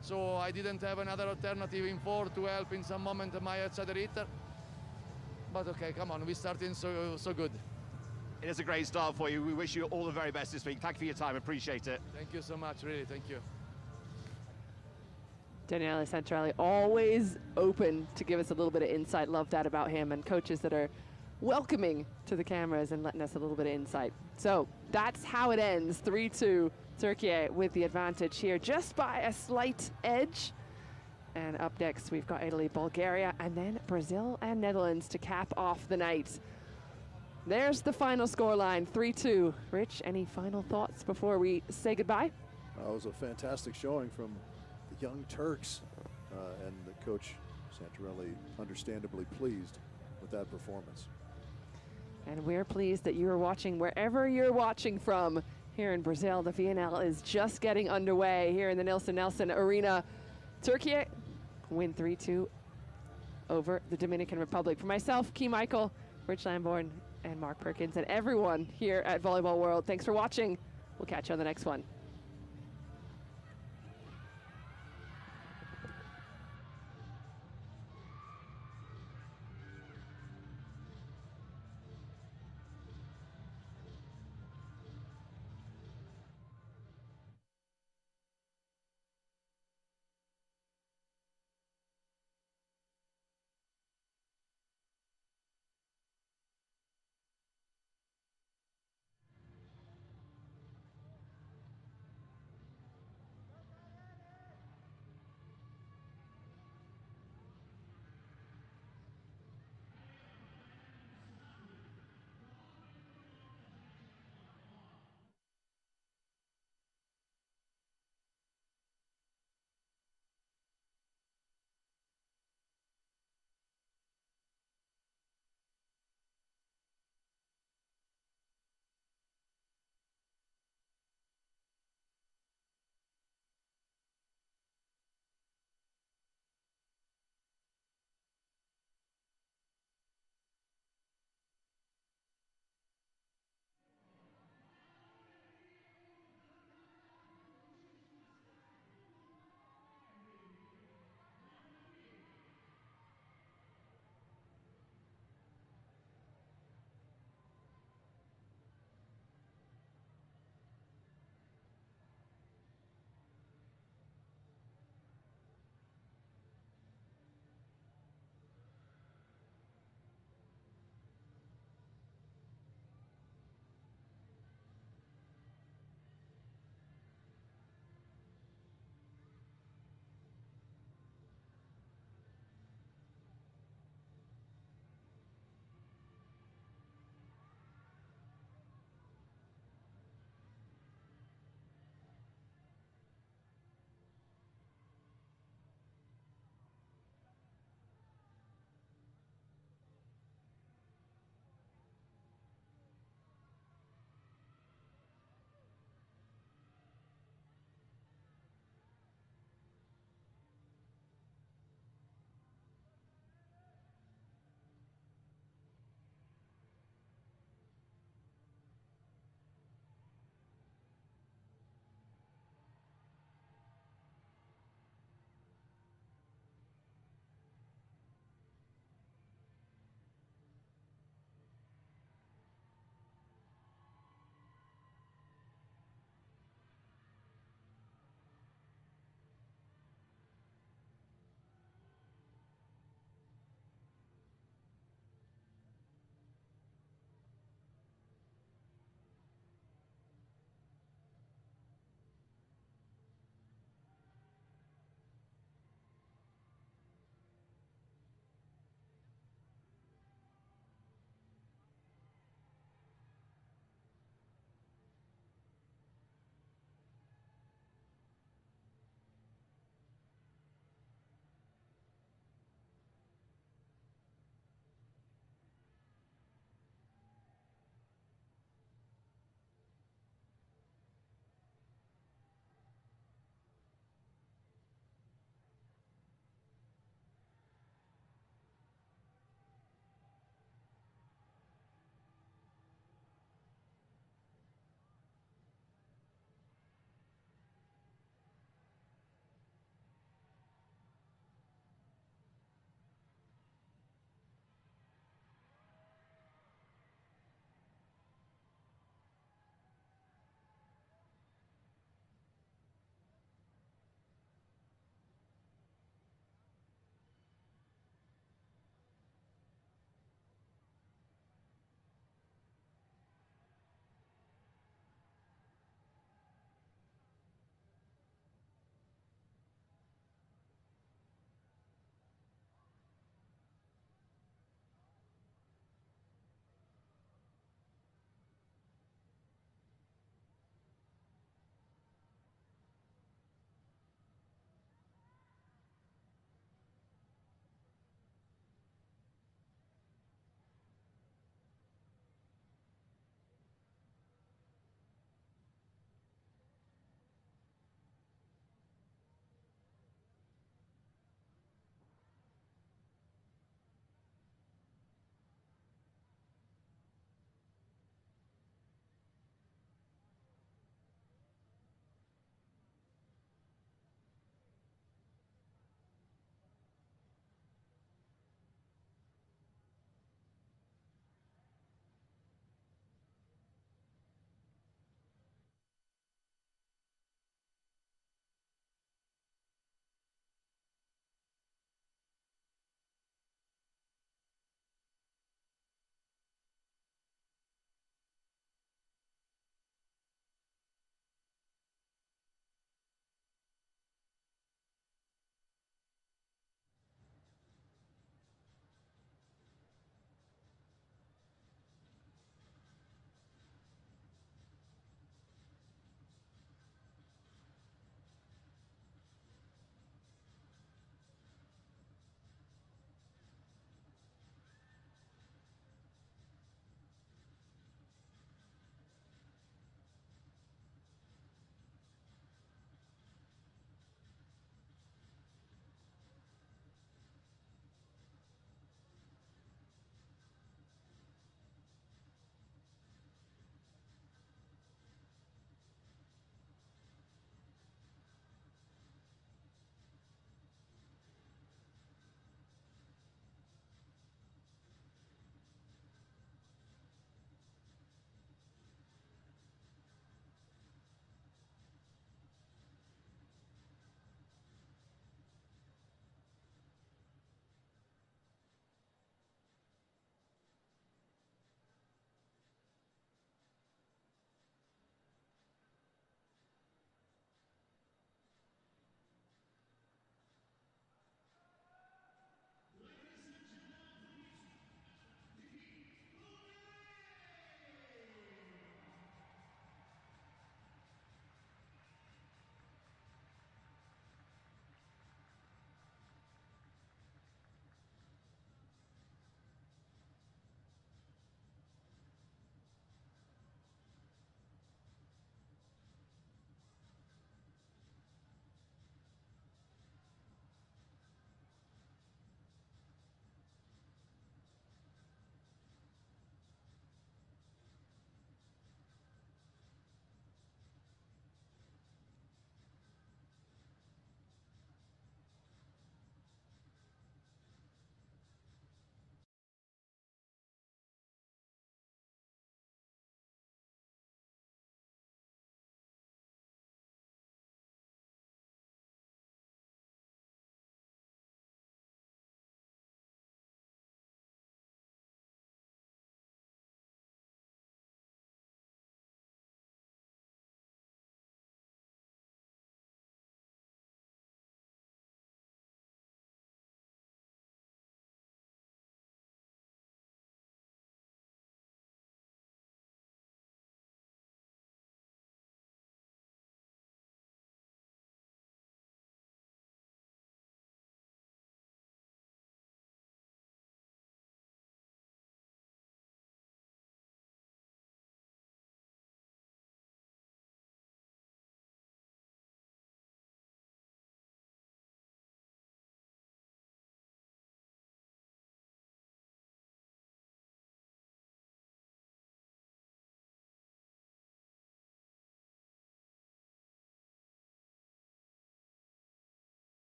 so I didn't have another alternative in 4 to help in some moment my outsider hitter. But okay, come on, we started so good. It is a great start for you. We wish you all the very best this week. Thank you for your time. Appreciate it. Thank you so much, really. Thank you. Daniele Santarelli, always open to give us a little bit of insight. Love that about him, and coaches that are welcoming to the cameras and letting us a little bit of insight. So that's how it ends. 3-2, Turkey with the advantage here, just by a slight edge. And up next, we've got Italy, Bulgaria, and then Brazil and Netherlands to cap off the night. There's the final scoreline, 3-2. Rich, any final thoughts before we say goodbye? It was a fantastic showing from the young Turks, and the coach Santarelli understandably pleased with that performance. And we're pleased that you're watching wherever you're watching from. Here in Brazil, the VNL is just getting underway here in the Nelson Nelson Arena. Turkey win 3-2 over the Dominican Republic. For myself, Key Michael, Rich Lamborn, and Mark Perkins, and everyone here at Volleyball World, thanks for watching. We'll catch you on the next one.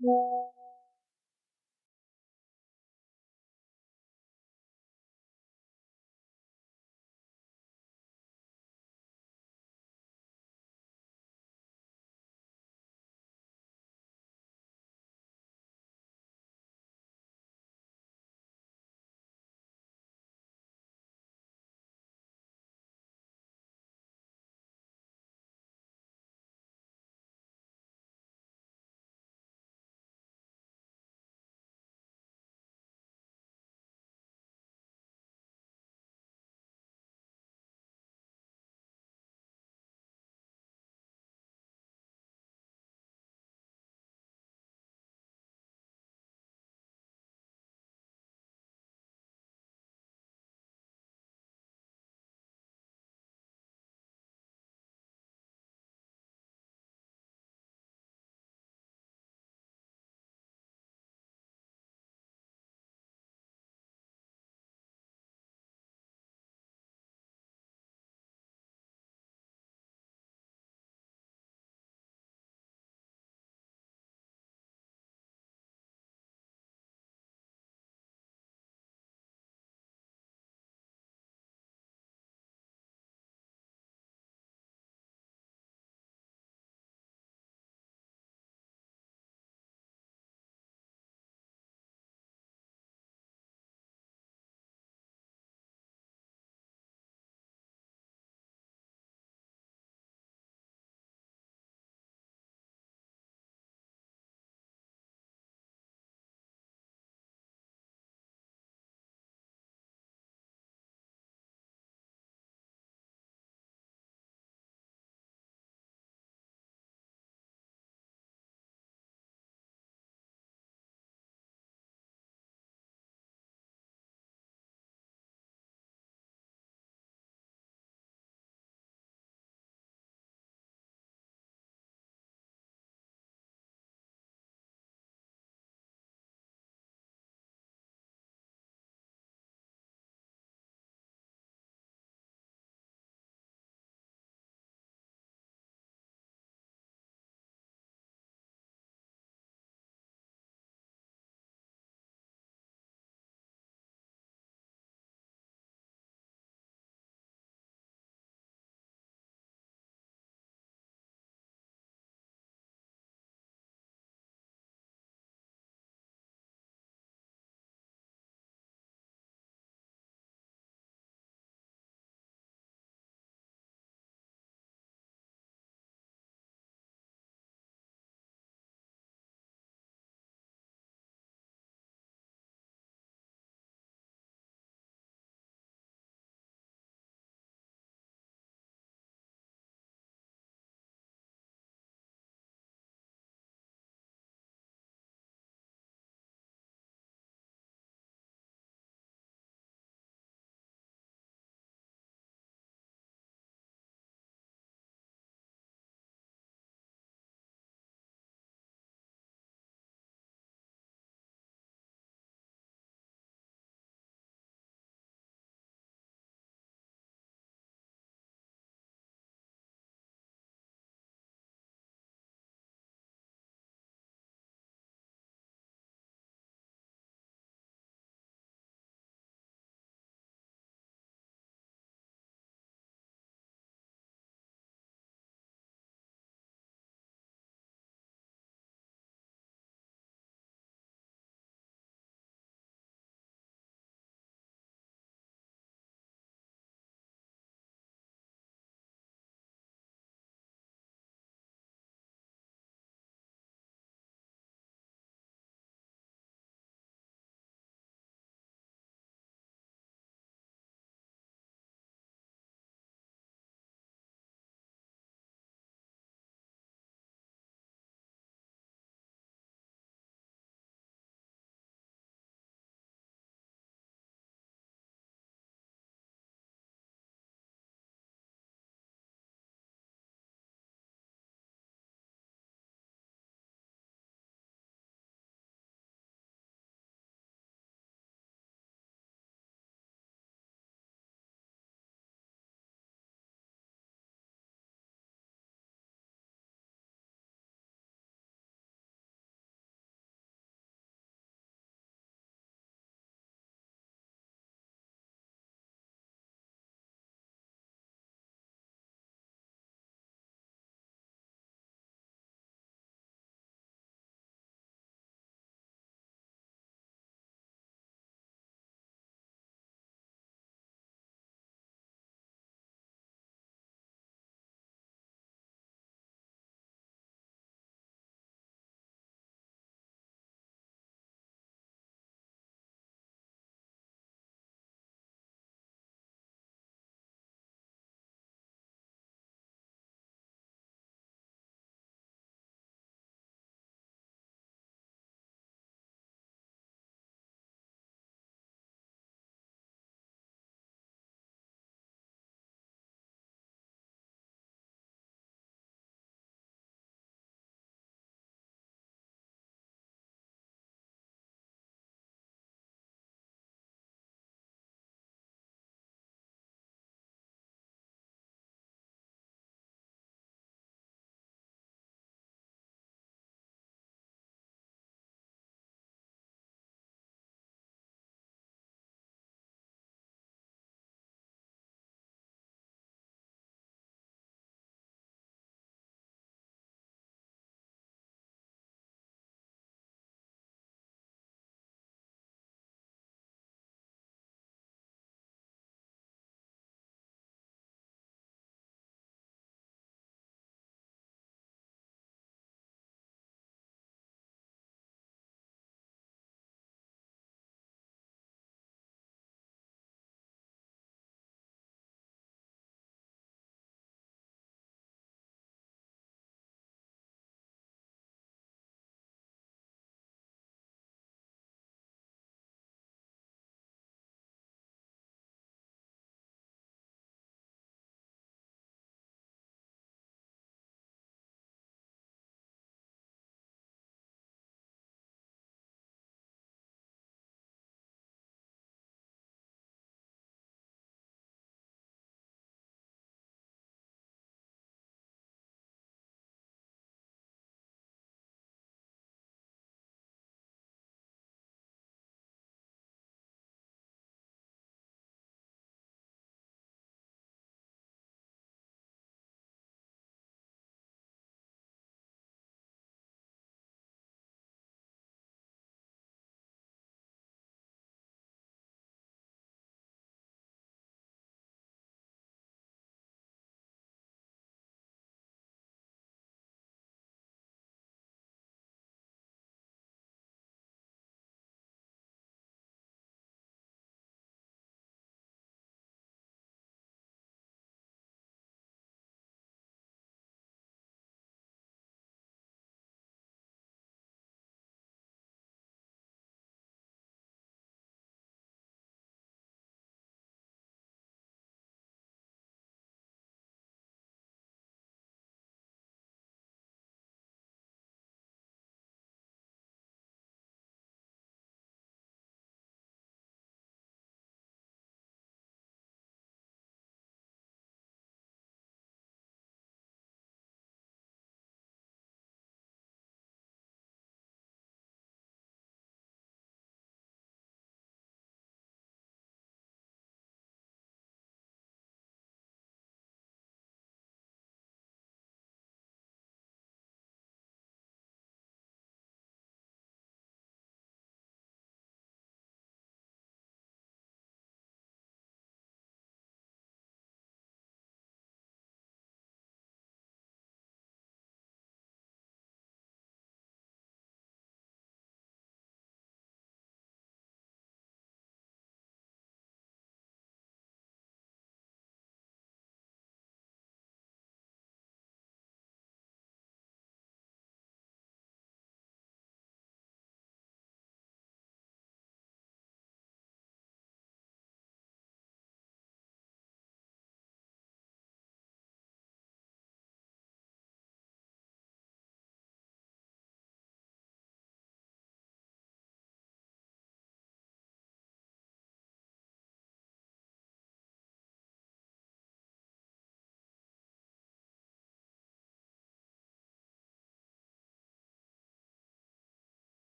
you.